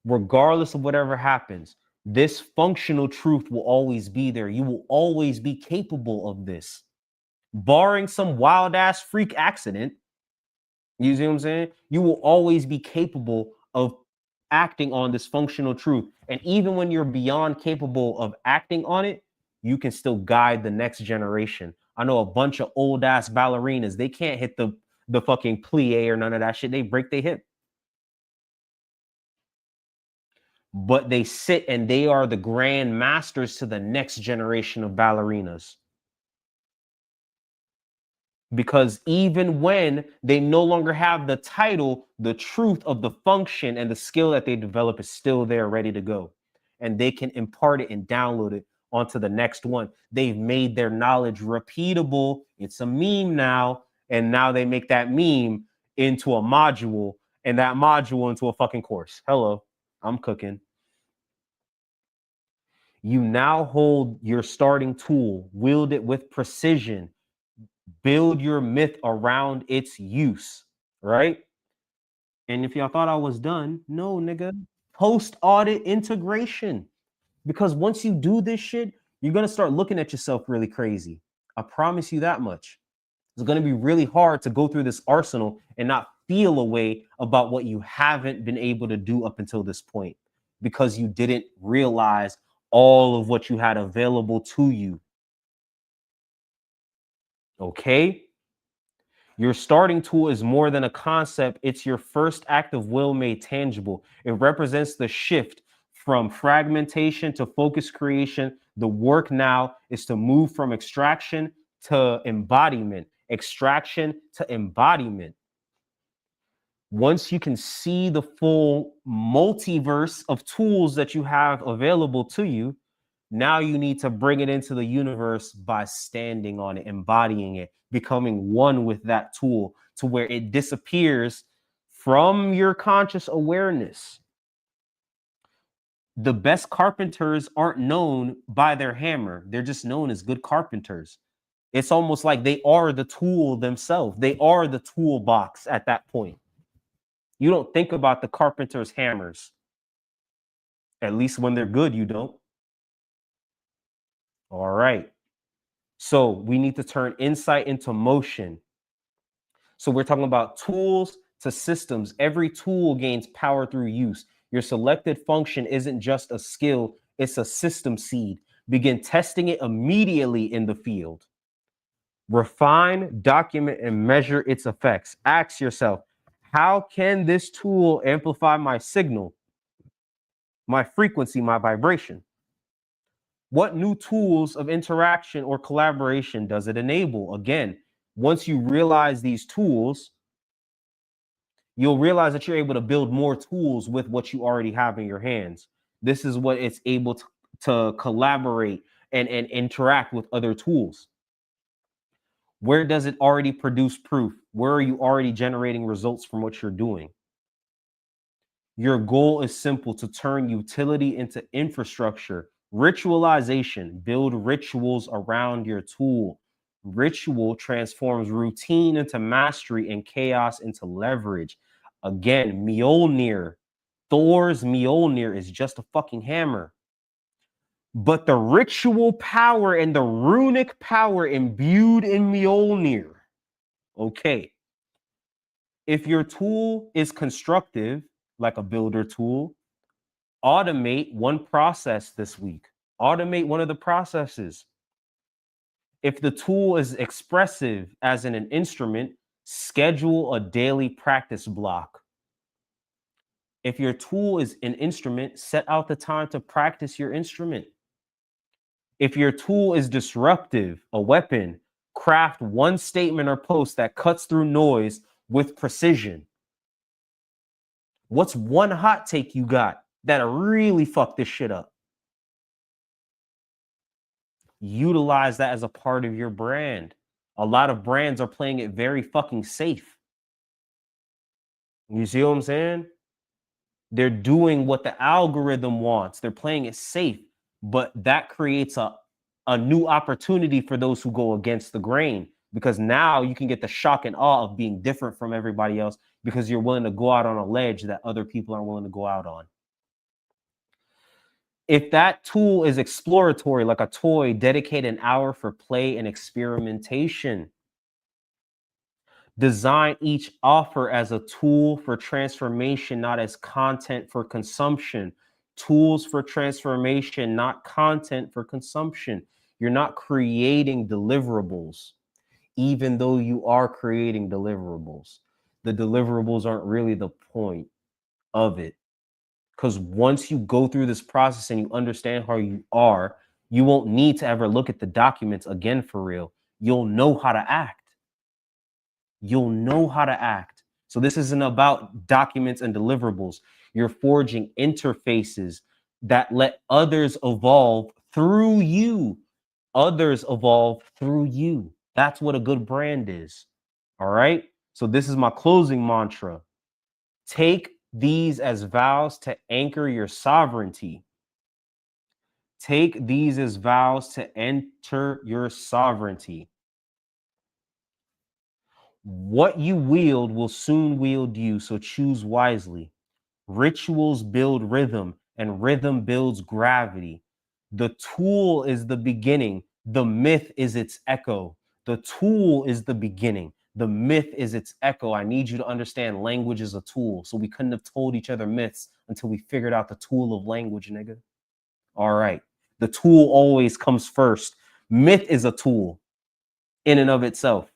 Regardless of whatever happens, this functional truth will always be there. You will always be capable of this. Barring some wild ass freak accident, you see what I'm saying? You will always be capable of acting on this functional truth. And even when you're beyond capable of acting on it, you can still guide the next generation. I know a bunch of old ass ballerinas, they can't hit the fucking plie or none of that shit. They break their hip. But they sit and they are the grand masters to the next generation of ballerinas. Because even when they no longer have the title, the truth of the function and the skill that they develop is still there ready to go. And they can impart it and download it onto the next one. They've made their knowledge repeatable. It's a meme now. And now they make that meme into a module and that module into a fucking course. Hello, I'm cooking. You now hold your starting tool, wield it with precision, build your myth around its use, right? And if y'all thought I was done, no, nigga. Post audit integration. Because once you do this shit, you're going to start looking at yourself really crazy. I promise you that much. It's going to be really hard to go through this arsenal and not feel a way about what you haven't been able to do up until this point because you didn't realize all of what you had available to you. Okay? Your starting tool is more than a concept. It's your first act of will made tangible. It represents the shift from fragmentation to focus creation. The work now is to move from extraction to embodiment, extraction to embodiment. Once you can see the full multiverse of tools that you have available to you, now you need to bring it into the universe by standing on it, embodying it, becoming one with that tool to where it disappears from your conscious awareness. The best carpenters aren't known by their hammer. They're just known as good carpenters. It's almost like they are the tool themselves. They are the toolbox at that point. You don't think about the carpenter's hammers. At least when they're good, you don't. All right. So we need to turn insight into motion. So we're talking about tools to systems. Every tool gains power through use. Your selected function isn't just a skill, it's a system seed. Begin testing it immediately in the field. Refine, document, and measure its effects. Ask yourself, how can this tool amplify my signal, my frequency, my vibration? What new tools of interaction or collaboration does it enable? Again, once you realize these tools, you'll realize that you're able to build more tools with what you already have in your hands. This is what it's able to collaborate and interact with other tools. Where does it already produce proof? Where are you already generating results from what you're doing? Your goal is simple: to turn utility into infrastructure. Ritualization, build rituals around your tool. Ritual transforms routine into mastery and chaos into leverage. Again, Mjolnir, Thor's Mjolnir is just a fucking hammer. But the ritual power and the runic power imbued in Mjolnir. Okay. If your tool is constructive, like a builder tool, automate one process this week. Automate one of the processes. If the tool is expressive, as in an instrument, schedule a daily practice block. If your tool is an instrument, set out the time to practice your instrument. If your tool is disruptive, a weapon, craft one statement or post that cuts through noise with precision. What's one hot take you got that'll really fuck this shit up? Utilize that as a part of your brand. A lot of brands are playing it very fucking safe. You see what I'm saying? They're doing what the algorithm wants. They're playing it safe, but that creates a new opportunity for those who go against the grain, because now you can get the shock and awe of being different from everybody else because you're willing to go out on a ledge that other people aren't willing to go out on. If that tool is exploratory, like a toy, dedicate an hour for play and experimentation. Design each offer as a tool for transformation, not as content for consumption. Tools for transformation, not content for consumption. You're not creating deliverables, even though you are creating deliverables. The deliverables aren't really the point of it. Because once you go through this process and you understand how you are, you won't need to ever look at the documents again for real. You'll know how to act. you'll know how to act. So this isn't about documents and deliverables. You're forging interfaces that let others evolve through you. Others evolve through you. That's what a good brand is. All right. So this is my closing mantra. Take these as vows to anchor your sovereignty. Take these as vows to enter your sovereignty. What you wield will soon wield you, so choose wisely. Rituals build rhythm, and rhythm builds gravity. The tool is the beginning, the myth is its echo. The tool is the beginning, the myth is its echo. I need you to understand language is a tool. So we couldn't have told each other myths until we figured out the tool of language, nigga. All right. The tool always comes first. Myth is a tool in and of itself.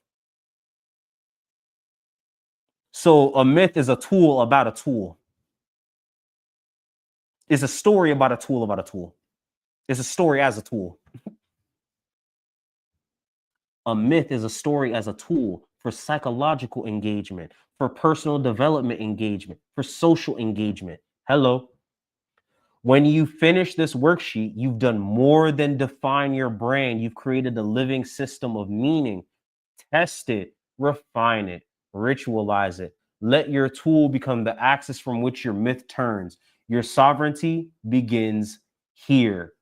So a myth is a tool about a tool. It's a story about a tool about a tool. It's a story as a tool. A myth is a story as a tool for psychological engagement, for personal development engagement, for social engagement. Hello. When you finish this worksheet, you've done more than define your brand. You've created a living system of meaning. Test it, refine it, ritualize it. Let your tool become the axis from which your myth turns. Your sovereignty begins here.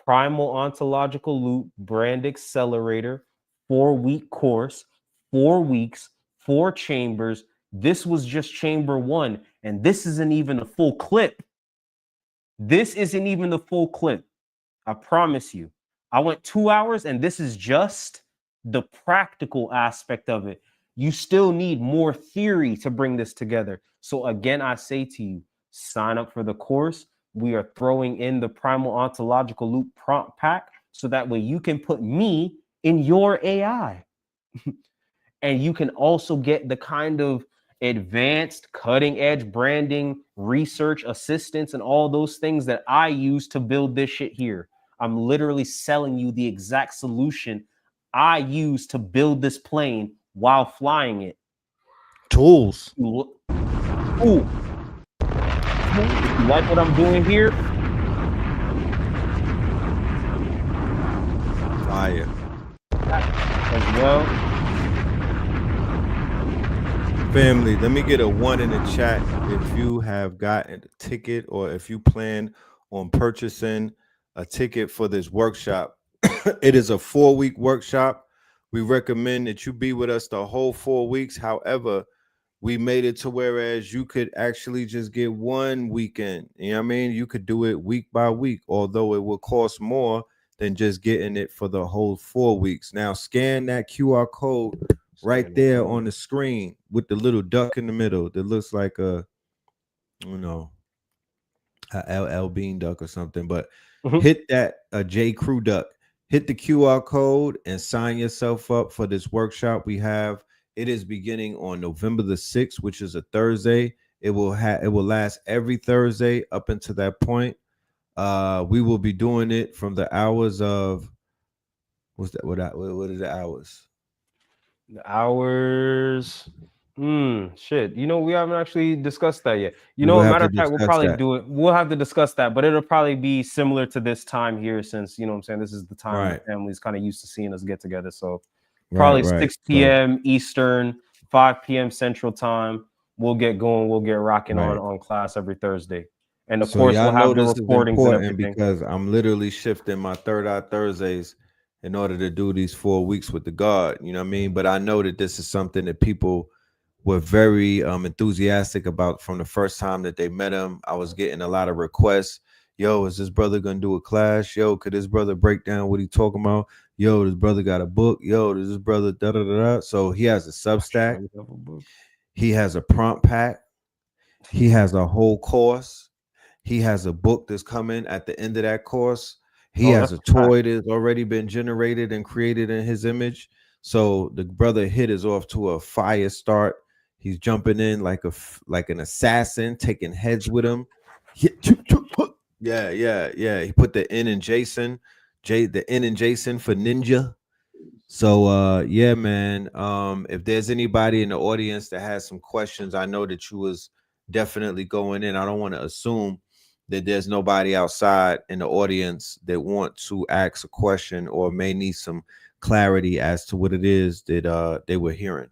Primal Ontological Loop Brand Accelerator, 4-week course, 4 weeks, 4 chambers. This was just chamber 1, and this isn't even a full clip. This isn't even the full clip. I promise you. I went 2 hours, and this is just the practical aspect of it. You still need more theory to bring this together. So again, I say to you, sign up for the course. We are throwing in the Primal Ontological Loop prompt pack so that way you can put me in your AI. And you can also get the kind of advanced cutting edge branding, research assistance, and all those things that I use to build this shit here. I'm literally selling you the exact solution I use to build this plane while flying it. Tools. Ooh. If you like what I'm doing here, Fire. as well. Family, let me get a 1 in the chat if you have gotten a ticket or if you plan on purchasing a ticket for this workshop. It is a 4-week workshop. We recommend that you be with us the whole 4 weeks. However, we made it to whereas you could actually just get 1 weekend. You know what I mean? You could do it week by week, although it will cost more than just getting it for the whole 4 weeks. Now, scan that QR code right there on the screen with the little duck in the middle that looks like a LL Bean duck or something, but hit that J Crew duck. Hit the QR code and sign yourself up for this workshop we have. It is beginning on November the 6th, which is a Thursday. It will last every Thursday up until that point. We will be doing it from the hours of what are the hours? The hours. Shit. We haven't actually discussed that yet. Matter of fact, we'll probably do it. We'll have to discuss that, but it'll probably be similar to this time here since, what I'm saying, this is the time the family's kind of used to seeing us get together. So probably 6 p.m. Eastern, 5 p.m. Central Time. We'll get going. We'll get rocking on class every Thursday. And of course, we'll have the recordings and everything. Because I'm literally shifting my Third Eye Thursdays in order to do these 4 weeks with the God, you know what I mean? But I know that this is something that people were very enthusiastic about from the first time that they met him. I was getting a lot of requests. Yo, is this brother gonna do a class? Yo, could this brother break down what he talking about? Yo, this brother got a book. Yo, does this brother da da da da? So he has a Substack. He has a prompt pack. He has a whole course. He has a book that's coming at the end of that course. He has a toy that's already been generated and created in his image. So the brother hit is off to a fire start. He's jumping in like an assassin, taking heads with him. Yeah. He put the N in Jason, the N in Jason for ninja. So yeah, man. If there's anybody in the audience that has some questions, I know that you was definitely going in. I don't want to assume that there's nobody outside in the audience that want to ask a question or may need some clarity as to what it is that they were hearing.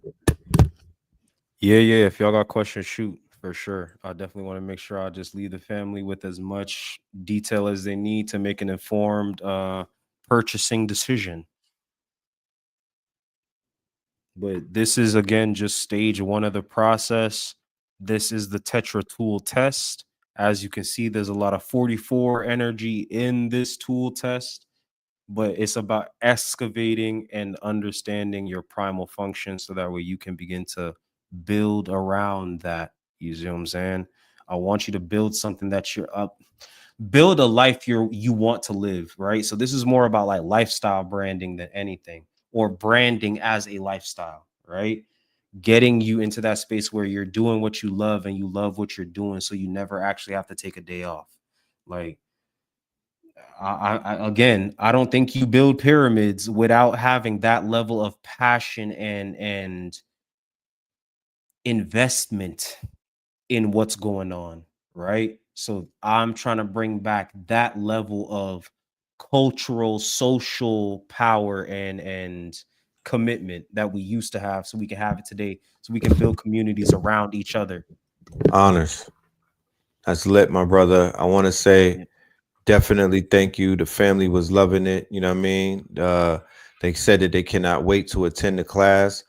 Yeah. If y'all got questions, shoot for sure. I definitely want to make sure I just leave the family with as much detail as they need to make an informed purchasing decision. But this is again just stage one of the process. This is the Tetra tool test. As you can see, there's a lot of 44 energy in this tool test, but it's about excavating and understanding your primal function so that way you can begin to build around that. You see what I'm saying? I want you to build something that you're up, build a life you want to live, right? So this is more about like lifestyle branding than anything, or branding as a lifestyle, right? Getting you into that space where you're doing what you love and you love what you're doing, so you never actually have to take a day off. Like again, I don't think you build pyramids without having that level of passion and investment in what's going on, right? So I'm trying to bring back that level of cultural, social power and commitment that we used to have, so we can have it today, so we can build communities around each other. Honors. That's lit, my brother. I want to say Yeah. definitely thank you. The family was loving it. You know what I mean? They said that they cannot wait to attend the class.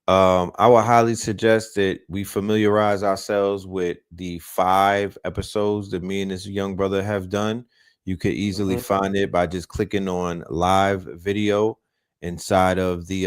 I would highly suggest that we familiarize ourselves with the 5 episodes that me and this young brother have done. You could easily Mhm. find it by just clicking on live video inside of the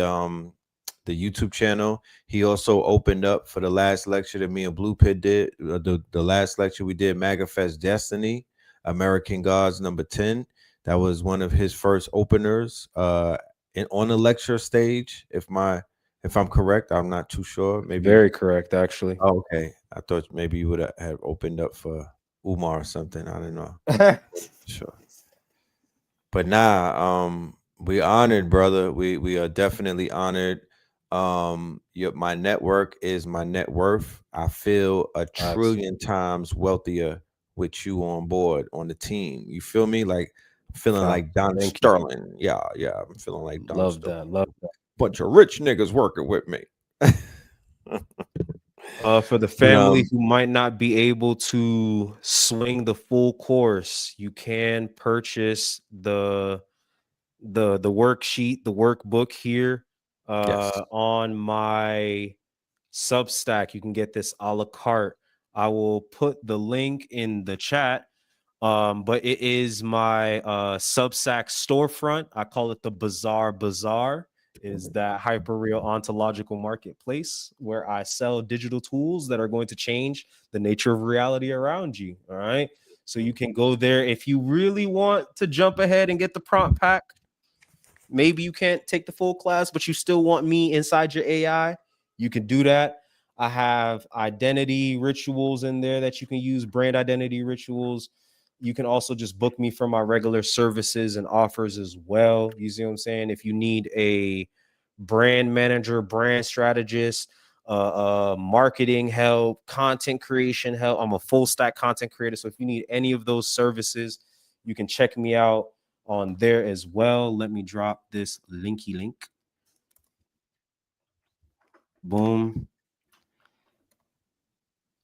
YouTube channel. He also opened up for the last lecture that me and Blue Pit did. The last lecture we did, Magafest Destiny, American Gods number 10. That was one of his first openers on the lecture stage. If I'm correct, I'm not too sure. Maybe. Very correct, actually. Oh, okay. I thought maybe you would have opened up for Umar or something. I don't know. Sure. But nah, we honored, brother. We are definitely honored. My network is my net worth. I feel a Facts. trillion times wealthier with you on board on the team. You feel me? Like I'm feeling Facts. like Don Thank you. Sterling. Yeah. I'm feeling like Don Love Sterling. that. Love that. Bunch of rich niggas working with me. For the But family who might not be able to swing the full course, you can purchase the worksheet, the workbook here yes. on my Substack. You can get this a la carte. I will put the link in the chat. But it is my Substack storefront. I call it the Bazaar. Is that hyperreal ontological marketplace where I sell digital tools that are going to change the nature of reality around you. All right. So you can go there if you really want to jump ahead and get the prompt pack. Maybe you can't take the full class, but you still want me inside your AI. You can do that. I have identity rituals in there that you can use, brand identity rituals. You can also just book me for my regular services and offers as well. You see what I'm saying? If you need a brand manager, brand strategist, marketing help, content creation help, I'm a full stack content creator. So if you need any of those services, you can check me out on there as well. Let me drop this linky link. Boom.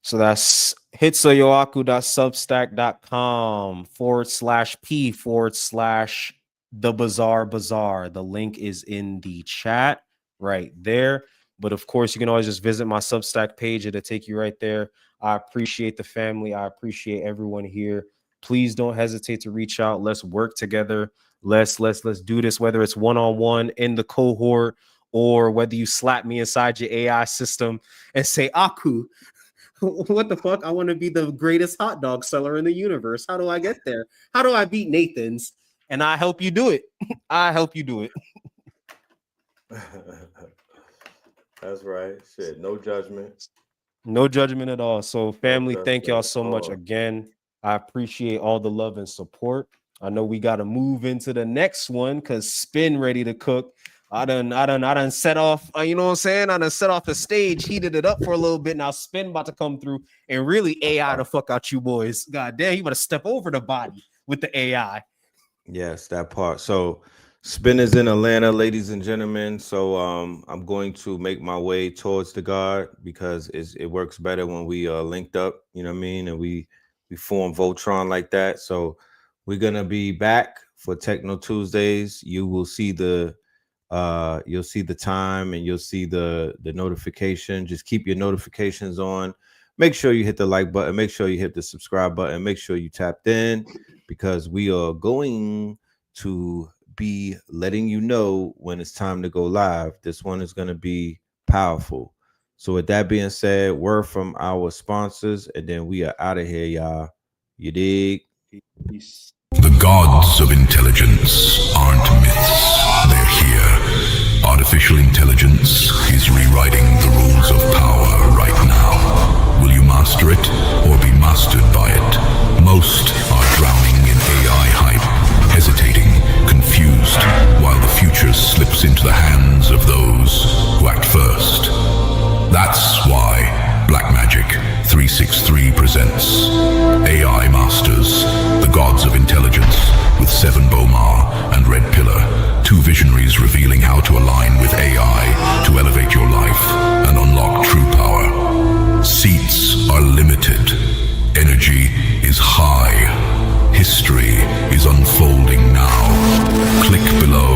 So that's hitsayoaku.substack.com/p/the bazaar. The link is in the chat right there. But of course, you can always just visit my Substack page. It'll take you right there. I appreciate the family. I appreciate everyone here. Please don't hesitate to reach out. Let's work together. Let's do this, whether it's one-on-one in the cohort or whether you slap me inside your AI system and say, Aku, what the fuck? I want to be the greatest hot dog seller in the universe. How do I get there? How do I beat Nathan's? And I help you do it. I help you do it. That's right. Shit. No judgment. No judgment at all. So, No family, thank y'all judgment at so much all. again. I appreciate all the love and support. I know we got to move into the next one because Spin ready to cook. I done set off, you know what I'm saying? I done set off the stage, heated it up for a little bit. Now Spin about to come through and really AI the fuck out you boys. God damn, you better step over the body with the AI. Yes, that part. So Spin is in Atlanta, ladies and gentlemen. So I'm going to make my way towards the guard because it works better when we linked up, you know what I mean? And we form Voltron like that. So we're gonna be back for Techno Tuesdays. You will see you'll see the time and you'll see the notification. Just keep your notifications on. Make sure you hit the like button. Make sure you hit the subscribe button. Make sure you tapped in because we are going to be letting you know when it's time to go live. This one is going to be powerful. So with that being said, word from our sponsors, and then we are out of here, y'all. You dig? Peace. The gods of intelligence aren't myths. They're here. Artificial intelligence is rewriting the rules of power right now. Will you master it or be mastered by it? Most are drowning in AI hype, hesitating, confused, while the future slips into the hands of those who act first. That's why Blackmagic 363 presents AI Masters, the Gods of Intelligence, with Seven Bomar and Red Pillar, two visionaries revealing how to align with AI to elevate your life and unlock true power. Seats are limited. Energy is high. History is unfolding now. Click below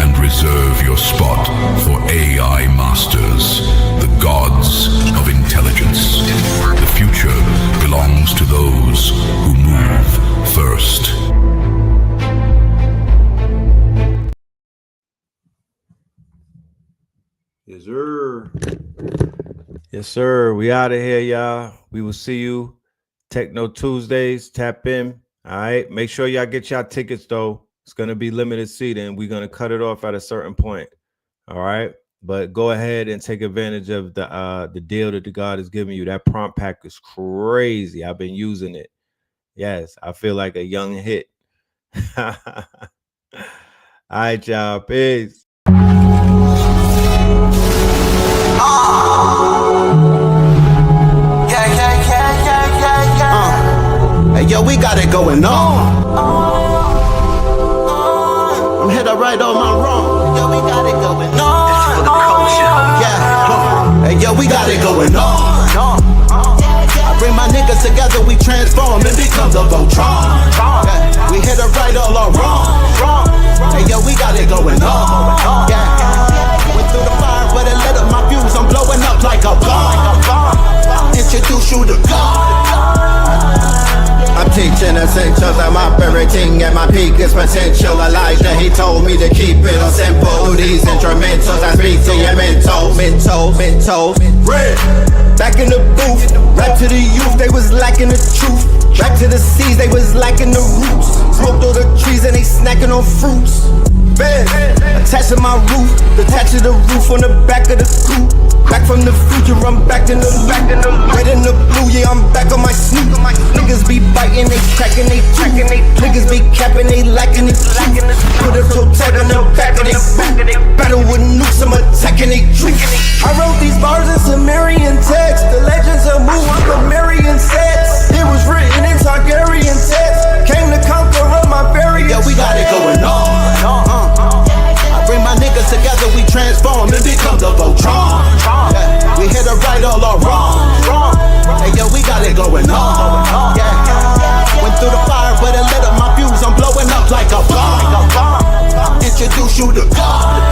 and reserve your spot for AI Masters, the Gods of Intelligence. The future belongs to those who move first. Yes, sir. Yes, sir. We out of here, y'all. We will see you Techno Tuesdays. Tap in. All right. Make sure y'all get y'all tickets, though. It's going to be limited seating. We're going to cut it off at a certain point. All right. But go ahead and take advantage of the deal that the God is giving you. That prompt pack is crazy. I've been using it. Yes. I feel like a young hit. All right, y'all. Peace. Hey, yo, we got it going on. I'm hit up right on my wrong. Yo, we got it going on. It's for the culture. Yeah. Hey, yo, we got it going on. I bring my niggas together, we transform and become the Voltron. Yeah. We hit it right all our wrong. Hey, yo, we got it going on. Yeah. Went through the fire, but it lit up my fuse. I'm blowing up like a bomb. Introduce you to God. I'm teaching essentials, I'm operating at my peakest potential. Elijah, he told me to keep it all simple. Through these instrumentals, I speak to your mental. Red. Back in the booth, rap to the youth, they was lacking the truth. Back to the seas, they was lacking the roots. Smoked all the trees and they snacking on fruits. Bed, attached to my roof, detached to the roof on the back of the coupe. Back from the future, I'm back in the red and the blue, yeah, I'm back on my snoop. Niggas be biting, they cracking, they tracking, niggas be capping, they lacking it. Put a toe tag on the back of they boot. Battle with nukes, I'm attacking they troops. I wrote these bars in Sumerian text. The legends of Mu, I'm Sumerian sets. It was written in Targaryen text. Came to conquer all my variants. Yeah, we got it going on. I bring my niggas together, we transform and become the Voltron. Yeah. We hit it right all our wrong. Hey, yo, we got it going on. Yeah. Went through the fire, but it lit up my fuse. I'm blowing up like a bomb. Introduce you to God.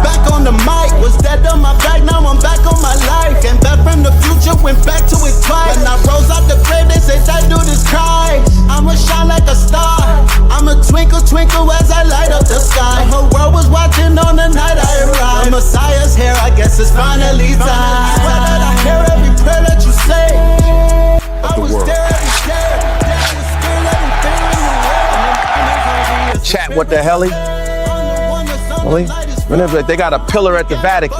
Back on the mic, was dead on my back, now I'm back on my life. Came back from the future, went back to it twice. When I rose out the grave, they say that dude is Christ. I'ma shine like a star, I'ma twinkle, twinkle as I light up the sky. The whole world was watching on the night I arrived. The Messiah's here, I guess it's finally time. Swear that I hear every prayer that you say. I was there every day, I was still everything. Chat, what the hell? Whenever they got a pillar at the Vatican.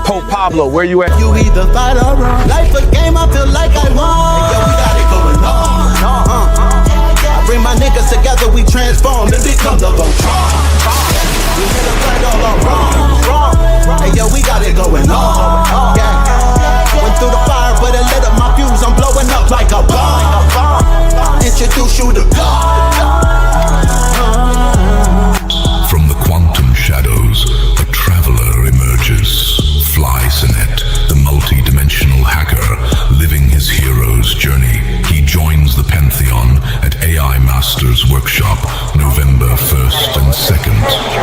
Pope Pablo, where you at? You either fight or run. Life a game, I feel like I won. Hey, yo, we got it going on. I bring bring my niggas together, we transform and become the Voltron. We hit a right all our wrong. Hey yo, we got it going on. Yeah. Went through the fire, but it lit up my fuse. I'm blowing up like a bomb. Introduce you to God. From the quantum shadows, a traveler emerges. Fly Sinet, the multi-dimensional hacker, living his hero's journey. He joins the Pantheon at AI Masters Workshop, November 1st and 2nd,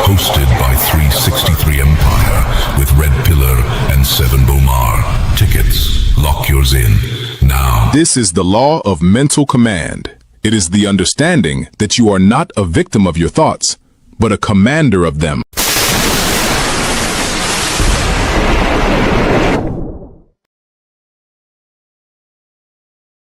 hosted by 363 Empire with Red Pillar and Seven Bomar. Tickets, lock yours in now. This is the law of mental command. It is the understanding that you are not a victim of your thoughts, but a commander of them.